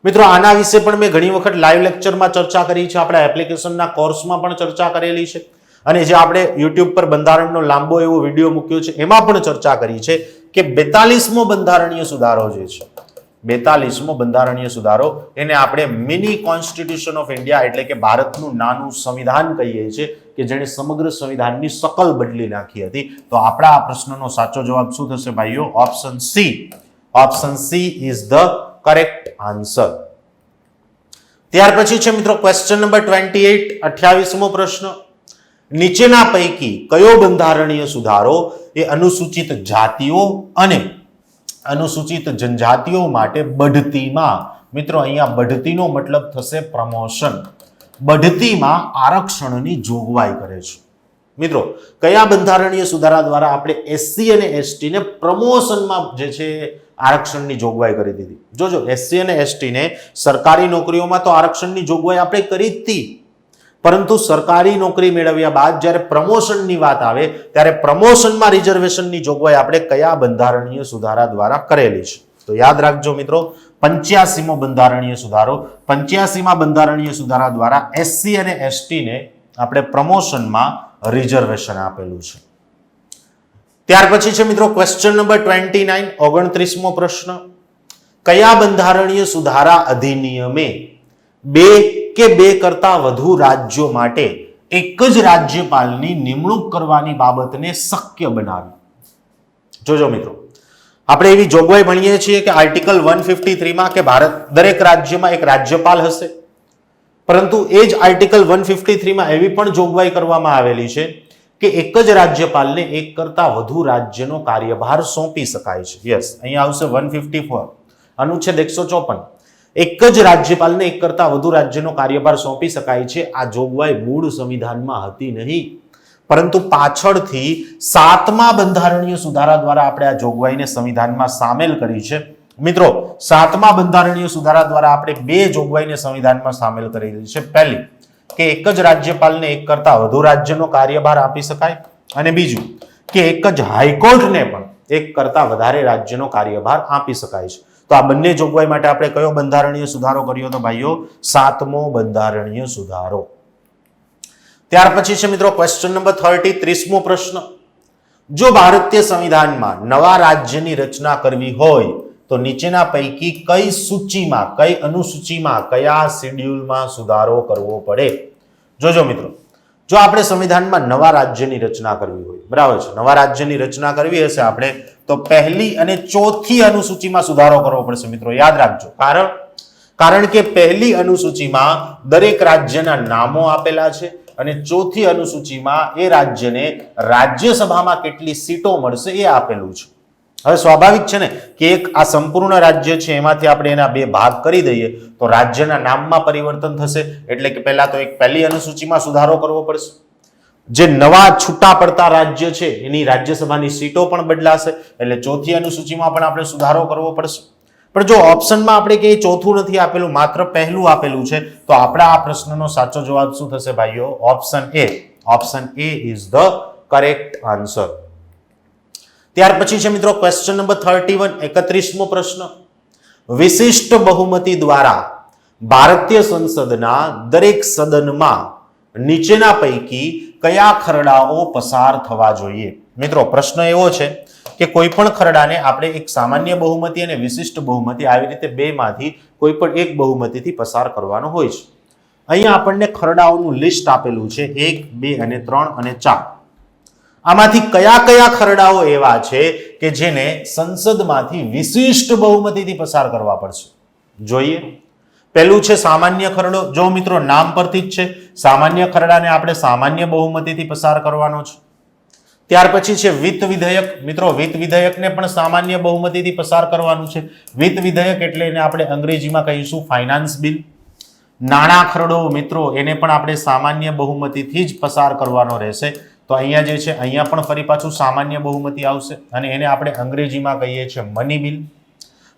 Speaker 1: મિત્રો, આના વિશે પણ મેં ઘણી વખત લાઈવ લેક્ચરમાં ચર્ચા કરી છે, આપણા એપ્લિકેશનના કોર્સમાં પણ ચર્ચા કરેલી છે, અને જે આપણે યુટ્યુબ પર બંધારણનો લાંબો એવો વિડીયો મૂક્યો છે એમાં પણ ચર્ચા કરી છે કે 42મો બંધારણીય સુધારો જે છે, 42મો બંધારણીય સુધારો, એને આપણે મિની કોન્સ્ટિટ્યુશન ઓફ ઇન્ડિયા એટલે કે ભારતનું નાનું સંવિધાન કહીએ છીએ, કે જેણે સમગ્ર સંવિધાનની શકલ બદલી નાખી હતી. તો આપણા આ પ્રશ્નનો સાચો જવાબ શું થશે ભાઈઓ? Option C. Option she is the correct answer. ત્યાર પછી છે મિત્રો ક્વેશ્ચન નંબર 28, 28મો પ્રશ્ન. નીચેના પૈકી કયો બંધારણીય સુધારો એ અનુસૂચિત જાતિઓ અને અનુસૂચિત જનજાતિઓ માટે બઢતીમાં, મિત્રો અહીંયા બઢતીનો મતલબ થશે પ્રમોશન, બઢતીમાં આરક્ષણની જોગવાઈ કરે છે? મિત્રો, કયા બંધારણીય સુધારા દ્વારા આપણે એસસી અને એસટી ને પ્રમોશનમાં જે છે આરક્ષણની જોગવાઈ કરી દીધી? જોજો, એસસી અને એસટી ને સરકારી નોકરીઓમાં તો આરક્ષણની જોગવાઈ આપણે કરી જ હતી, પરંતુ સરકારી નોકરી મેળવ્યા બાદ જ્યારે પ્રમોશનની વાત આવે ત્યારે પ્રમોશનમાં રિઝર્વેશનની જોગવાઈ આપણે કયા બંધારણીય સુધારા દ્વારા કરેલી છે? તો યાદ રાખજો મિત્રો, 85મો બંધારણીય સુધારો. 85મા બંધારણીય સુધારા દ્વારા એસસી અને એસટી ને આપણે પ્રમોશનમાં રિઝર્વેશન આપેલું છે. ત્યાર પછી છે મિત્રો ક્વેશ્ચન નંબર 29, 29મો પ્રશ્ન. કયા બંધારણીય સુધારા અધિનિયમે બે કે બે કરતા વધુ રાજ્યો માટે એક જ રાજ્યપાલની નિમણૂક કરવાની બાબતને શક્ય બનાવી? જોજો મિત્રો, આપણે એવી જોગવાઈ ભણીએ છીએ કે આર્ટિકલ 153 માં કે ભારત દરેક રાજ્યમાં એક રાજ્યપાલ હશે, પરંતુ એ જ આર્ટિકલ 153 માં એવી પણ જોગવાઈ કરવામાં આવેલી છે કે એક જ રાજ્યપાલને એક કરતા વધુ રાજ્યનો કાર્યભાર સોંપી શકાય છે. યસ, અહીંયા આવશે 154 અનુચ્છેદ 154. એક જ રાજ્યપાલને એક કરતા વધુ રાજ્યનો કાર્યભાર સોંપી શકાય છે. આ જોગવાઈ મૂળ સંવિધાનમાં હતી નહીં, પરંતુ પાછળથી 7મા બંધારણીય સુધારા દ્વારા આપણે આ જોગવાઈને સંવિધાનમાં સામેલ કરી છે. મિત્રો, 7મા બંધારણીય સુધારા દ્વારા આપણે બે જોગવાઈને સંવિધાનમાં સામેલ કરેલી છે. પહેલી કે એક જ રાજ્યપાલને એક કરતા વધુ રાજ્યનો કાર્યભાર આપી શકાય, અને બીજું કે એક જ હાઈકોર્ટને પણ એક કરતા વધારે રાજ્યનો કાર્યભાર આપી શકાય છે. તો આ બંને જોગવાઈ માટે આપણે કયો બંધારણીય સુધારો કર્યો હતો ભાઈઓ? 7મો બંધારણીય સુધારો. ત્યાર પછી છે મિત્રો ક્વેશ્ચન નંબર 30, 30મો પ્રશ્ન. જો ભારતીય સંવિધાનમાં નવા રાજ્યની રચના કરવી હોય તો નીચેના પૈકી કઈ સૂચિમાં, કઈ અનુસૂચિમાં, કયા શેડ્યુલમાં સુધારો કરવો પડે? જોજો મિત્રો, જો આપણે સંવિધાનમાં નવા રાજ્યની રચના કરવી હોય, બરાબર છે, નવા રાજ્યની રચના કરવી હશે આપણે, તો પહેલી અને ચોથી અનુસૂચિમાં સુધારો કરવો પડશે. મિત્રો યાદ રાખજો, કારણ કે પહેલી અનુસૂચિમાં દરેક રાજ્યના નામો આપેલા છે અને ચોથી અનુસૂચિમાં એ રાજ્યને રાજ્યસભામાં કેટલી સીટો મળશે એ આપેલું છે. હવે સ્વાભાવિક છે ને કે એક આ સંપૂર્ણ રાજ્ય છે, એમાંથી આપણે એના બે ભાગ કરી દઈએ તો રાજ્યના નામમાં પરિવર્તન થશે, એટલે કે પહેલા તો એક પહેલી અનુસૂચિમાં સુધારો કરવો પડશે. જે નવા છૂટા પડતા રાજ્ય છે એની રાજ્યસભાની સીટો પણ બદલાશે, એટલે ચોથી અનુસૂચિમાં પણ આપણે સુધારો કરવો પડશે. પણ જો ઓપ્શનમાં આપણે કે ચોથું નથી આપેલું, માત્ર પહેલું આપેલું છે, તો આપણા આ પ્રશ્નનો સાચો જવાબ શું થશે ભાઈઓ? Option A. Option A is the correct answer. ત્યાર પછી છે મિત્રો ક્વેશ્ચન નંબર 31, 31મો પ્રશ્ન. વિશિષ્ટ બહુમતી દ્વારા ભારતીય સંસદના દરેક સદનમાં નીચેના પૈકી કયા ખરડાઓ પસાર થવા જોઈએ? મિત્રો પ્રશ્ન એવો છે કે કોઈ પણ ખરડાને આપણે એક સામાન્ય બહુમતી અને વિશિષ્ટ બહુમતી, આવી રીતે બેમાંથી કોઈ પણ એક બહુમતીથી પસાર કરવાનો હોય છે. અહીંયા આપણને ખરડાઓનું લિસ્ટ આપેલું છે 1, 2 અને 3 અને 4. આમાંથી કયા કયા ખરડાઓ એવા છે કે જેને સંસદમાંથી વિશિષ્ટ બહુમતીથી પસાર કરવા પડશે? જોઈએ. પહેલું છે સામાન્ય ખરડો. જો મિત્રો નામ પરથી જ છે, સામાન્ય ખરડાને આપણે સામાન્ય બહુમતીથી પસાર કરવાનો છે. ત્યાર પછી છે વિત્ત વિધેયક. મિત્રો વિત્ત વિધેયકને પણ સામાન્ય બહુમતીથી પસાર કરવાનું છે. વિત્ત વિધેયક એટલે એને આપણે અંગ્રેજીમાં કહીશું ફાઇનાન્સ બિલ. નાણાં ખરડો મિત્રો એને પણ આપણે સામાન્ય બહુમતીથી જ પસાર કરવાનો રહેશે. તો અહીંયા જે છે અહીંયા પણ ફરી પાછું સામાન્ય બહુમતી આવશે અને એને આપણે અંગ્રેજીમાં કહીએ છીએ મની બિલ.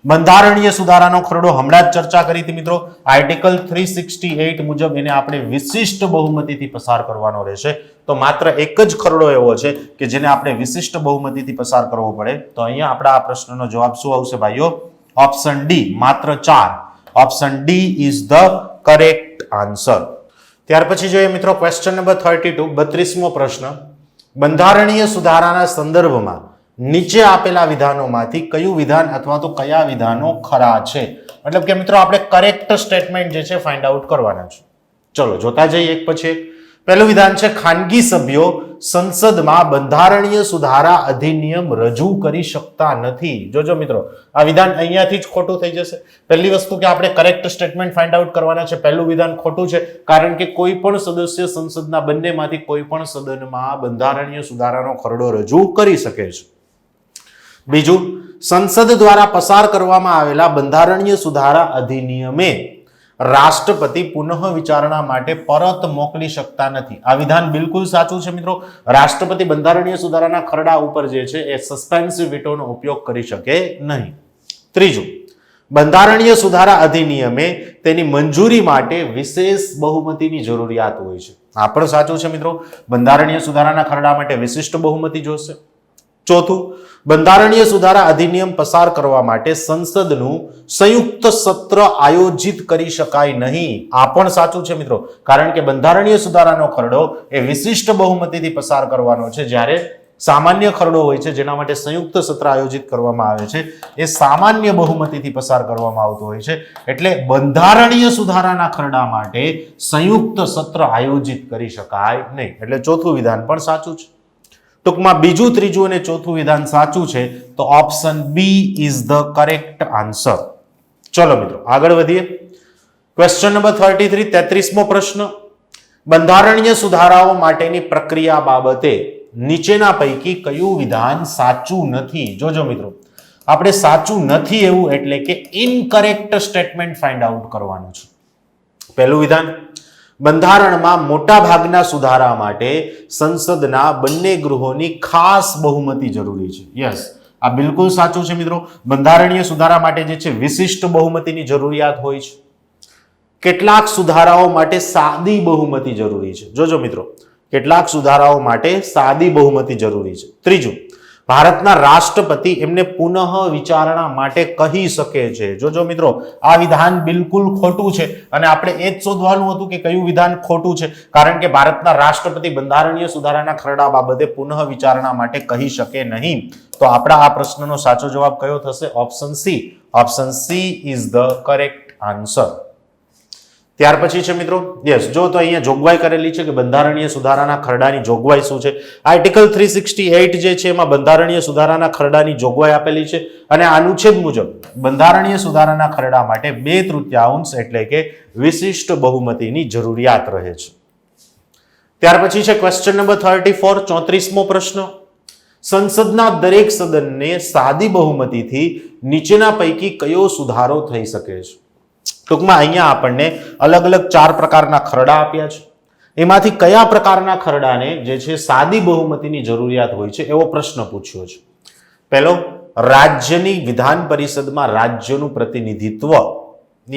Speaker 1: બંધારણીય સુધારાનો ખરડો હમણાં જ ચર્ચા કરી હતી મિત્રો, આર્ટિકલ 368 મુજબ એને આપણે વિશિષ્ટ બહુમતીથી પસાર કરવાનો રહેશે. તો માત્ર એક જ ખરડો એવો છે કે જેને આપણે વિશિષ્ટ બહુમતીથી પસાર કરવો પડે. તો અહીંયા આપણા આ પ્રશ્નનો જવાબ શું આવશે ભાઈઓ? ઓપ્શન ડી, માત્ર 4. Option D is the correct answer. ત્યાર પછી જોઈએ મિત્રો ક્વેશ્ચન નંબર 32, 32મો પ્રશ્ન. બંધારણીય સુધારાના સંદર્ભમાં નીચે આપેલા વિધાનોમાંથી કયું વિધાન અથવા તો કયા વિધાનો ખરા છે? મતલબ કે મિત્રો આપણે કરેક્ટ સ્ટેટમેન્ટ જે છે ફાઇન્ડ આઉટ કરવાના છે. ચલો જોતા જઈએ એક પછી એક. પહેલું વિધાન છે ખાનગી સભ્યો સંસદમાં બંધારણીય સુધારા અધિનિયમ રજૂ કરી શકતા નથી. જોજો મિત્રો આ વિધાન અહીંયાથી જ ખોટું થઈ જશે. પહેલી વસ્તુ કે આપણે કરેક્ટ સ્ટેટમેન્ટ ફાઇન્ડ આઉટ કરવાના છે. પહેલું વિધાન ખોટું છે, કારણ કે કોઈ પણ સદસ્ય સંસદના બંનેમાંથી કોઈ પણ સદનમાં બંધારણીય સુધારાનો ખરડો રજૂ કરી શકે છે. બીજું, સંસદ દ્વારા પસાર કરવામાં આવેલા બંધારણીય સુધારા અધિનિયમે રાષ્ટ્રપતિ પુનઃ વિચારણા માટે પરત મોકલી શકતા નથી. આ વિધાન બિલકુલ સાચું છે મિત્રો. રાષ્ટ્રપતિ બંધારણીય સુધારાના ખરડા ઉપર જે છે એ સસ્પેન્સિવ વીટોનો ઉપયોગ કરી શકે નહીં. ત્રીજું, બંધારણીય સુધારા અધિનિયમે તેની મંજૂરી માટે વિશેષ બહુમતીની જરૂરિયાત હોય છે. આ પણ સાચું છે મિત્રો. બંધારણીય સુધારાના ખરડા માટે વિશિષ્ટ બહુમતી જોશે. ચોથું, બંધારણીય સુધારા અધિનિયમ પસાર કરવા માટે સંસદનું સંયુક્ત સત્ર આયોજિત કરી શકાય નહીં. આ પણ સાચું છે મિત્રો, કારણ કે બંધારણીય સુધારાનો ખરડો એ વિશિષ્ટ બહુમતીથી પસાર કરવાનો છે, જ્યારે સામાન્ય ખરડો હોય છે જેના માટે સંયુક્ત સત્ર આયોજિત કરવામાં આવે છે એ સામાન્ય બહુમતીથી પસાર કરવામાં આવતો હોય છે. એટલે બંધારણીય સુધારાના ખરડા માટે સંયુક્ત સત્ર આયોજિત કરી શકાય નહીં. એટલે ચોથું વિધાન પણ સાચું છે. ટૂંકમાં બીજું, ત્રીજું અને ચોથું વિધાન સાચું છે, તો option B is the correct answer. ચલો મિત્રો આગળ વધીએ. ક્વેશ્ચન નંબર 33, 33મો પ્રશ્ન. બંધારણીય સુધારાઓ માટેની પ્રક્રિયા બાબતે નીચેના પૈકી કયું વિધાન સાચું નથી? જોજો મિત્રો, આપણે સાચું નથી એવું એટલે કે ઇનકરેક્ટ સ્ટેટમેન્ટ ફાઇન્ડ આઉટ કરવાનું છે. પહેલું વિધાન, બંધારણમાં મોટા ભાગના સુધારા માટે સંસદના બંને ગૃહોની ખાસ બહુમતી જરૂરી છે. યસ, આ બિલકુલ સાચું છે મિત્રો. બંધારણીય સુધારા માટે જે છે વિશિષ્ટ બહુમતીની જરૂરિયાત હોય છે. કેટલાક સુધારાઓ માટે સાદી બહુમતી જરૂરી છે. જોજો મિત્રો, કેટલાક સુધારાઓ માટે સાદી બહુમતી જરૂરી છે. ત્રીજું, ભારતના રાષ્ટ્રપતિ એમને પુનઃ વિચારણા માટે કહી શકે છે. જોજો મિત્રો, આ વિધાન બિલકુલ ખોટું છે અને આપણે એ જ શોધવાનું હતું કે કયું વિધાન ખોટું છે, કારણ કે ભારતના રાષ્ટ્રપતિ બંધારણીય સુધારાના ખરડા બાબતે પુનઃ વિચારણા માટે કહી શકે નહીં. તો આપણા આ પ્રશ્નનો સાચો જવાબ કયો થશે? Option C. Option she is the correct answer. ત્યાર પછી છે મિત્રો, યસ, જો તો અહીંયા જોગવાઈ કરેલી છે કે બંધારણીય સુધારાના ખરડાની જોગવાઈ શું છે. આર્ટિકલ 368 જે છે એમાં બંધારણીય સુધારાના ખરડાની જોગવાઈ આપેલી છે અને અનુચ્છેદ મુજબ બંધારણીય સુધારાના ખરડા માટે 2/3 એટલે કે વિશિષ્ટ બહુમતીની જરૂરિયાત રહે છે. ત્યાર પછી છે ક્વેશ્ચન નંબર 34, 34મો પ્રશ્ન. સંસદના દરેક સદનને સાદી બહુમતીથી નીચેના પૈકી કયો સુધારો થઈ શકે છે? ટૂંકમાં અહીંયા આપણને અલગ અલગ 4 પ્રકારના ખરડા આપ્યા છે. એમાંથી કયા પ્રકારના ખરડાને જે છે સાદી બહુમતીની જરૂરિયાત હોય છે એવો પ્રશ્ન પૂછ્યો છે. પહેલો, રાજ્યની વિધાન પરિષદમાં રાજ્યનું પ્રતિનિધિત્વ.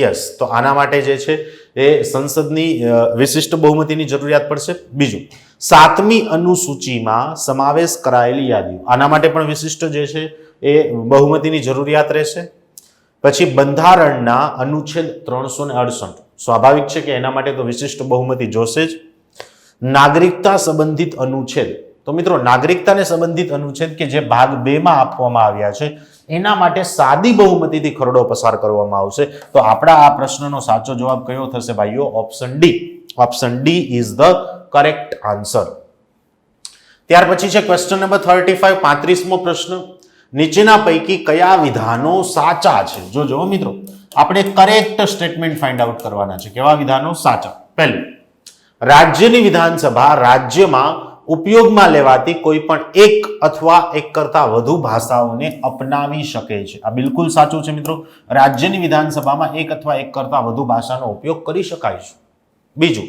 Speaker 1: યસ, તો આના માટે જે છે એ સંસદની વિશિષ્ટ બહુમતીની જરૂરિયાત પડશે. બીજું, 7મી અનુસૂચિમાં સમાવેશ કરાયેલી યાદીઓ, આના માટે પણ વિશિષ્ટ જે છે એ બહુમતીની જરૂરિયાત રહેશે. પછી બંધારણના અનુચ્છેદ 368, સ્વાભાવિક છે કે એના માટે તો વિશિષ્ટ બહુમતી જોશે જ. નાગરિકતા સંબંધિત અનુચ્છેદ, તો મિત્રો નાગરિકતાને સંબંધિત અનુચ્છેદ કે જે ભાગ 2 માં આપવામાં આવ્યા છે એના માટે સાદી બહુમતીથી ખરડો પસાર કરવામાં આવશે. તો આપણા આ પ્રશ્નનો સાચો જવાબ કયો થશે ભાઈઓ? Option D. Option D is the correct answer. ત્યાર પછી છે ક્વેશ્ચન નંબર 35, 35મો પ્રશ્ન. નીચેના પૈકી કયા વિધાનો સાચા છે? જોજો મિત્રો, આપણે કરેક્ટ સ્ટેટમેન્ટ ફાઇન્ડ આઉટ કરવાના છે. કેવા વિધાનો સાચા? પહેલું, રાજ્યની વિધાનસભા રાજ્યમાં ઉપયોગમાં લેવાતી કોઈ પણ એક અથવા એક કરતા વધુ ભાષાઓને અપનાવી શકે છે. આ બિલકુલ સાચું છે મિત્રો. રાજ્યની વિધાનસભામાં એક અથવા એક કરતા વધુ ભાષાનો ઉપયોગ કરી શકાય છે. બીજું,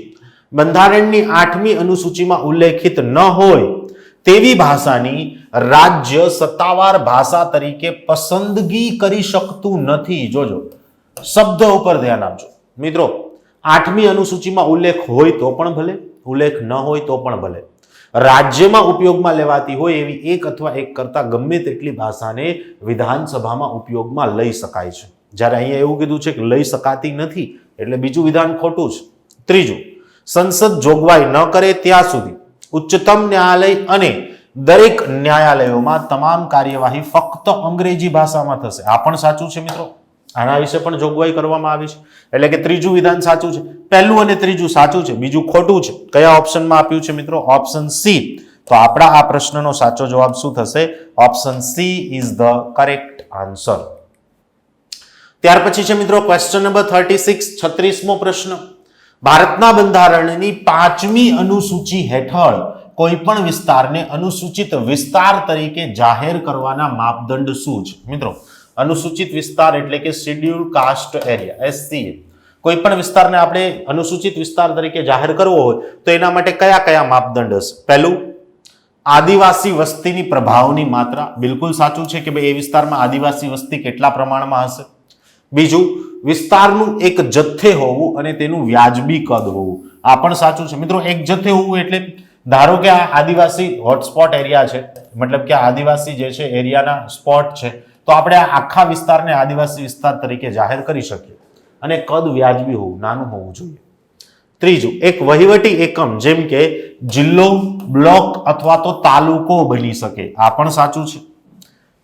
Speaker 1: બંધારણની 8મી અનુસૂચિમાં ઉલ્લેખિત ન હોય તેવી ભાષાની રાજ્ય સત્તાવાર ભાષા તરીકે પસંદગી કરી શકતું નથી. જોજો, શબ્દ ઉપર ધ્યાન આપજો મિત્રો. 8મી અનુસૂચિમાં ઉલ્લેખ હોય તો પણ ભલે, ઉલ્લેખ ન હોય તો પણ ભલે, રાજ્યમાં ઉપયોગમાં લેવાતી હોય એવી એક અથવા એક કરતા ગમે તેટલી ભાષાને વિધાનસભામાં ઉપયોગમાં લઈ શકાય છે. જ્યારે અહીંયા એવું કીધું છે કે લઈ શકાતી નથી, એટલે બીજું વિધાન ખોટું છે. ત્રીજું, સંસદ જોગવાઈ ન કરે ત્યાં સુધી ઉચ્ચતમ ન્યાયાલય અને દરેક ન્યાયાલયોમાં તમામ કાર્યવાહી ફક્ત અંગ્રેજી ભાષામાં થશે. આ પણ સાચું છે મિત્રો. આના વિશે પણ જોગવાઈ કરવામાં આવી છે. એટલે કે ત્રીજું વિધાન સાચું છે. પહેલું અને ત્રીજું સાચું છે, બીજું ખોટું છે. કયા ઓપ્શનમાં આપ્યું છે મિત્રો? Option C. તો આપણા આ પ્રશ્નનો સાચો જવાબ શું થશે? Option she is the correct answer. ત્યાર પછી છે મિત્રો ક્વેશ્ચન નંબર 36, 36મો પ્રશ્ન. ભારતના બંધારણની 5મી અનુસૂચિ હેઠળ કોઈ પણ વિસ્તારને અનુસૂચિત વિસ્તાર તરીકે જાહેર કરવાના માપદંડ શું છે? મિત્રો, અનુસૂચિત વિસ્તાર એટલે કે શેડ્યુલ કાસ્ટ એરિયા, SCA. કોઈ પણ વિસ્તારને આપણે અનુસૂચિત વિસ્તાર તરીકે જાહેર કરવો હોય તો એના માટે કયા કયા માપદંડ હશે? પહેલું, આદિવાસી વસ્તીની પ્રભાવની માત્રા. બિલકુલ સાચું છે કે ભાઈ એ વિસ્તારમાં આદિવાસી વસ્તી કેટલા પ્રમાણમાં હશે. બીજું, વિસ્તારનું એક જથ્થે હોવું અને તેનું વ્યાજબી કદ હોવું. આ પણ સાચું છે મિત્રો. એક જથ્થે હોવું એટલે ધારો કે આ આદિવાસી હોટસ્પોટ એરિયા છે, મતલબ કે આદિવાસી જે છે એરિયાના સ્પોટ છે, તો આપણે આ આખા વિસ્તારને આદિવાસી વિસ્તાર તરીકે જાહેર કરી શકીએ અને કદ વ્યાજબી હોવું, નાનું હોવું જોઈએ. ત્રીજું, એક વહીવટી એકમ જેમ કે જિલ્લો, બ્લોક અથવા તો તાલુકો બની શકે, આ પણ સાચું છે.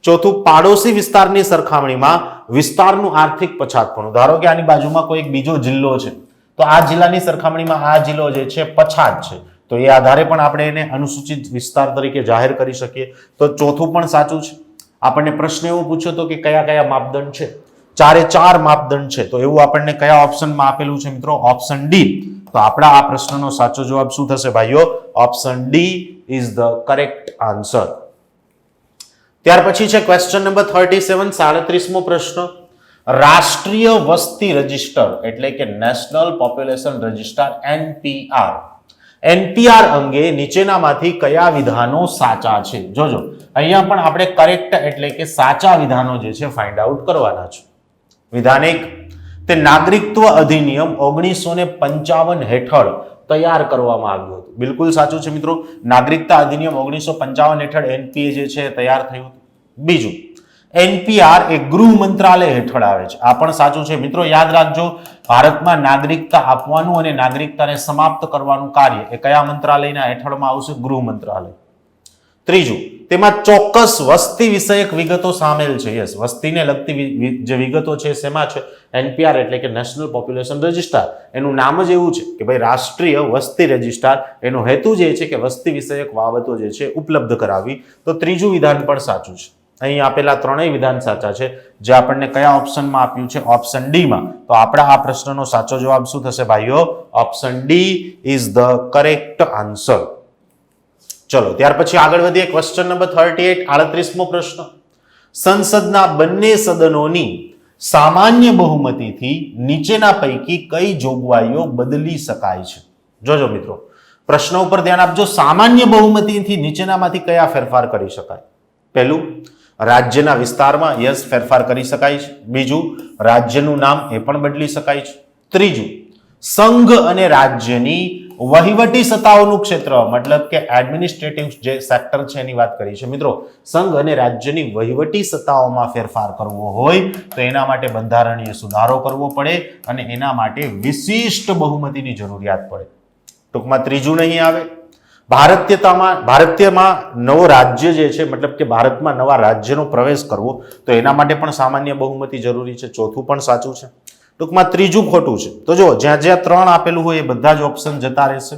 Speaker 1: ચોથું, પાડોશી વિસ્તારની સરખામણીમાં વિસ્તારનું આર્થિક પછાતપણું. ધારો કે આની બાજુમાં કોઈ એક બીજો જિલ્લો છે, તો આ જિલ્લાની સરખામણીમાં આ જિલ્લો જે છે પછાત છે, તો એ આધારે પણ આપણે એને અનુસૂચિત વિસ્તાર તરીકે જાહેર કરી શકીએ. તો ચોથું પણ સાચું છે. આપણને પ્રશ્ન એવો પૂછ્યો હતો કે કયા કયા માપદંડ છે, ચારે ચાર માપદંડ છે, તો એવું આપણને કયા ઓપ્શનમાં આપેલું છે મિત્રો? Option D. તો આપણા આ પ્રશ્નનો સાચો જવાબ શું થશે ભાઈઓ? Option D is the correct answer. ત્યાર પછી છે ક્વેશ્ચન નંબર 37, 37મો પ્રશ્ન. રાષ્ટ્રીય વસ્તી રજિસ્ટર એટલે કે national population register NPR, NPR અંગે નીચેનામાંથી કયા વિધાનો સાચા છે? જોજો, અહીંયા પણ આપણે કરેક્ટ એટલે કે સાચા વિધાનો જે છે ફાઇન્ડ આઉટ કરવાના છે. વિધાન 1, તે નાગરિકત્વ અધિનિયમ 1955 હેઠળ તૈયાર કરવામાં આવ્યું હતું. બિલકુલ સાચું છે મિત્રો. નાગરિકતા અધિનિયમ 1955 હેઠળ NPA જે છે તૈયાર થયું હતું. બીજું, NPR એ ગૃહ મંત્રાલય હેઠળ આવે છે, આ પણ સાચું છે મિત્રો. યાદ રાખજો, ભારતમાં નાગરિકતા આપવાનું અને નાગરિકતાને સમાપ્ત કરવાનું કાર્ય એ કયા મંત્રાલયના હેઠળમાં આવશે? ગૃહ મંત્રાલય. ત્રીજું, તેમાં ચોક્કસ વસ્તી વિષયક વિગતો સામેલ છે. યસ, વસ્તીને લગતી જે વિગતો છે શેમાં છે? NPR એટલે કે નેશનલ પોપ્યુલેશન રજિસ્ટર. એનું નામ જ એવું છે કે ભાઈ રાષ્ટ્રીય વસ્તી રજિસ્ટર. એનો હેતુ જે છે કે વસ્તી વિષયક બાબતો જે છે ઉપલબ્ધ કરાવવી. તો ત્રીજું વિધાન પણ સાચું છે. અહીં આપેલા ત્રણેય વિધાન સાચા છે, જે આપણને કયા ઓપ્શનમાં આપ્યું છે? ઓપ્શન ડી માં. તો આપણા આ પ્રશ્નનો સાચો જવાબ શું થશે ભાઈઓ? Option D is the correct answer. ચલો ત્યાર પછી આગળ વધીએ. ક્વેશ્ચન નંબર 38, 38મો પ્રશ્ન. સંસદના બંને સદનોની સામાન્ય બહુમતીથી નીચેના પૈકી કઈ જોગવાઈઓ બદલી શકાય છે? જોજો મિત્રો, પ્રશ્ન ઉપર ધ્યાન આપજો. સામાન્ય બહુમતીથી નીચેનામાંથી કયા ફેરફાર કરી શકાય? પહેલું, રાજ્યના વિસ્તારમાં યસ ફેરફાર કરી શકાય છે. બીજું, રાજ્યનું નામ એ પણ બદલી શકાય છે. ત્રીજું, સંઘ અને રાજ્યની વહીવટી સત્તાઓનું ક્ષેત્ર મતલબ કે એડમિનિસ્ટ્રેટિવ જે સેક્ટર છે એની વાત કરી છે મિત્રો. સંઘ અને રાજ્યની વહીવટી સત્તાઓમાં ફેરફાર કરવો હોય તો એના માટે બંધારણીય સુધારો કરવો પડે અને એના માટે વિશિષ્ટ બહુમતીની જરૂરિયાત પડે. ટૂંકમાં ત્રીજું નહીં આવે. ભારતીયમાં નવો રાજ્ય જે છે મતલબ કે ભારતમાં નવા રાજ્યનો પ્રવેશ કરવો તો એના માટે પણ સામાન્ય બહુમતી જરૂરી છે. ચોથું પણ સાચું છે. ટૂંકમાં ત્રીજું ખોટું છે. તો જો જ્યાં જ્યાં 3 આપેલું હોય એ બધા જ ઓપ્શન જતા રહેશે.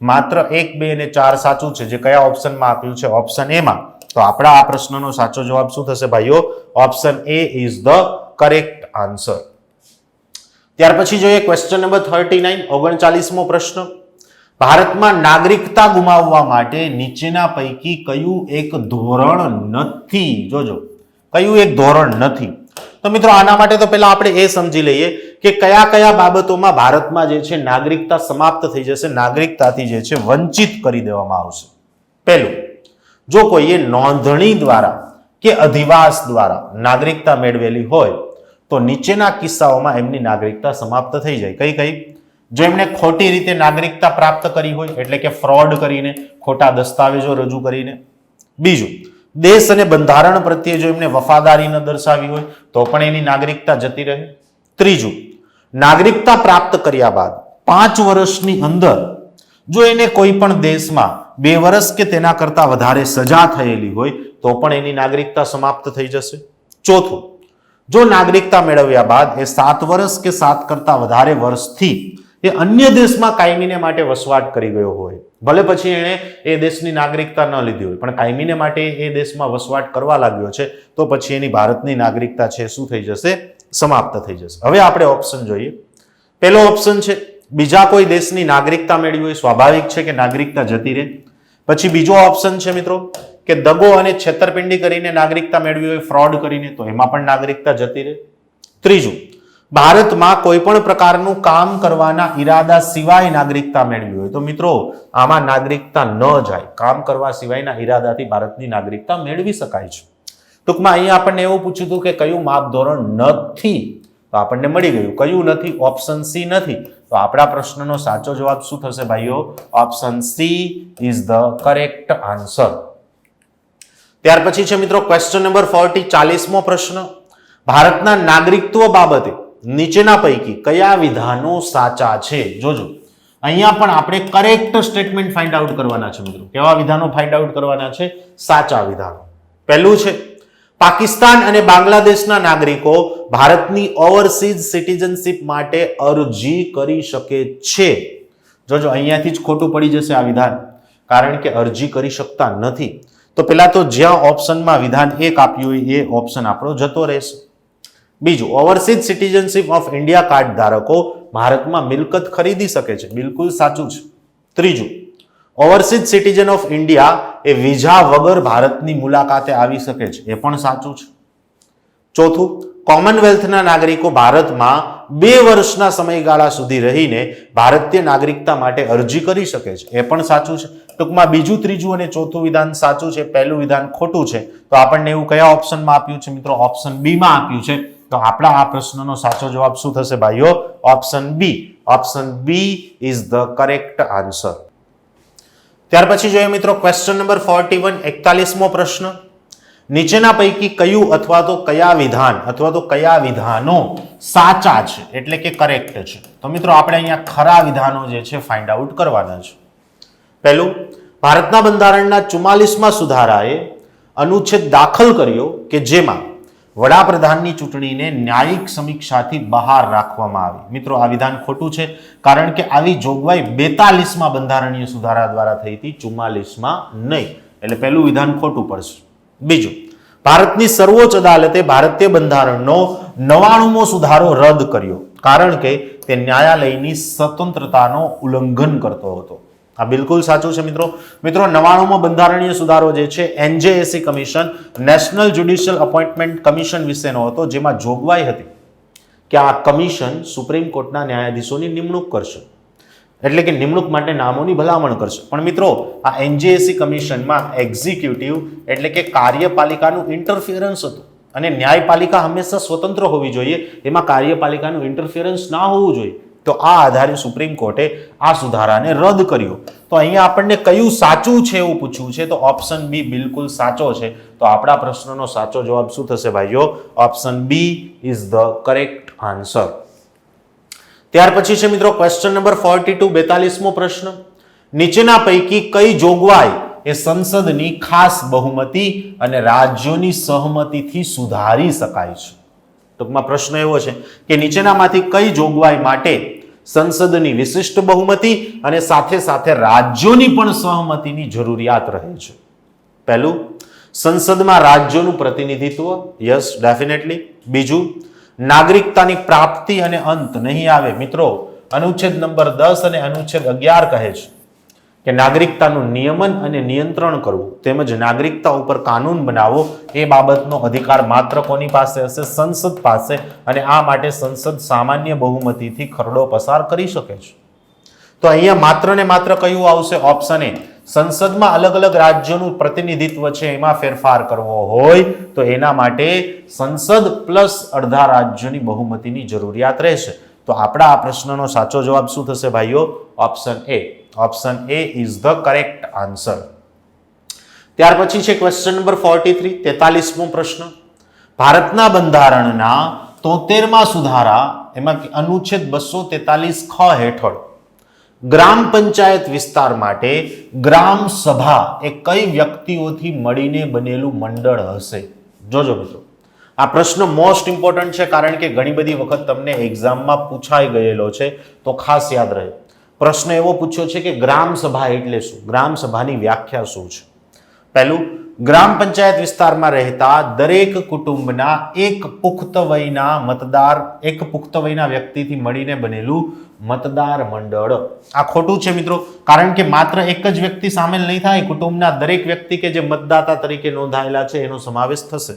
Speaker 1: માત્ર 1, 2 અને 4 સાચું છે, જે કયા ઓપ્શનમાં આપ્યું છે? ઓપ્શન એ માં. તો આપણા આ પ્રશ્નનો સાચો જવાબ શું થશે ભાઈઓ? Option A is the correct answer. ત્યાર પછી જોઈએ ક્વેશ્ચન નંબર 39, 39મો પ્રશ્ન. ભારતમાં નાગરિકતા ગુમાવવા માટે નીચેના પૈકી કયું એક ધોરણ નથી? જોજો, કયું એક ધોરણ નથી? તો મિત્રો આના માટે તો પહેલા આપણે એ સમજી લઈએ કે કયા કયા બાબતોમાં ભારતમાં જે છે નાગરિકતા સમાપ્ત થઈ જશે, નાગરિકતાથી જે છે વંચિત કરી દેવામાં આવશે. પહેલું, જો કોઈએ નોંધણી દ્વારા કે અધિવાસ દ્વારા નાગરિકતા મેળવેલી હોય તો નીચેના કિસ્સાઓમાં એમની નાગરિકતા સમાપ્ત થઈ જાય. કઈ કઈ? જો એમણે ખોટી રીતે નાગરિકતા પ્રાપ્ત કરી હોય એટલે કે ફ્રોડ કરીને, ખોટા દસ્તાવેજો રજૂ કરીને. બીજું, દેશ અને બંધારણ પ્રત્યે જો એમને વફાદારી ન દર્શાવી હોય તો પણ એની નાગરિકતા જતી રહે. ત્રીજું, નાગરિકતા પ્રાપ્ત કર્યા બાદ 5 વર્ષની અંદર જો એને કોઈ પણ દેશમાં 2 વર્ષ કે તેના કરતા વધારે સજા થયેલી હોય તો પણ એની નાગરિકતા સમાપ્ત થઈ જશે. ચોથું, જો નાગરિકતા મેળવ્યા બાદ એ 7 વર્ષ કે 7 કરતા વધારે વર્ષથી એ અન્ય દેશમાં કાયમીને માટે વસવાટ કરી ગયો હોય, ભલે પછી એણે એ દેશની નાગરિકતા ન લીધી હોય પણ કાયમીને માટે એ દેશમાં વસવાટ કરવા લાગ્યો છે તો પછી એની ભારતની નાગરિકતા છે શું થઈ જશે? સમાપ્ત થઈ જશે. હવે આપણે ઓપ્શન જોઈએ. પહેલો ઓપ્શન છે બીજા કોઈ દેશની નાગરિકતા મેળવી હોય, સ્વાભાવિક છે કે નાગરિકતા જતી રહે. પછી બીજો ઓપ્શન છે મિત્રો કે દગો અને છેતરપિંડી કરીને નાગરિકતા મેળવી હોય, ફ્રોડ કરીને, તો એમાં પણ નાગરિકતા જતી રહે. ત્રીજું, ભારતમાં કોઈ પણ પ્રકારનું કામ કરવાના ઈરાદા સિવાય નાગરિકતા મેળવી હોય તો મિત્રો આમાં નાગરિકતા ન જાય. કામ કરવા સિવાયના ઈરાદાથી ભારતની નાગરિકતા મેળવી શકાય છે. ટૂંકમાં અહીંયા આપણને એવું પૂછ્યું હતું કે કયું માપધોરણ નથી, તો આપણને મળી ગયું. કયું નથી? ઓપ્શન સી નથી. તો આપણા પ્રશ્નનો સાચો જવાબ શું થશે ભાઈઓ? Option she is the correct answer. ત્યાર પછી છે મિત્રો ક્વેશ્ચન નંબર 40, 40મો પ્રશ્ન. ભારતના નાગરિકત્વ બાબતે નીચેના પૈકી કયા વિધાનો સાચા છે? જોજો, અહીંયા પણ આપણે કરેક્ટ સ્ટેટમેન્ટ ફાઇન્ડ આઉટ કરવાના છે મિત્રો. કેવા વિધાનો ફાઇન્ડ આઉટ કરવાના છે? સાચા વિધાનો. પહેલું છે, પાકિસ્તાન અને બાંગ્લાદેશના નાગરિકો ભારતની ઓવરસીઝ સિટીઝનશીપ માટે અરજી કરી શકે છે. જોજો અહીંયાથી જ ખોટું પડી જશે આ વિધાન, કારણ કે અરજી કરી શકતા નથી. તો પેલા તો જ્યાં ઓપ્શનમાં વિધાન 1 આપ્યું હોય એ ઓપ્શન આપણો જતો રહેશે. બીજું, overseas citizenship of India card ધારકો ભારતમાં મિલકત ખરીદી શકે છે. બિલકુલ સાચું છે. ત્રીજું, overseas citizen of India A visa વગર ભારતની મુલાકાતે આવી શકે છે. એ પણ સાચું છે. ચોથું, કોમનવેલ્થના નાગરિકો ભારતમાં 2 વર્ષના સમયગાળા સુધી રહીને ભારતીય નાગરિકતા માટે અરજી કરી શકે છે. એ પણ સાચું છે. ટૂંકમાં બીજું, ત્રીજું અને ચોથું વિધાન સાચું છે, પહેલું વિધાન ખોટું છે. તો આપણને એવું કયા ઓપ્શનમાં આપ્યું છે મિત્રો? ઓપ્શન બી માં આપ્યું છે. તો આપણા આ પ્રશ્નનો સાચો જવાબ શું થશે ભાઈઓ? Option B. Option B is the correct answer. ત્યાર પછી જોઈએ મિત્રો ક્વેશ્ચન નંબર 41, 41મો પ્રશ્ન. નીચેના પૈકી કયું અથવા તો કયા વિધાન અથવા તો કયા વિધાનો સાચા છે એટલે કે કરેક્ટ છે? તો મિત્રો આપણે અહીંયા ખરા વિધાનો જે છે ફાઇન્ડ આઉટ કરવાના છે. પહેલું, ભારતના બંધારણના 44મા સુધારાએ અનુચ્છેદ દાખલ કર્યો કે જેમાં વડાપ્રધાનની ચૂંટણીને ન્યાયિક સમીક્ષાથી બહાર રાખવામાં આવી. મિત્રો આ વિધાન ખોટું છે, કારણ કે આવી જોગવાઈ 42મા બંધારણીય સુધારા દ્વારા થઈ હતી, 44માં નહીં. એટલે પહેલું વિધાન ખોટું પડશે. બીજું, ભારતની સર્વોચ્ચ અદાલતે ભારતીય બંધારણનો 99મો સુધારો રદ કર્યો, કારણ કે તે ન્યાયાલયની સ્વતંત્રતાનો ઉલ્લંઘન કરતો હતો. આ બિલકુલ સાચું છે મિત્રો. મિત્રો 99મો બંધારણીય સુધારો જે છે NJAC commission, national judicial appointment commission વિશેનો હતો, જેમાં જોગવાઈ હતી કે આ કમિશન સુપ્રીમ કોર્ટના ન્યાયાધીશોની નિમણૂક કરશે, એટલે કે નિમણૂક માટે નામોની ભલામણ કરશે. પણ મિત્રો આ એનજેએસી કમિશનમાં એક્ઝિક્યુટિવ એટલે કે કાર્યપાલિકાનું ઇન્ટરફિયરન્સ હતું, અને ન્યાયપાલિકા હંમેશા સ્વતંત્ર હોવી જોઈએ, એમાં કાર્યપાલિકાનું ઇન્ટરફિયરન્સ ના હોવું જોઈએ. તો આ આધારે સુપ્રીમ કોર્ટે આ સુધારાને રદ કર્યો. તો અહીંયા આપણને કયું સાચું છે એવું પૂછ્યું છે, તો ઓપ્શન બી બિલકુલ સાચો છે. તો આપણા પ્રશ્નનો સાચો જવાબ શું થશે ભાઈઓ? Option B is the correct answer. ત્યાર પછી છે મિત્રો ક્વેશ્ચન નંબર 42, 42મો પ્રશ્ન. નીચેના પૈકી કઈ જોગવાઈ એ સંસદની ખાસ બહુમતી અને રાજ્યોની સહમતિથી સુધારી શકાય છે? ટૂંકમાં પ્રશ્ન એવો છે કે નીચેનામાંથી કઈ જોગવાઈ માટે સંસદની વિશિષ્ટ બહુમતી અને સાથે સાથે રાજ્યોની પણ સહમતિની જરૂરિયાત રહે છે? પહેલું, સંસદમાં રાજ્યોનું પ્રતિનિધિત્વ. Yes, definitely. બીજું, નાગરિકતાની પ્રાપ્તિ અને અંત નહીં આવે. મિત્રો અનુચ્છેદ નંબર 10 અને અનુચ્છેદ 11 કહે છે કે નાગરિકતાનું નિયમન અને નિયંત્રણ કરવું તેમજ નાગરિકતા ઉપર કાનૂન બનાવવો એ બાબતનો અધિકાર માત્ર કોની પાસે હશે? સંસદ પાસે. અને આ માટે સંસદ સામાન્ય બહુમતીથી ખરડો પસાર કરી શકે છે. તો અહીંયા માત્ર ને માત્ર કયું આવશે? Option A. સંસદમાં અલગ અલગ રાજ્યોનું પ્રતિનિધિત્વ છે, એમાં ફેરફાર કરવો હોય તો એના માટે સંસદ પ્લસ અડધા રાજ્યોની બહુમતીની જરૂરિયાત રહેશે. તો આપણા આ પ્રશ્નનો સાચો જવાબ શું થશે ભાઈઓ? Option A. Option A is the correct answer. ત્યાર પછી છે ક્વેશ્ચન નંબર 43, 43મો પ્રશ્ન. ભારતના બંધારણના 73મા સુધારા એમાં અનુચ્છેદ 243 ખ હેઠળ ગ્રામ પંચાયત વિસ્તાર માટે ગ્રામ સભા એ કઈ વ્યક્તિઓથી મળીને બનેલું મંડળ હશે? જોજો મિત્રો આ પ્રશ્ન મોસ્ટ ઇમ્પોર્ટન્ટ છે, કારણ કે ઘણી બધી વખત તમને એક્ઝામમાં પૂછાઈ ગયેલો છે, તો ખાસ યાદ રહે. પ્રશ્ન એવો પૂછ્યો છે કે ગ્રામ સભા એટલે શું? ગ્રામ સભાની વ્યાખ્યા શું છે? પહેલું, ગ્રામ પંચાયત વિસ્તારમાં રહેતા દરેક કુટુંબના એક પુખ્ત વયના વ્યક્તિથી મળીને બનેલું મતદાર મંડળ. આ ખોટું છે મિત્રો, કારણ કે માત્ર એક જ વ્યક્તિ સામેલ નહીં થાય, કુટુંબના દરેક વ્યક્તિ કે જે મતદાતા તરીકે નોંધાયેલા છે એનો સમાવેશ થશે.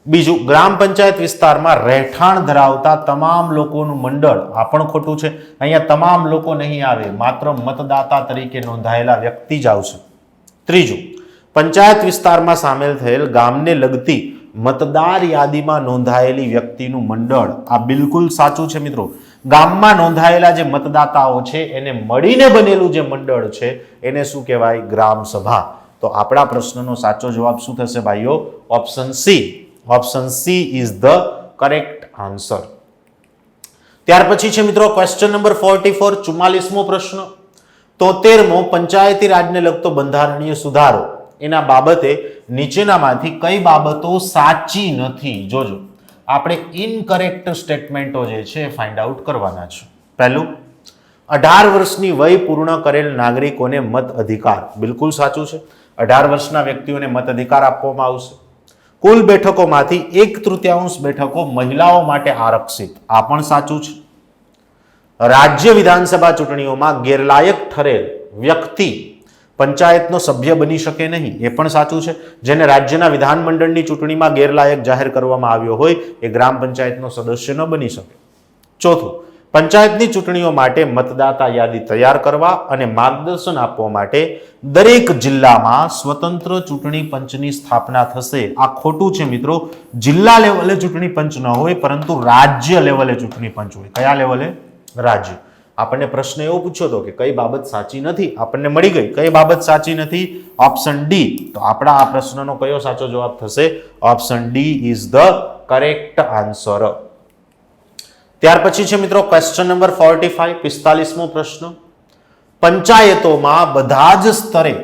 Speaker 1: બીજું, ગ્રામ પંચાયત વિસ્તારમાં રહેઠાણ ધરાવતા તમામ લોકોનું મંડળ. આ પણ ખોટું છે. અહીંયા તમામ લોકો નહીં આવે, માત્ર મતદાતા તરીકે નોંધાયેલા વ્યક્તિ જ આવશે. ત્રીજું, પંચાયત વિસ્તારમાં સામેલ થયેલ ગામને લગતી મતદાર યાદીમાં નોંધાયેલી વ્યક્તિનું મંડળ. આ બિલકુલ સાચું છે મિત્રો. ગામમાં નોંધાયેલા જે મતદાતાઓ છે એને મળીને બનેલું જે મંડળ છે એને શું કહેવાય? ગ્રામ સભા. તો આપણા પ્રશ્નનો સાચો જવાબ શું થશે ભાઈઓ? Option C. Option she is the correct answer. ત્યાર પછી છે મિત્રો ક્વેશ્ચન નંબર 44, 44મો પ્રશ્ન. 73મો પંચાયતી રાજને લગતો બંધારણીય સુધારો એના બાબતે નીચેનામાંથી કઈ બાબતો સાચી નથી? જોજો, આપણે ઇનકરેક્ટ સ્ટેટમેન્ટો જે છે ફાઇન્ડ આઉટ કરવાના છે. પહેલું, 18 વર્ષની વય પૂર્ણ કરેલ નાગરિકોને મત અધિકાર. બિલકુલ સાચું છે. 18 વર્ષના વ્યક્તિઓને મત અધિકાર આપવામાં આવશે. કુલ બેઠકોમાંથી 1/3 બેઠકો મહિલાઓ માટે આરક્ષિત. આ પણ સાચું છે. રાજ્ય વિધાનસભા ચૂંટણીઓમાં ગેરલાયક ઠરેલ વ્યક્તિ પંચાયતનો સભ્ય બની શકે નહીં. એ પણ સાચું છે. જેને રાજ્યના વિધાનમંડળની ચૂંટણીમાં ગેરલાયક જાહેર કરવામાં આવ્યો હોય એ ગ્રામ પંચાયતનો સદસ્ય ન બની શકે. ચોથું, પંચાયતની ચૂંટણીઓ માટે મતદાતા યાદી તૈયાર કરવા અને માર્ગદર્શન આપવા માટે દરેક જિલ્લામાં સ્વતંત્ર ચૂંટણી પંચની સ્થાપના થશે. આ ખોટું છે મિત્રો. જિલ્લા લેવલે ચૂંટણી પંચ ન હોય, પરંતુ રાજ્ય લેવલે ચૂંટણી પંચ હોય. કયા લેવલે? રાજ્ય. આપણને પ્રશ્ન એવો પૂછ્યો હતો કે કઈ બાબત સાચી નથી, આપણને મળી ગઈ. કઈ બાબત સાચી નથી? Option D. તો આપણા આ પ્રશ્નનો કયો સાચો જવાબ થશે? Option D is the correct answer. ત્યાર પછી છે મિત્રો ક્વેશ્ચન નંબર 45, 45મો પ્રશ્ન. પંચાયતોમાં બધા જ સ્તરે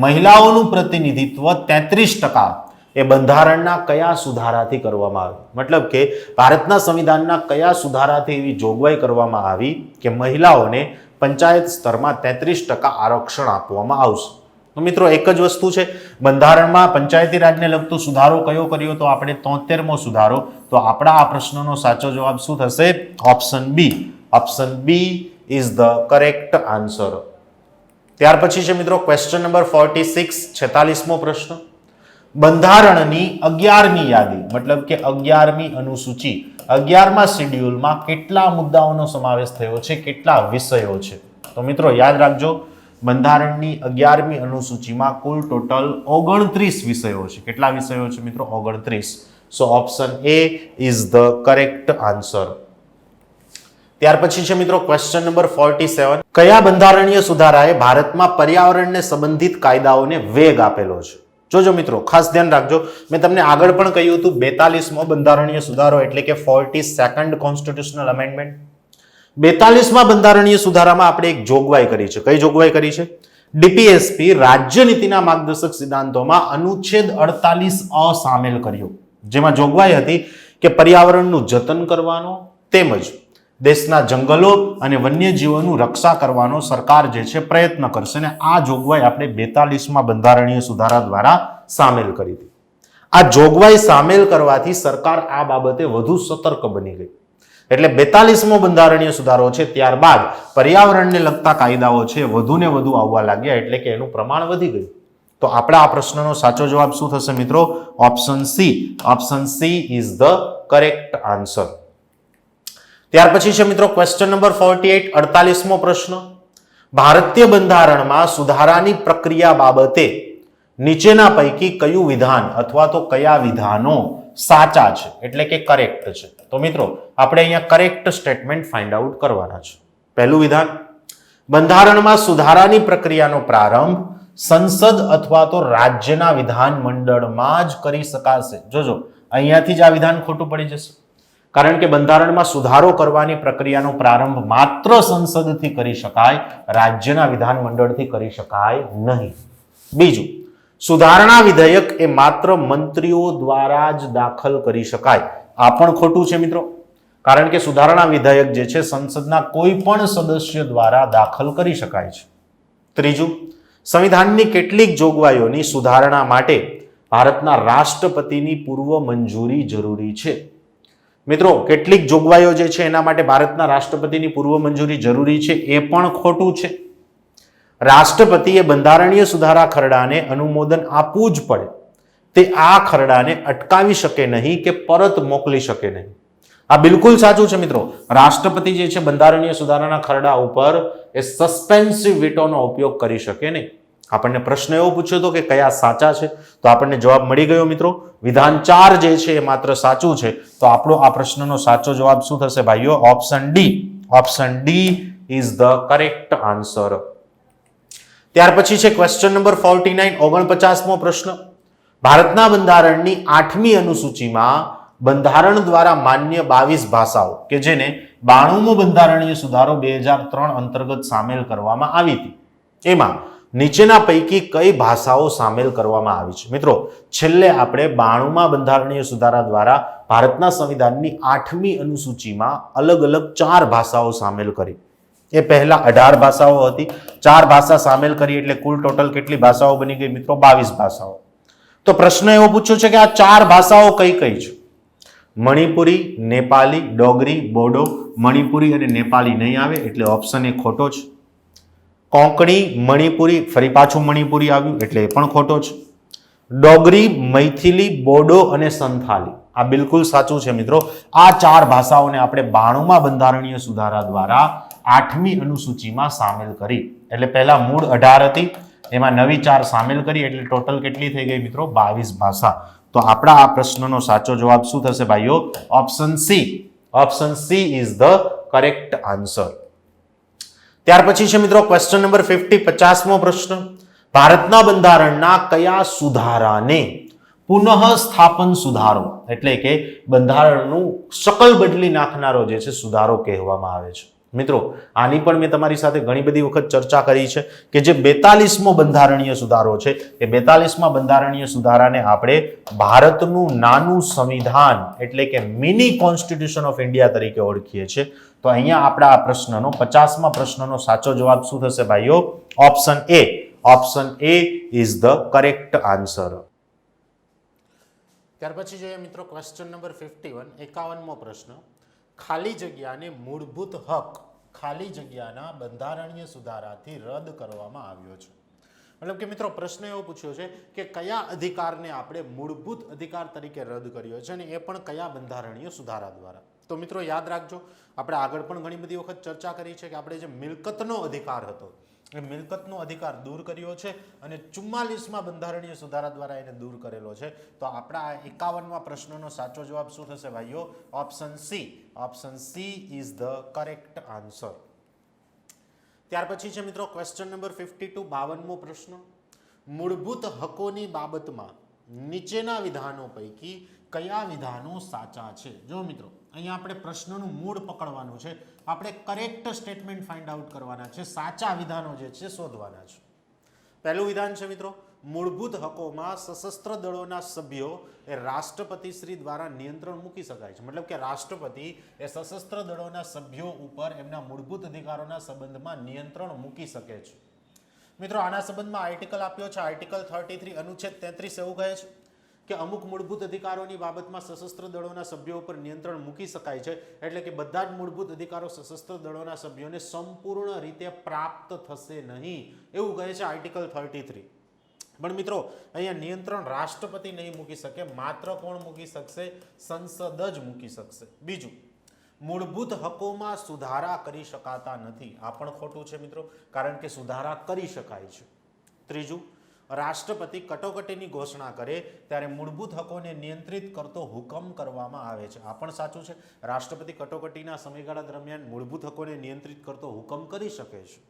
Speaker 1: મહિલાઓનું પ્રતિનિધિત્વ 33% એ બંધારણના કયા સુધારાથી કરવામાં આવ્યું? મતલબ કે ભારતના સંવિધાનના કયા સુધારાથી એવી જોગવાઈ કરવામાં આવી કે મહિલાઓને પંચાયત સ્તરમાં 33% આરક્ષણ આપવામાં આવશે? તો મિત્રો એક જ વસ્તુ છે, બંધારણમાં પંચાયતી રાજને લગતો સુધારો કયો કર્યો? તો આપણે 73મો સુધારો. તો આપણા આ પ્રશ્નનો સાચો જવાબ શું થશે? Option B. Option B is the correct answer. ત્યાર પછી છે મિત્રો ક્વેશ્ચન નંબર 46, 46મો પ્રશ્ન. બંધારણની 11મી યાદી, મતલબ કે 11મી અનુસૂચિ, 11મા શેડ્યુલમાં કેટલા મુદ્દાઓનો સમાવેશ થયો છે? કેટલા વિષયો છે? તો મિત્રો યાદ રાખજો, બંધારણની 11મી અનુસૂચિમાં કુલ ટોટલ 29 વિષયો છે. કેટલા વિષયો છે મિત્રો? 29. So option A is the correct answer. ત્યાર પછી છે મિત્રો ક્વેશ્ચન નંબર 47. કયા બંધારણીય સુધારાએ ભારતમાં પર્યાવરણને સંબંધિત કાયદાઓને વેગ આપેલો છે? જોજો મિત્રો, ખાસ ધ્યાન રાખજો. મેં તમને આગળ પણ કહ્યું હતું 42મો બંધારણીય સુધારો એટલે કે 42nd કોન્સ્ટિટ્યુશનલ અમેન્ડમેન્ટ. 42મા બંધારણીય સુધારામાં આપણે એક જોગવાઈ કરી છે. કઈ જોગવાઈ કરી છે? ડીપીએસપી રાજ્ય નીતિના માર્ગદર્શક સિદ્ધાંતોમાં અનુચ્છેદ 48A સામેલ કર્યો, જેમાં જોગવાઈ હતી કે પર્યાવરણનું જતન કરવાનો તેમજ દેશના જંગલો અને વન્યજીવોનું રક્ષા કરવાનો સરકાર જે છે પ્રયત્ન કરશે. અને આ જોગવાઈ આપણે 42મા બંધારણીય સુધારા દ્વારા સામેલ કરી હતી. આ જોગવાઈ સામેલ કરવાથી સરકાર આ બાબતે વધુ સતર્ક બની ગઈ. એટલે 42મો બંધારણીય સુધારો છે, ત્યારબાદ પર્યાવરણને લગતા કાયદાઓ છે વધુ ને વધુ આવવા લાગ્યા, એટલે કે એનું પ્રમાણ વધી ગયું. તો આપણા આ પ્રશ્નનો સાચો જવાબ શું થશે મિત્રો? Option C. Option she is the correct answer. ત્યાર પછી છે મિત્રો ક્વેશ્ચન નંબર 48, 48મો પ્રશ્ન. ભારતીય બંધારણમાં સુધારાની પ્રક્રિયા બાબતે નીચેના પૈકી કયું વિધાન અથવા તો કયા વિધાનો સાચા છે એટલે કે કરેક્ટ છે? તો મિત્રો આપણે અહીંયા કરેક્ટ સ્ટેટમેન્ટ ફાઇન્ડ આઉટ કરવાના છે. પહેલું વિધાન, બંધારણમાં સુધારાની પ્રક્રિયાનો પ્રારંભ સંસદ અથવા તો રાજ્યના વિધાન મંડળમાં જ કરી શકાશે. જોજો, અહીંયાથી જ આ વિધાન ખોટું પડી જશે, કારણ કે બંધારણમાં સુધારો કરવાની પ્રક્રિયાનો પ્રારંભ માત્ર સંસદથી કરી શકાય, રાજ્યના વિધાન મંડળથી કરી શકાય નહીં. બીજું, સુધારણા વિધેયક એ માત્ર મંત્રીઓ દ્વારા જ દાખલ કરી શકાય. આ પણ ખોટું છે મિત્રો, કારણ કે સુધારણા વિધેયક જે છે સંસદના કોઈ પણ સદસ્ય દ્વારા દાખલ કરી શકાય છે. ત્રીજું, સંવિધાનની કેટલીક જોગવાઈઓની સુધારણા માટે ભારતના રાષ્ટ્રપતિની પૂર્વ મંજૂરી જરૂરી છે. મિત્રો કેટલીક જોગવાઈઓ જે છે એના માટે ભારતના રાષ્ટ્રપતિની પૂર્વ મંજૂરી જરૂરી છે, એ પણ ખોટું છે. રાષ્ટ્રપતિએ બંધારણીય સુધારા ખરડાને અનુમોદન આપવું જ પડે. તે આ ખરડાને અટકાવી શકે નહીં કે પરત મોકલી શકે નહીં. આ બિલકુલ સાચું છે મિત્રો. રાષ્ટ્રપતિ જે છે બંધારણીય સુધારાના ખરડા ઉપર એ સસ્પેન્સિવ વીટોનો ઉપયોગ કરી શકે નહીં. આપણને પ્રશ્ન એવો પૂછ્યો હતો કે કયા સાચા છે, તો આપણને જવાબ મળી ગયો મિત્રો. વિધાન 4 જે છે એ માત્ર સાચું છે. તો આપણો આ પ્રશ્નનો સાચો જવાબ શું થશે ભાઈઓ? Option D. Option D is the correct answer. ત્યાર પછી છે ક્વેશ્ચન નંબર 49, 49મો પ્રશ્ન. ભારતના બંધારણની 8મી અનુસૂચિમાં બંધારણ દ્વારા માન્ય 22 ભાષાઓ કે જેને 92મો બંધારણીય સુધારો 2003 અંતર્ગત સામેલ કરવામાં આવી હતી, એમાં નીચેના પૈકી કઈ ભાષાઓ સામેલ કરવામાં આવી છે? મિત્રો, છેલ્લે આપણે 92મા બંધારણીય સુધારા દ્વારા ભારતના સંવિધાનની 8મી અનુસૂચિમાં અલગ અલગ 4 ભાષાઓ સામેલ કરી. એ પહેલા 18 ભાષાઓ હતી, 4 ભાષા સામેલ કરી એટલે કુલ ટોટલ કેટલી ભાષાઓ બની ગઈ મિત્રો? 22 ભાષાઓ. તો પ્રશ્ન એવો પૂછ્યો છે કે આ 4 ભાષાઓ કઈ કઈ છે? મણિપુરી, નેપાળી, ડોગરી, બોડો. મણિપુરી અને નેપાળી નહીં આવે એટલે ઓપ્શન એ ખોટો છે. કોંકણી, મણિપુરી, ફરી પાછું મણિપુરી આવ્યું એટલે એ પણ ખોટો છે. ડોગરી, મૈથિલી, બોડો અને સંથાલી આ બિલકુલ સાચું છે મિત્રો. આ 4 ભાષાઓને આપણે 92મા બંધારણીય સુધારા દ્વારા 8મી અનુસૂચિમાં સામેલ કરી. એટલે પહેલા મૂળ 18 હતી, એમાં નવી 4 સામેલ કરી એટલે ટોટલ કેટલી થઈ ગઈ મિત્રો? 22 ભાષા. તો આપણા આ પ્રશ્નનો સાચો જવાબ શું થશે ભાઈઓ? Option C. Option she is the correct answer. ત્યાર પછી છે મિત્રો ક્વેશ્ચન નંબર 50, 50મો પ્રશ્ન. ભારતના બંધારણના કયા સુધારાને પુનઃ સ્થાપન સુધારો એટલે કે બંધારણનું શકલ બદલી નાખનારો જે છે સુધારો કહેવામાં આવે છે? મિત્રો, આની પણ મેં તમારી સાથે ઘણી બધી વખત ચર્ચા કરી છે કે જે 42મો બંધારણીય સુધારો છે એ 42મા બંધારણીય સુધારાને આપણે ભારતનું નાનું સંવિધાન એટલે કે મિની કોન્સ્ટિટ્યુશન ઓફ ઇન્ડિયા તરીકે ઓળખીએ છીએ. તો અહીંયા આપણા આ પ્રશ્નનો 50મા પ્રશ્નનો સાચો જવાબ શું થશે ભાઈઓ? Option A. Option A is the correct answer. ત્યાર પછી જોઈએ મિત્રો ક્વેશ્ચન નંબર 51, 51મો પ્રશ્ન. ખાલી જગ્યાને મૂળભૂત હક ખાલી જગ્યાના બંધારણીય સુધારાથી રદ કરવામાં આવ્યો છે. મતલબ કે મિત્રો પ્રશ્ન એવો પૂછ્યો છે કે કયા અધિકારને આપણે મૂળભૂત અધિકાર તરીકે રદ કર્યો છે અને એ પણ કયા બંધારણીય સુધારા દ્વારા? તો મિત્રો યાદ રાખજો, આપણે આગળ પણ ઘણી બધી વખત ચર્ચા કરી છે કે આપણે જે મિલકતનો અધિકાર હતો એ મિલકતનો અધિકાર દૂર કર્યો છે અને 44મા બંધારણીય સુધારા દ્વારા એને દૂર કરેલો છે. તો આપણા 51મા પ્રશ્નનો સાચો જવાબ શું થશે ભાઈઓ? Option C. Option she is the correct answer. ત્યાર પછી છે મિત્રો ક્વેશ્ચન નંબર 52, 52મો પ્રશ્ન. મૂળભૂત હકોની બાબતમાં નીચેના વિધાનો પૈકી કયા વિધાનો સાચા છે? જો મિત્રો અહીંયા આપણે પ્રશ્નનું મૂળ પકડવાનું છે, આપણે કરેક્ટ સ્ટેટમેન્ટ ફાઇન્ડ આઉટ કરવાના છે, સાચા વિધાનો જે છે શોધવાના છે. પહેલું વિધાન છે મિત્રો, મૂળભૂત હકોમાં સશસ્ત્ર દળોના સભ્યો એ રાષ્ટ્રપતિ શ્રી દ્વારા નિયંત્રણ મૂકી શકાય છે. મતલબ કે રાષ્ટ્રપતિ એ સશસ્ત્ર દળોના સભ્યો ઉપર એમના મૂળભૂત અધિકારોના સંબંધમાં નિયંત્રણ મૂકી શકે છે. મિત્રો આના સંબંધમાં આર્ટિકલ આપ્યો છે, આર્ટિકલ 33 અનુચ્છેદ 33 એવું કહે છે કે અમુક મૂળભૂત અધિકારોની બાબતમાં સશસ્ત્ર દળોના સભ્યો ઉપર નિયંત્રણ મૂકી શકાય છે. એટલે કે બધા જ મૂળભૂત અધિકારો સશસ્ત્ર દળોના સભ્યોને સંપૂર્ણ રીતે પ્રાપ્ત થશે નહીં એવું કહે છે આર્ટિકલ 33. પણ મિત્રો અહીંયા નિયંત્રણ રાષ્ટ્રપતિ નહીં મૂકી શકે, માત્ર કોણ મૂકી શકશે? સંસદ જ મૂકી શકશે. બીજું, મૂળભૂત હકોમાં સુધારા કરી શકાતા નથી. આ પણ ખોટું છે મિત્રો, કારણ કે સુધારા કરી શકાય છે. ત્રીજું, રાષ્ટ્રપતિ કટોકટીની ઘોષણા કરે ત્યારે મૂળભૂત હકોને નિયંત્રિત કરતો હુકમ કરવામાં આવે છે. આ પણ સાચું છે, રાષ્ટ્રપતિ કટોકટીના સમયગાળા દરમિયાન મૂળભૂત હકોને નિયંત્રિત કરતો હુકમ કરી શકે છે.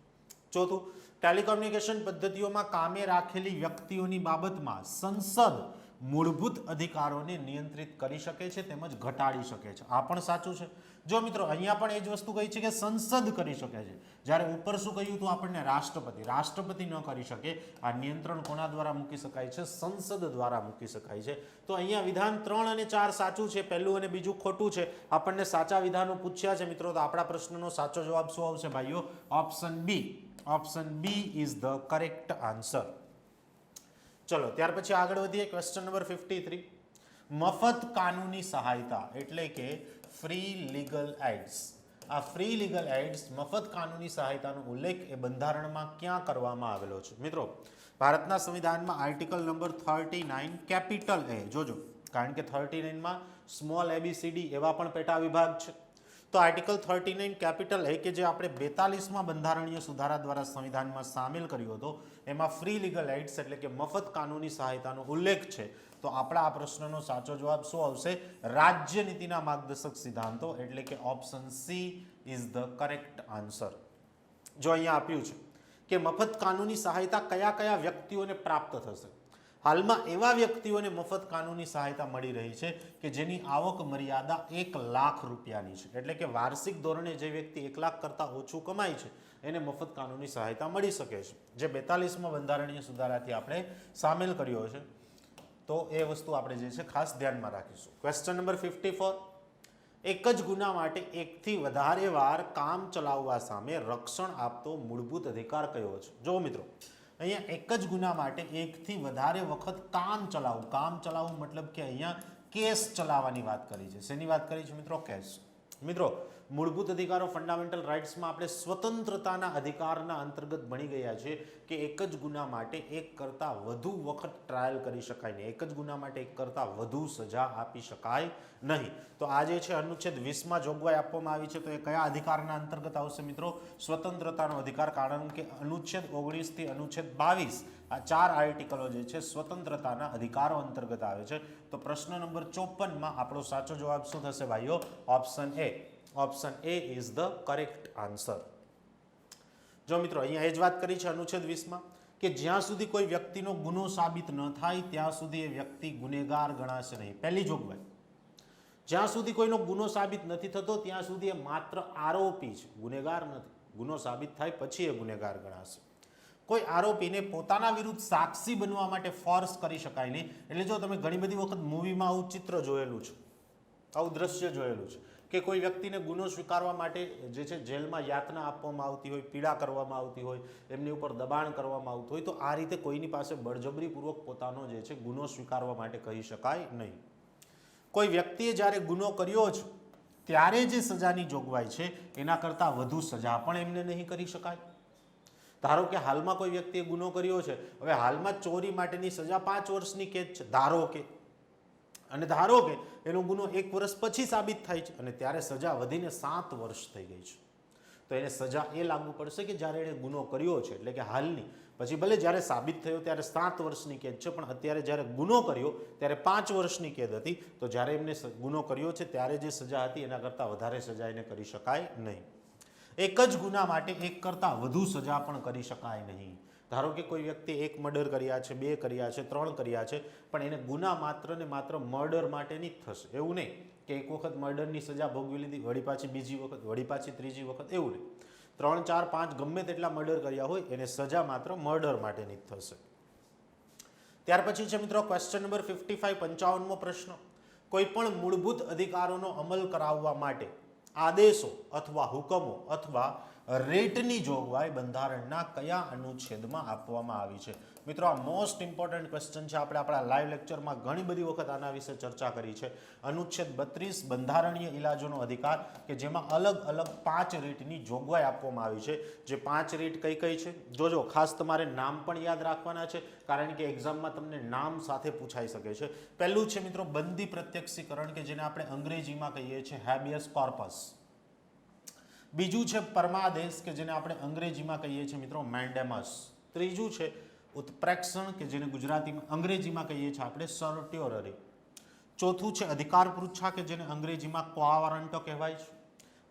Speaker 1: ચોથું, ટેલિકોમ્યુનિકેશન પદ્ધતિઓમાં કામે રાખેલી વ્યક્તિઓની બાબતમાં સંસદ મૂળભૂત અધિકારોને નિયંત્રિત કરી શકે છે તેમજ ઘટાડી શકે છે. આ પણ સાચું છે. જો મિત્રો અહીંયા પણ એ જ વસ્તુ કહી છે કે સંસદ કરી શકે છે, જ્યારે ઉપર શું કહ્યું હતું આપણને? રાષ્ટ્રપતિ ન કરી શકે. આ નિયંત્રણ કોના દ્વારા મૂકી શકાય છે? સંસદ દ્વારા મૂકી શકાય છે. તો અહીંયા વિધાન 3 અને 4 સાચું છે, પહેલું અને બીજું ખોટું છે. આપણને સાચા વિધાનો પૂછ્યા છે મિત્રો, તો આપણા પ્રશ્નનો સાચો જવાબ શું આવશે ભાઈઓ? Option B. Option B is the correct answer. ચલો ત્યાર પછી આગળ વધીએ. ક્વેશ્ચન નંબર 53, મફત કાનૂની સહાયતા એટલે કે ફ્રી લીગલ એડ્સ. આ ફ્રી લીગલ એડ્સ મફત કાનૂની સહાયતાનો ઉલ્લેખ એ બંધારણમાં ક્યાં કરવામાં આવેલો છે? મિત્રો ભારતના સંવિધાનમાં આર્ટિકલ નંબર 39 કેપિટલ એ, જોજો કારણ કે 39માં સ્મોલ ABCD એવા પણ પેટા વિભાગ છે. તો આર્ટિકલ 39 કેપિટલ એ કે જે આપણે 42મા બંધારણીય સુધારા દ્વારા સંવિધાનમાં સામેલ કર્યો હતો, એમાં ફ્રી લીગલ એડ્સ એટલે કે મફત કાનૂની સહાયતાનો ઉલ્લેખ છે. તો આપણા આ પ્રશ્નનો સાચો જવાબ શું આવશે? રાજ્ય નીતિના માર્ગદર્શક સિદ્ધાંતો એટલે કે option she is the correct answer. જો અહીંયા આપ્યું છે કે મફત કાનૂની સહાયતા કયા કયા વ્યક્તિઓને પ્રાપ્ત થશે? હાલમાં એવા વ્યક્તિઓને મફત કાનૂની સહાયતા મળી રહી છે કે જેની આવક મર્યાદા 1 લાખ રૂપિયાની છે, એટલે કે વાર્ષિક ધોરણે જે વ્યક્તિ 1 લાખ કરતાં ઓછું કમાય છે એને મફત કાનૂની સહાયતા મળી શકે છે, જે 42માં બંધારણીય સુધારાથી આપણે સામેલ કર્યો છે. તો એ વસ્તુ આપણે જે છે ખાસ ધ્યાનમાં રાખીશું. ક્વેશ્ચન નંબર 54, એક જ ગુના માટે એકથી વધારે વાર કામ ચલાવવા સામે રક્ષણ આપતો મૂળભૂત અધિકાર કયો છે? જો મિત્રો, અહીંયા એક જ ગુના માટે એકથી વધારે વખત કામ ચલાવવું મતલબ કે અહીંયા કેસ ચલાવવાની વાત કરી છે. શેની વાત કરી છે મિત્રો? કેસ. મિત્રો, મૂળભૂત અધિકારો ફંડામેન્ટલ રાઇટ્સમાં આપણે સ્વતંત્રતાના અધિકારના અંતર્ગત ભણી ગયા છે કે એક જ ગુના માટે એક કરતાં વધુ વખત ટ્રાયલ કરી શકાય નહીં, એક જ ગુના માટે એક કરતાં વધુ સજા આપી શકાય નહીં. તો આ જે છે અનુચ્છેદ 20માં જોગવાઈ આપવામાં આવી છે, તો એ કયા અધિકારના અંતર્ગત આવશે મિત્રો? સ્વતંત્રતાનો અધિકાર. કારણ કે અનુચ્છેદ 19 થી અનુચ્છેદ 22 આ 4 આર્ટિકલો જે છે સ્વતંત્રતાના અધિકારો અંતર્ગત આવે છે. તો પ્રશ્ન નંબર 54માં આપણો સાચો જવાબ શું થશે ભાઈઓ? Option A. Option A is the correct answer. જો મિત્રો, અહીંયા એ જ વાત કરી છે અનુચ્છેદ 20માં કે જ્યાં સુધી કોઈ વ્યક્તિનો ગુનો સાબિત ન થાય ત્યાં સુધી એ વ્યક્તિ ગુનેગાર ગણાશે નહીં. પહેલી જોગવાઈ. જ્યાં સુધી કોઈનો ગુનો સાબિત નથી થતો ત્યાં સુધી એ માત્ર આરોપી છે, ગુનેગાર નથી. ગુનો સાબિત થાય પછી એ ગુનેગાર ગણાશે. કોઈ આરોપીને પોતાના વિરુદ્ધ સાક્ષી બનવા માટે ફોર્સ કરી શકાય નહીં. એટલે જો તમે ઘણી બધી વખત મૂવીમાં આવું ચિત્ર જોયેલું છે, આવું દ્રશ્ય જોયેલું છે કે કોઈ વ્યક્તિને ગુનો સ્વીકારવા માટે જે છે જેલમાં યાતના આપવામાં આવતી હોય, પીડા કરવામાં આવતી હોય, એમની ઉપર દબાણ કરવામાં આવતું હોય, તો આ રીતે કોઈની પાસે બળજબરીપૂર્વક પોતાનો જે છે ગુનો સ્વીકારવા માટે કહી શકાય નહીં. કોઈ વ્યક્તિએ જ્યારે ગુનો કર્યો છે ત્યારે જે સજાની જોગવાઈ છે એના કરતાં વધુ સજા પણ એમને નહીં કરી શકાય. ધારો કે હાલમાં કોઈ વ્યક્તિએ ગુનો કર્યો છે, હવે હાલમાં ચોરી માટેની સજા 5 વર્ષની કેદ છે, ધારો કે એનો ગુનો 1 વર્ષ પછી સાબિત થાય છે અને ત્યારે સજા વધીને 7 વર્ષ થઈ ગઈ છે, તો એને સજા એ લાગુ પડશે કે જ્યારે એણે ગુનો કર્યો છે, એટલે કે હાલની. પછી ભલે જ્યારે સાબિત થયો ત્યારે 7 વર્ષની કેદ છે, પણ અત્યારે જ્યારે ગુનો કર્યો ત્યારે 5 વર્ષની કેદ હતી. તો જ્યારે એમને ગુનો કર્યો છે ત્યારે જે સજા હતી એના કરતાં વધારે સજા એને કરી શકાય નહીં. એક જ ગુના માટે એક કરતાં વધુ સજા પણ કરી શકાય નહીં. ધારો કે કોઈ વ્યક્તિ 1 મર્ડર કર્યા છે, 2 કર્યા છે, 3 કર્યા છે, પણ એને ગુના માત્ર ને માત્ર મર્ડર માટેની જ થશે. એવું નહીં કે એક વખત મર્ડરની સજા ભોગવી લીધી, વળી પાછી બીજી વખત, વળી પાછી ત્રીજી વખત, એવું નહીં. 3, 4, 5 ગમે તેટલા મર્ડર કર્યા હોય એને સજા માત્ર મર્ડર માટેની જ થશે. ત્યાર પછી છે મિત્રો ક્વેશ્ચન નંબર 55, 55મો પ્રશ્ન. કોઈ પણ મૂળભૂત અધિકારોનો અમલ કરાવવા માટે આદેશો અથવા હુકમો અથવા રેટની જોગવાઈ બંધારણના કયા અનુચ્છેદમાં આપવામાં આવી છે? મિત્રો, આ મોસ્ટ ઇમ્પોર્ટન્ટ ક્વેશ્ચન છે. આપણે આપણા લાઈવ લેક્ચરમાં ઘણી બધી વખત આના વિશે ચર્ચા કરી છે. અનુચ્છેદ 32 બંધારણીય ઇલાજોનો અધિકાર, કે જેમાં અલગ અલગ 5 રીતની જોગવાઈ આપવામાં આવી છે. જે 5 રીત કઈ કઈ છે જોજો. ખાસ તમારે નામ પણ યાદ રાખવાના છે, કારણ કે એક્ઝામમાં તમને નામ સાથે પૂછાઈ શકે છે. પહેલું છે મિત્રો બંદી પ્રત્યક્ષીકરણ, કે જેને આપણે અંગ્રેજીમાં કહીએ છીએ હેબિયસ કોર્પસ. બીજું છે પરમાદેશ, કે જેને આપણે અંગ્રેજીમાં કહીએ છીએ મિત્રો મેન્ડેમસ. ત્રીજું છે ઉત્પ્રેક્ષણ, કે જેને ગુજરાતીમાં અંગ્રેજીમાં કહીએ છીએ આપણે સર્ટ્યોરરી. ચોથું છે અધિકાર પૃચ્છા, કે જેને અંગ્રેજીમાં ક્વારન્ટો કહેવાય છે.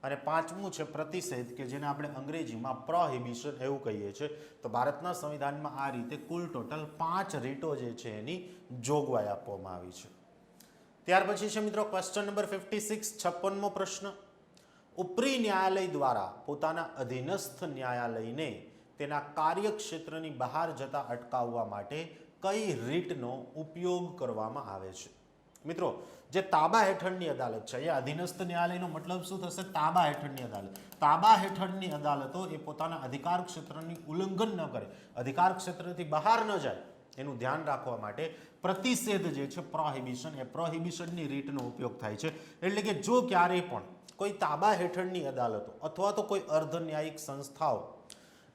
Speaker 1: અને પાંચમું છે પ્રતિષેધ, કે જેને આપણે અંગ્રેજીમાં પ્રોહિબિશન એવું કહીએ છીએ. તો ભારતના સંવિધાનમાં આ રીતે કુલ ટોટલ 5 રીતો જે છે એની જોગવાઈ આપવામાં આવી છે. ત્યાર પછી છે મિત્રો ક્વેશ્ચન નંબર 56, 56મો પ્રશ્ન. ઉપરી ન્યાયાલય દ્વારા પોતાના અધીનસ્થ ન્યાયાલયને તેના કાર્યક્ષેત્રની બહાર જતા અટકાવવા માટે કઈ રીતનો ઉપયોગ કરવામાં આવે છે? મિત્રો, જે તાબા હેઠળની અદાલત છે, એ અધીનસ્થ ન્યાયાલયનો મતલબ શું થશે? તાબા હેઠળની અદાલત. તાબા હેઠળની અદાલતો એ પોતાના અધિકાર ક્ષેત્રની ઉલ્લંઘન ન કરે, અધિકાર ક્ષેત્રથી બહાર ન જાય, એનું ધ્યાન રાખવા માટે પ્રતિષેધ જે છે પ્રોહિબિશન, એ પ્રોહિબિશનની રીતનો ઉપયોગ થાય છે. એટલે કે જો ક્યારેય પણ કોઈ તાબા હેઠળની અદાલતો અથવા તો કોઈ અર્ધ ન્યાયિક સંસ્થાઓ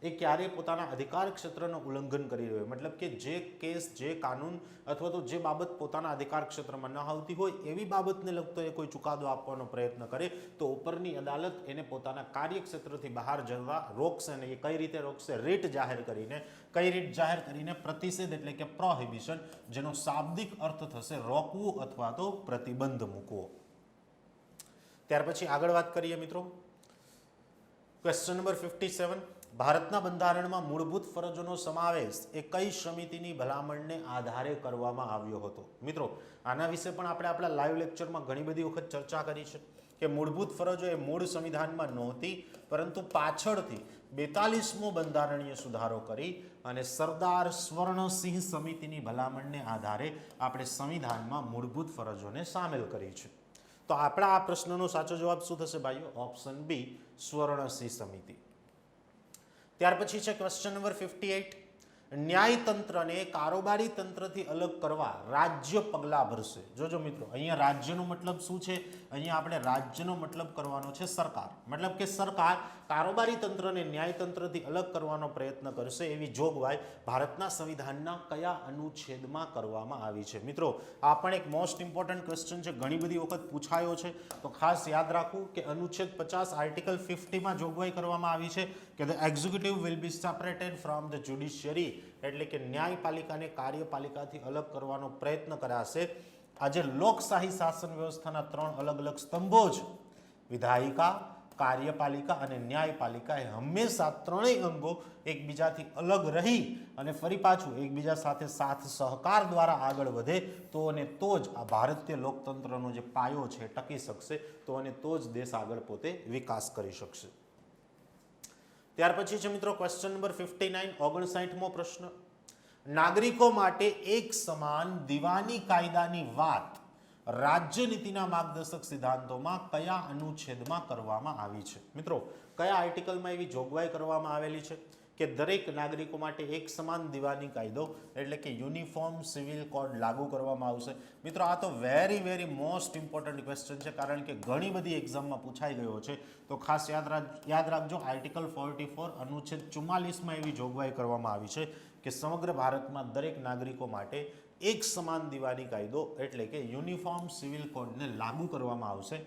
Speaker 1: એ ક્યારેય પોતાના અધિકાર ક્ષેત્રનું ઉલ્લંઘન કરી રહ્યો હોય, મતલબ કે જે કેસ, જે કાનૂન અથવા તો જે બાબત પોતાના અધિકાર ક્ષેત્રમાં ન આવતી હોય એવી બાબતને લગતો એ કોઈ ચુકાદો આપવાનો પ્રયત્ન કરે, તો ઉપરની અદાલત એને પોતાના કાર્યક્ષેત્રથી બહાર જવા રોકશે. અને એ કઈ રીતે રોકશે? રીટ જાહેર કરીને. કઈ રીટ જાહેર કરીને? પ્રતિષેધ એટલે કે પ્રોહિબિશન, જેનો શાબ્દિક અર્થ થશે રોકવું અથવા તો પ્રતિબંધ મૂકવો. ત્યાર પછી આગળ વાત કરીએ મિત્રો ક્વેશ્ચન નંબર 57. ભારતના બંધારણમાં મૂળભૂત ફરજોનો સમાવેશ એ કઈ સમિતિની ભલામણને આધારે કરવામાં આવ્યો હતો? મિત્રો આના વિશે પણ આપણે આપણા લાઈવ લેક્ચરમાં ઘણી બધી વખત ચર્ચા કરી છે કે મૂળભૂત ફરજો એ મૂળ સંવિધાનમાં નહોતી, પરંતુ પાછળથી 42મો બંધારણીય સુધારો કરી અને સરદાર સ્વર્ણસિંહ સમિતિની ભલામણને આધારે આપણે સંવિધાનમાં મૂળભૂત ફરજોને સામેલ કરી છે. તો આપણા આ પ્રશ્નનો સાચો જવાબ શું થશે ભાઈઓ? ઓપ્શન બી, સ્વર્ણસિંહ સમિતિ. ત્યાર પછી છે ક્વેશ્ચન નંબર 58. ન્યાયતંત્રને કારોબારી તંત્રથી અલગ કરવા રાજ્ય પગલાં ભરશે. જોજો મિત્રો, અહીંયા રાજ્યનો મતલબ શું છે? અહીંયા આપણે રાજ્યનો મતલબ કરવાનો છે સરકાર. મતલબ કે સરકાર કારોબારી તંત્રને ન્યાયતંત્રથી અલગ કરવાનો પ્રયત્ન કરશે એવી જોગવાઈ ભારતના સંવિધાનના કયા અનુચ્છેદમાં કરવામાં આવી છે? મિત્રો આ પણ એક મોસ્ટ ઇમ્પોર્ટન્ટ ક્વેશ્ચન છે, ઘણી બધી વખત પૂછાયો છે, તો ખાસ યાદ રાખવું કે અનુચ્છેદ 50 આર્ટિકલ 50માં જોગવાઈ કરવામાં આવી છે કે the executive will be separated from the judiciary, એટલે કે ન્યાયપાલિકાને કાર્યપાલિકાથી અલગ કરવાનો પ્રયત્ન કરાશે. આજે લોકશાહી શાસન વ્યવસ્થાના 3 અલગ અલગ સ્તંભો છે, વિધાયિકા, કાર્યપાલિકા અને ન્યાયપાલિકા. એ હંમેશા ત્રણેય અંગો એકબીજાથી અલગ રહી અને ફરી પાછું એકબીજા સાથે સાથ સહકાર દ્વારા આગળ વધે તો અને તો જ આ ભારતીય લોકતંત્રનો જે પાયો છે ટકી શકશે, તો અને તો જ દેશ આગળ પોતે વિકાસ કરી શકશે. ત્યાર પછી છે મિત્રો ક્વેશ્ચન નંબર 59, 59મો પ્રશ્ન. નાગરિકો માટે એક સમાન દીવાની કાયદાની વાત રાજ્યનીતિના માર્ગદર્શક સિદ્ધાંતોમાં કયા અનુચ્છેદમાં કરવામાં આવી છે? મિત્રો કયા આર્ટિકલમાં એવી જોગવાઈ કરવામાં આવેલી છે કે દરેક નાગરિકો માટે એક સમાન દીવાની કાયદો એટલે કે યુનિફોર્મ સિવિલ કોડ લાગુ કરવામાં આવશે? મિત્રો આ તો વેરી મોસ્ટ ઇમ્પોર્ટન્ટ ક્વેશ્ચન છે, કારણ કે ઘણી બધી એક્ઝામમાં પૂછાઈ ગયો છે. તો ખાસ યાદ રાખજો, આર્ટિકલ 44 અનુચ્છેદ 44માં એવી જોગવાઈ કરવામાં આવી છે કે સમગ્ર ભારતમાં દરેક નાગરિકો માટે એક સમાન દીવાની કાયદો એટલે કે યુનિફોર્મ સિવિલ કોડને લાગુ કરવામાં આવશે.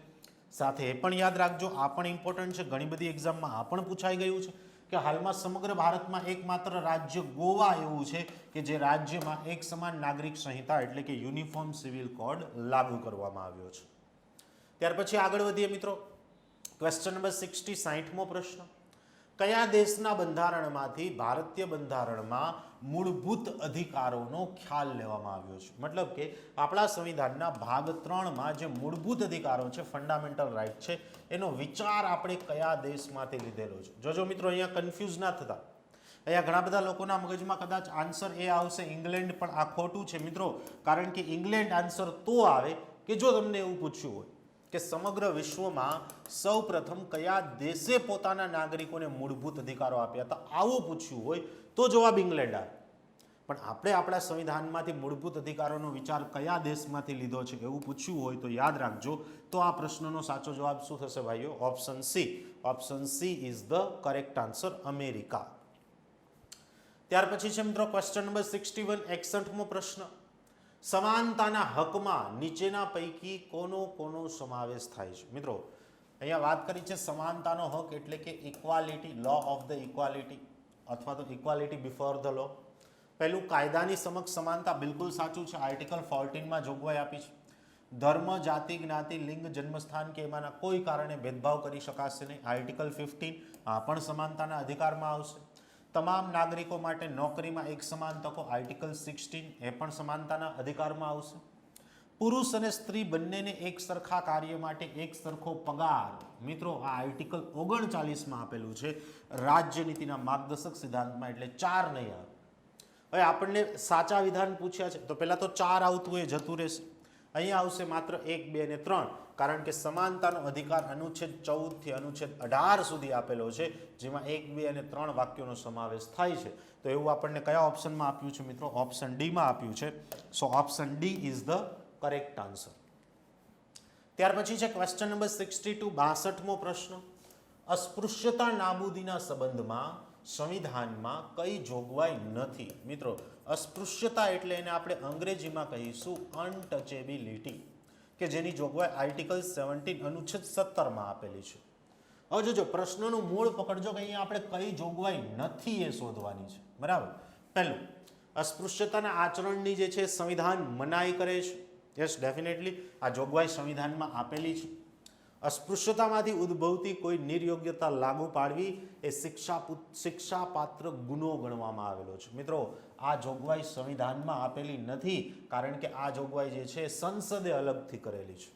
Speaker 1: સાથે એ પણ યાદ રાખજો, આ પણ ઇમ્પોર્ટન્ટ છે, ઘણી બધી એક્ઝામમાં આ પણ પૂછાઈ ગયું છે કે હાલમાં સમગ્ર ભારતમાં એકમાત્ર રાજ્ય ગોવા એવું છે કે જે રાજ્યમાં એક સમાન નાગરિક સંહિતા એટલે કે યુનિફોર્મ સિવિલ કોડ લાગુ કરવામાં આવ્યો છે. ત્યાર પછી આગળ વધીએ મિત્રો, ક્વેશ્ચન નંબર 60, 60મો પ્રશ્ન. કયા દેશના બંધારણમાંથી ભારતીય બંધારણમાં મૂળભૂત અધિકારોનો ખ્યાલ લેવામાં આવ્યો છે? મતલબ કે આપણા સંવિધાનના ભાગ 3માં જે મૂળભૂત અધિકારો છે, ફંડામેન્ટલ રાઇટ છે, એનો વિચાર આપણે કયા દેશમાંથી લીધેલો છે? જોજો મિત્રો, અહીંયા કન્ફ્યુઝ ના થતા. અહીંયા ઘણા બધા લોકોના મગજમાં કદાચ આન્સર એ આવશે ઇંગ્લેન્ડ, પણ આ ખોટું છે મિત્રો, કારણ કે ઇંગ્લેન્ડ આન્સર તો આવે કે જો તમને એવું પૂછ્યું હોય કે સમગ્ર વિશ્વમાં સૌ પ્રથમ કયા દેશે પોતાના નાગરિકોને મૂળભૂત અધિકારો આપ્યા હતા, આવું પૂછ્યું હોય તો જવાબ ઇંગ્લેન્ડ આવે. પણ આપણે આપણા સંવિધાનમાંથી મૂળભૂત અધિકારોનો વિચાર કયા દેશમાંથી લીધો છે એવું પૂછ્યું હોય તો યાદ રાખજો, તો આ પ્રશ્નનો સાચો જવાબ શું થશે ભાઈઓ? Option C. Option she is the correct answer, America. ત્યાર પછી છે મિત્રો ક્વેશ્ચન નંબર 61, 61મો પ્રશ્ન. સમાનતાના હકમાં નીચેના પૈકી કોનો સમાવેશ થાય છે? મિત્રો અહીંયા વાત કરી છે સમાનતાનો હક એટલે કે equality, law of the equality અથવા તો ઇક્વાલિટી બિફોર ધ લો. પહેલું, કાયદાની સમક્ષ સમાનતા, બિલકુલ સાચું છે, આર્ટિકલ 14માં જોગવાઈ આપી છે. ધર્મ, જાતિ, જ્ઞાતિ, લિંગ, જન્મસ્થાન કે એમાંના કોઈ કારણે ભેદભાવ કરી શકાશે નહીં, આર્ટિકલ 15 આ પણ સમાનતાના અધિકારમાં આવશે. તમામ નાગરિકો માટે નોકરીમાં એક સમાન તકો, આર્ટિકલ 16 એ પણ સમાનતાના અધિકારમાં આવશે. પુરુષ અને સ્ત્રી બંનેને એક સરખા કાર્ય માટે એક સરખો પગાર, મિત્રો આ આર્ટિકલ 39માં આપેલું છે રાજ્યનીતિના માર્ગદર્શક સિદ્ધાંતમાં, એટલે 4 નહીં આવે. હવે આપણને સાચા વિધાન પૂછ્યા છે તો પહેલાં તો 4 આવતું એ જતું રહેશે. અહીંયા આવશે માત્ર 1, 2 અને 3, કારણ કે સમાનતાનો અધિકાર અનુચ્છેદ 14 થી અનુચ્છેદ 18 સુધી આપેલો છે, જેમાં 1, 2 અને 3 વાક્યોનો સમાવેશ થાય છે. તો એવું આપણને કયા ઓપ્શનમાં આપ્યું છે મિત્રો? ઓપ્શન ડીમાં આપ્યું છે. So option D is the correct answer. ત્યાર પછી છે ક્વેશ્ચન નંબર 62, 62મો પ્રશ્ન. અસ્પૃશ્યતા નાબૂદીના સંબંધમાં સંવિધાનમાં કઈ જોગવાઈ નથી? મિત્રો અસ્પૃશ્યતા એટલે એને આપણે અંગ્રેજીમાં કહીશું અનટચેબિલિટી, કે જેની જોગવાઈ આર્ટિકલ 17 અનુચ્છેદ 17માં આપેલી છે. હવે જોજો, પ્રશ્નનું મૂળ પકડજો કે અહીંયા આપણે કઈ જોગવાઈ નથી એ શોધવાની છે, બરાબર. પહેલું, અસ્પૃશ્યતાના આચરણની જે છે સંવિધાન મનાઈ કરે છે. યસ, ડેફિનેટલી આ જોગવાઈ સંવિધાનમાં આપેલી છે. અસ્પૃશ્યતામાંથી ઉદ્ભવતી કોઈ નિર્યોગ્યતા લાગુ પાડવી એ શિક્ષાપાત્ર ગુનો ગણવામાં આવેલો છે. મિત્રો, આ જોગવાઈ સંવિધાનમાં આપેલી નથી, કારણ કે આ જોગવાઈ જે છે સંસદે અલગથી કરેલી છે.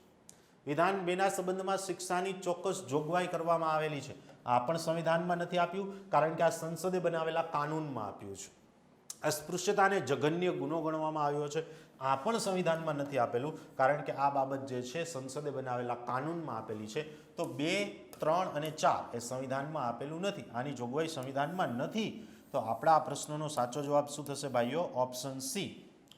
Speaker 1: વિધાન 2ના સંબંધમાં શિક્ષાની ચોક્કસ જોગવાઈ કરવામાં આવેલી છે. આ પણ સંવિધાનમાં નથી આપ્યું, કારણ કે આ સંસદે બનાવેલા કાનૂનમાં આપ્યું છે. અસ્પૃશ્યતાને જઘન્ય ગુનો ગણવામાં આવ્યો છે. આ પણ સંવિધાનમાં નથી આપેલું, કારણ કે આ બાબત જે છે સંસદે બનાવેલા કાનૂનમાં આપેલી છે. તો 2, 3 અને 4 એ સંવિધાનમાં આપેલું નથી. આની જોગવાઈ સંવિધાનમાં નથી. તો આપણા આ પ્રશ્નનો સાચો જવાબ શું થશે ભાઈઓ? Option C.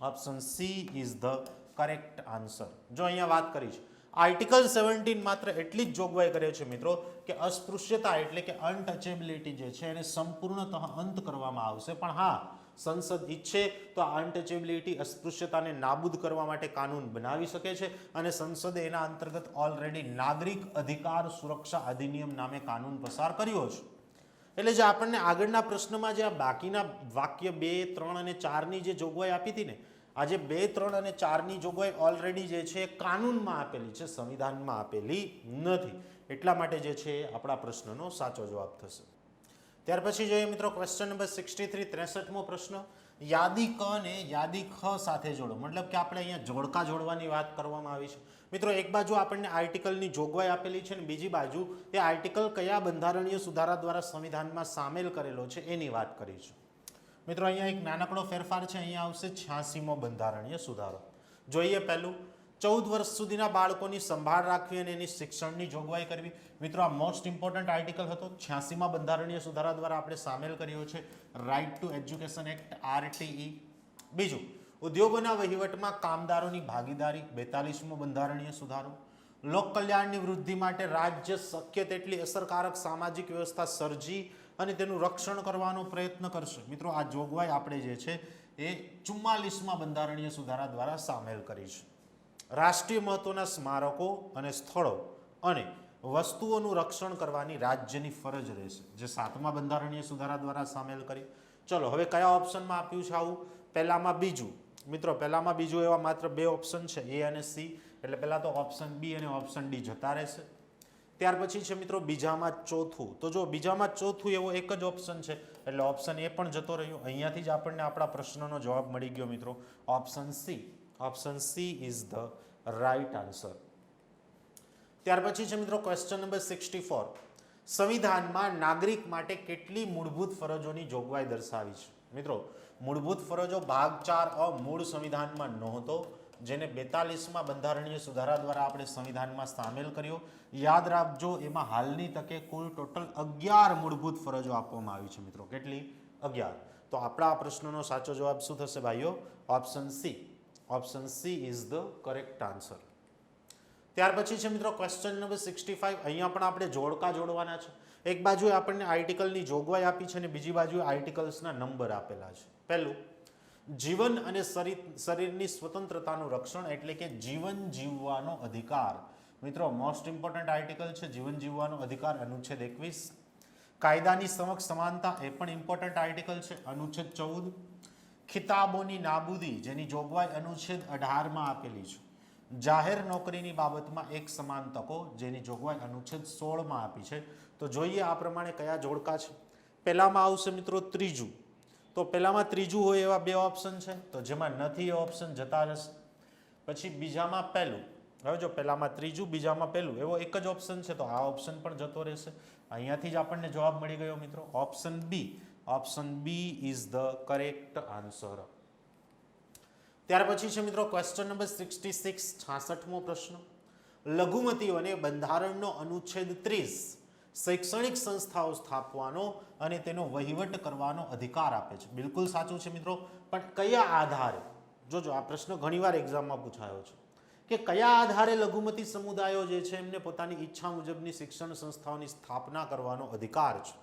Speaker 1: Option she is the correct answer. જો અહીંયા વાત કરી છે, આર્ટિકલ 17 માત્ર એટલી જ જોગવાઈ કરે છે મિત્રો કે અસ્પૃશ્યતા એટલે કે અનટચેબિલિટી જે છે એને સંપૂર્ણતઃ અંત કરવામાં આવશે. પણ હા, સંસદ ઈચ્છે તો આ અનટચેબિલિટી અસ્પૃશ્યતાને નાબૂદ કરવા માટે કાનૂન બનાવી શકે છે, અને સંસદે એના અંતર્ગત ઓલરેડી નાગરિક અધિકાર સુરક્ષા અધિનિયમ નામે કાનૂન પસાર કર્યો છે. એટલે જે આપણને આગળના પ્રશ્નમાં જે આ બાકીના વાક્ય 2, 3 અને 4ની જે જોગવાઈ આપી હતી ને, આજે 2, 3 અને 4ની જોગવાઈ ઓલરેડી જે છે કાનૂનમાં આપેલી છે, સંવિધાનમાં આપેલી નથી. એટલા માટે જે છે આપણા પ્રશ્નનો સાચો જવાબ થશે. ત્યાર પછી જોઈએ મિત્રો ક્વેશ્ચન નંબર 63, 63મો પ્રશ્ન. યાદી ક ને યાદી ખ સાથે જોડો. મતલબ કે આપણે અહીંયા જોડકા જોડવાની વાત કરવામાં આવી છે. મિત્રો, એક બાજુ આપણને આર્ટિકલની જોગવાઈ આપેલી છે, ને બીજી બાજુ એ આર્ટિકલ કયા બંધારણીય સુધારા દ્વારા સંવિધાનમાં સામેલ કરેલો છે એની વાત કરી છે. મિત્રો, અહીંયા એક નાનકડો ફેરફાર છે. અહીંયા આવશે 86મો બંધારણીય સુધારો. જોઈએ પહેલું, 14 વર્ષ સુધીના બાળકોની સંભાળ રાખવી અને એની શિક્ષણની જોગવાઈ કરવી. મિત્રો, આ મોસ્ટ ઇમ્પોર્ટન્ટ આર્ટિકલ હતો. 86મા બંધારણીય સુધારા દ્વારા આપણે સામેલ કર્યો છે right to education act RTE. બીજું, ઉદ્યોગોના વહીવટમાં કામદારોની ભાગીદારી 42મો બંધારણીય સુધારો. લોક કલ્યાણની વૃદ્ધિ માટે રાજ્ય શક્ય તેટલી અસરકારક સામાજિક વ્યવસ્થા સર્જી અને તેનું રક્ષણ કરવાનો પ્રયત્ન કરશે. મિત્રો, આ જોગવાઈ આપણે જે છે એ 44મા બંધારણીય સુધારા દ્વારા સામેલ કરી છે. રાષ્ટ્રીય મહત્વના સ્મારકો અને સ્થળો અને વસ્તુઓનું રક્ષણ કરવાની રાજ્યની ફરજ રહેશે, જે 7મા બંધારણીય સુધારા દ્વારા સામેલ કરી. ચલો, હવે કયા ઓપ્શનમાં આપ્યું છે આવું? પહેલામાં બીજું. મિત્રો, પહેલામાં બીજું એવા માત્ર 2 ઓપ્શન છે, A અને C. એટલે પહેલા તો ઓપ્શન B અને ઓપ્શન D જતા રહેશે. ત્યાર પછી છે મિત્રો બીજામાં ચોથું. તો જો બીજામાં ચોથું એવો એક જ ઓપ્શન છે, એટલે ઓપ્શન A પણ જતો રહ્યો. અહીંયાથી જ આપણને આપણા પ્રશ્નનો જવાબ મળી ગયો મિત્રો, option C. Option C is the right answer. ત્યાર પછી છે મિત્રો ક્વેશ્ચન નંબર 64. સંવિધાનમાં નાગરિક માટે કેટલી મૂળભૂત ફરજોની જોગવાઈ દર્શાવી છે? મિત્રો, મૂળભૂત ફરજો ભાગ 4 મૂળ સંવિધાનમાં નહોતો, જેને 42મા બંધારણીય સુધારા દ્વારા આપણે સંવિધાનમાં સામેલ કર્યો. યાદ રાખજો, એમાં હાલની તકે કુલ ટોટલ 11 મૂળભૂત ફરજો આપવામાં આવી છે મિત્રો. કેટલી? 11. તો આપણા આ પ્રશ્નનો સાચો જવાબ શું થશે ભાઈઓ? Option C. Option she is the correct answer. ત્યાર પછી છે મિત્રો ક્વેશ્ચન નંબર 65. અહીંયા પણ આપણે જોડકા જોડવાના છે. એક બાજુએ આપણને આર્ટિકલની જોગવાઈ આપી છે અને બીજી બાજુએ આર્ટિકલ્સના નંબર આપેલા છે. પહેલું, જીવન અને શરીરની સ્વતંત્રતાનું રક્ષણ એટલે કે જીવન જીવવાનો અધિકાર. મિત્રો, મોસ્ટ ઇમ્પોર્ટન્ટ આર્ટિકલ છે જીવન જીવવાનો અધિકાર, અનુચ્છેદ 21. કાયદાની સમક્ષ સમાનતા, એ પણ ઇમ્પોર્ટન્ટ આર્ટિકલ છે, અનુચ્છેદ 14. ખિતાબોની નાબૂદી, જેની જોગવાઈ અનુચ્છેદ 18માં આપેલી છે. જાહેર નોકરીની બાબતમાં એક સમાન તકો, જેની જોગવાઈ અનુચ્છેદ 16માં આપી છે. તો જોઈએ આ પ્રમાણે કયા જોડકા છે. પહેલામાં આવશે મિત્રો ત્રીજું. તો પહેલામાં ત્રીજું હોય એવા 2 ઓપ્શન છે, તો જેમાં નથી એ ઓપ્શન જતા રહેશે. પછી બીજામાં પહેલું. હવે જો પહેલામાં ત્રીજું, બીજામાં પહેલું એવો એક જ ઓપ્શન છે, તો આ ઓપ્શન પણ જતો રહેશે. અહીંયાથી જ આપણને જવાબ મળી ગયો મિત્રો, option B. Option B is the correct answer. ત્યાર પછી છે મિત્રો ક્વેશ્ચન નંબર 66, 66મો પ્રશ્ન. લઘુમતીઓને બંધારણનો અનુચ્છેદ 30 શૈક્ષણિક સંસ્થાઓ સ્થાપવાનો અને તેનો વહીવટ કરવાનો અધિકાર આપે છે. બિલકુલ સાચું છે મિત્રો, પણ કયા આધારે? જોજો, આ પ્રશ્ન ઘણીવાર એક્ઝામમાં પૂછાયો છે કે કયા આધારે લઘુમતી સમુદાયો જે છે એમને પોતાની ઈચ્છા મુજબની શિક્ષણ સંસ્થાઓની સ્થાપના કરવાનો અધિકાર છે.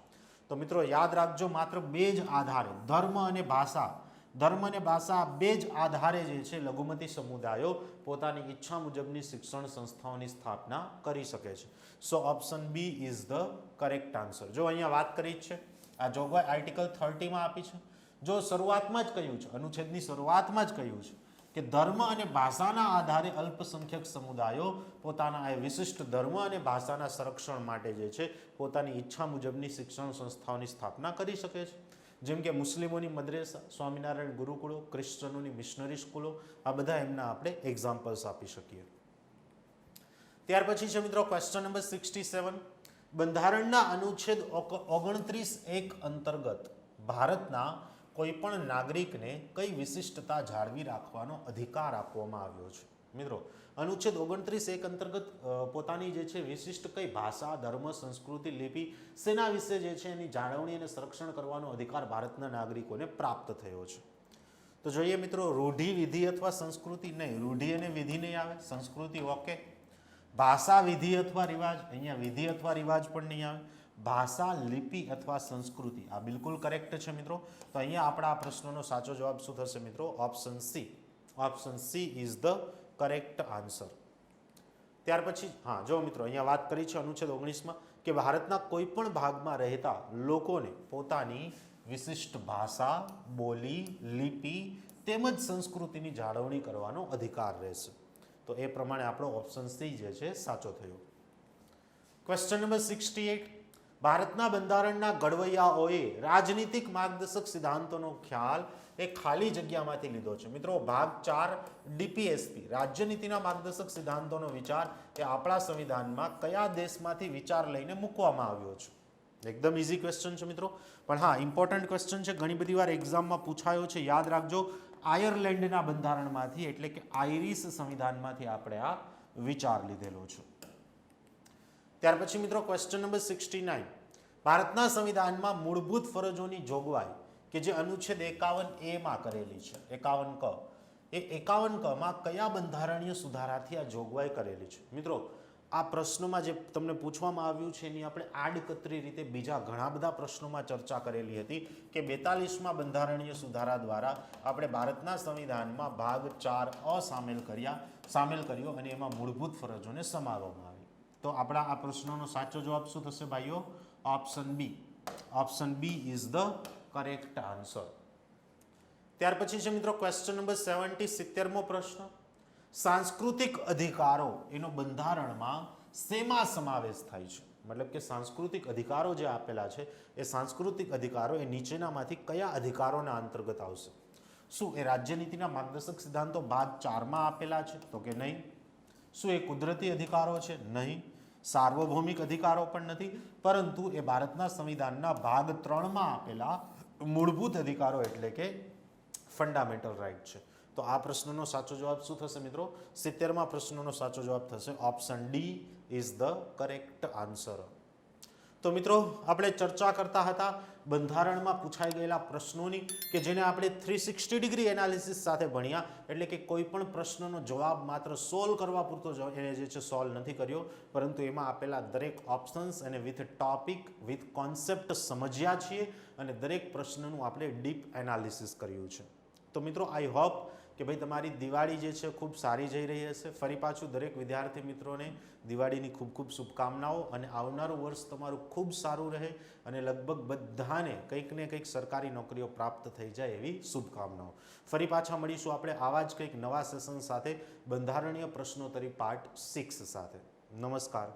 Speaker 1: તો મિત્રો યાદ રાખજો, માત્ર 2 જ આધારે, ધર્મ અને ભાષા 2 જ આધારે જે છે લઘુમતી સમુદાયો પોતાની ઈચ્છા મુજબની શિક્ષણ સંસ્થાઓની સ્થાપના કરી શકે છે. So option B is the correct answer. જો અહીંયા વાત કરી છે, આ જોગવાઈ આર્ટિકલ 30માં આપી છે. જો શરૂઆતમાં જ કહ્યું છે, અનુચ્છેદની શરૂઆતમાં જ કહ્યું છે કે ધર્મ અને ભાષાના આધારે અલ્પસંખ્યક સમુદાયો પોતાના એ વિશિષ્ટ ધર્મ અને ભાષાના સંરક્ષણ માટે જે છે પોતાની ઈચ્છા મુજબની શિક્ષણ સંસ્થાઓની સ્થાપના કરી શકે છે. જેમ કે મુસ્લિમોની મદ્રેસા, સ્વામિનારાયણ ગુરુકુળો, ક્રિશ્ચનોની મિશનરી સ્કૂલો, આ બધા એમના આપણે એક્ઝામ્પલ્સ આપી શકીએ. ત્યાર પછી છે મિત્રો ક્વેશ્ચન નંબર 67. બંધારણના અનુચ્છેદ 29(1) અંતર્ગત ભારતના કોઈ પણ નાગરિકને કઈ વિશિષ્ટતા જાળવી રાખવાનો અધિકાર આપવામાં આવ્યો છે? મિત્રો અનુચ્છેદ 29(1) અંતર્ગત પોતાની જે છે વિશિષ્ટ કઈ ભાષા, ધર્મ, સંસ્કૃતિ, લિપિ સેના વિશે જે છે એની જાળવણી અને સંરક્ષણ કરવાનો અધિકાર ભારતના નાગરિકોને પ્રાપ્ત થયો છે? તો જોઈએ મિત્રો, રૂઢિ, વિધિ અથવા સંસ્કૃતિ નહીં. રૂઢિ અને વિધિ નહીં આવે, સંસ્કૃતિ ઓકે. ભાષા, વિધિ અથવા રિવાજ, અહીંયા વિધિ અથવા રિવાજ પણ નહીં આવે. ભાષા, લિપિ અથવા સંસ્કૃતિ, આ બિલકુલ કરેક્ટ છે મિત્રો. તો અહીંયા આપણા આ પ્રશ્નનો સાચો જવાબ શું થશે મિત્રો? Option C. Option she is the correct answer. ત્યાર પછી હા જો મિત્રો, અહીંયા વાત કરી છે અનુચ્છેદ 19માં કે ભારતના કોઈ પણ ભાગમાં રહેતા લોકોને પોતાની વિશિષ્ટ ભાષા, બોલી, લિપિ તેમજ સંસ્કૃતિની જાળવણી કરવાનો અધિકાર રહેશે. તો એ પ્રમાણે આપણો ઓપ્શન સી જે છે સાચો થયો. Question number 68. ભારતના બંધારણના ઘડવૈયાઓએ રાજનીતિક માર્ગદર્શક સિદ્ધાંતોનો ખ્યાલ એ ખાલી જગ્યામાંથી લીધો છે. મિત્રો ભાગ 4 ડીપીએસપી રાજ્યનીતિના માર્ગદર્શક સિદ્ધાંતોનો વિચાર એ આપણા સંવિધાનમાં કયા દેશમાંથી વિચાર લઈને મૂકવામાં આવ્યો છે? એકદમ ઇઝી ક્વેશ્ચન છે મિત્રો, પણ હા ઇમ્પોર્ટન્ટ ક્વેશ્ચન છે. ઘણી બધી વાર એક્ઝામમાં પૂછાયો છે, યાદ રાખજો. આયર્લેન્ડના બંધારણમાંથી એટલે કે આયરિશ સંવિધાનમાંથી આપણે આ વિચાર લીધેલો છે. ત્યાર પછી મિત્રો ક્વેશ્ચન નંબર 69. ભારતના સંવિધાનમાં મૂળભૂત ફરજોની જોગવાઈ કે જે અનુચ્છેદ 51A માં કરેલી છે, 51 ક, એ 51 ક માં કયા બંધારણીય સુધારાથી આ જોગવાઈ કરેલી છે? મિત્રો આ પ્રશ્નમાં જે તમને પૂછવામાં આવ્યું છે એની આપણે આડકતરી રીતે બીજા ઘણા બધા પ્રશ્નોમાં ચર્ચા કરેલી હતી કે 42માં બંધારણીય સુધારા દ્વારા આપણે ભારતના સંવિધાનમાં ભાગ 4 સામેલ કર્યો અને એમાં મૂળભૂત ફરજોને સમાવવામાં આવી. તો આપણા આ પ્રશ્નનો સાચો જવાબ શું થશે ભાઈઓ? Option B. Option B is the correct answer. ત્યાર પછી છે મિત્રો ક્વેશ્ચન નંબર 70, 70મો પ્રશ્ન. સાંસ્કૃતિક અધિકારો એનો બંધારણમાં શેમાં સમાવેશ થાય છે? મતલબ કે સાંસ્કૃતિક અધિકારો જે આપેલા છે એ સાંસ્કૃતિક અધિકારો એ નીચેનામાંથી કયા અધિકારોના અંતર્ગત આવશે? શું એ રાજ્યનીતિના માર્ગદર્શક સિદ્ધાંતો ભાગ 4માં આપેલા છે? તો કે નહીં. શું એ કુદરતી અધિકારો છે? નહીં. સાર્વભૌમિક અધિકારો પણ નથી, પરંતુ એ ભારતના સંવિધાનના ભાગ 3માં આપેલા મૂળભૂત અધિકારો એટલે કે ફંડામેન્ટલ રાઇટ છે. તો આ પ્રશ્નનો સાચો જવાબ શું થશે મિત્રો? 70મા પ્રશ્નનો સાચો જવાબ થશે option D is the correct answer. તો મિત્રો આપણે ચર્ચા કરતા હતા બંધારણમાં પૂછાઈ ગયેલા પ્રશ્નોની કે જેને આપણે 360 ડિગ્રી એનાલિસિસ સાથે ભણ્યા, એટલે કે કોઈ પણ પ્રશ્નનો જવાબ માત્ર સોલ્વ કરવા પૂરતો એને જે છે સોલ્વ નથી કર્યો, પરંતુ એમાં આપેલા દરેક ઓપ્શન્સ અને વિથ ટોપિક વિથ કોન્સેપ્ટ સમજ્યા છીએ અને દરેક પ્રશ્નનું આપણે ડીપ એનાલિસિસ કર્યું છે. તો મિત્રો આઈ હોપ કે ભાઈ તમારી દિવાળી જે છે ખૂબ સારી જઈ રહી હશે. ફરી પાછું દરેક વિદ્યાર્થી મિત્રોને દિવાળીની ખૂબ ખૂબ શુભકામનાઓ અને આવનારું વર્ષ તમારું ખૂબ સારું રહે અને લગભગ બધાને કંઈક ને કંઈક સરકારી નોકરીઓ પ્રાપ્ત થઈ જાય એવી શુભકામનાઓ. ફરી પાછા મળીશું આપણે આવા જ કંઈક નવા સેશન સાથે, બંધારણીય પ્રશ્નોત્તરી પાર્ટ 6 સાથે. નમસ્કાર.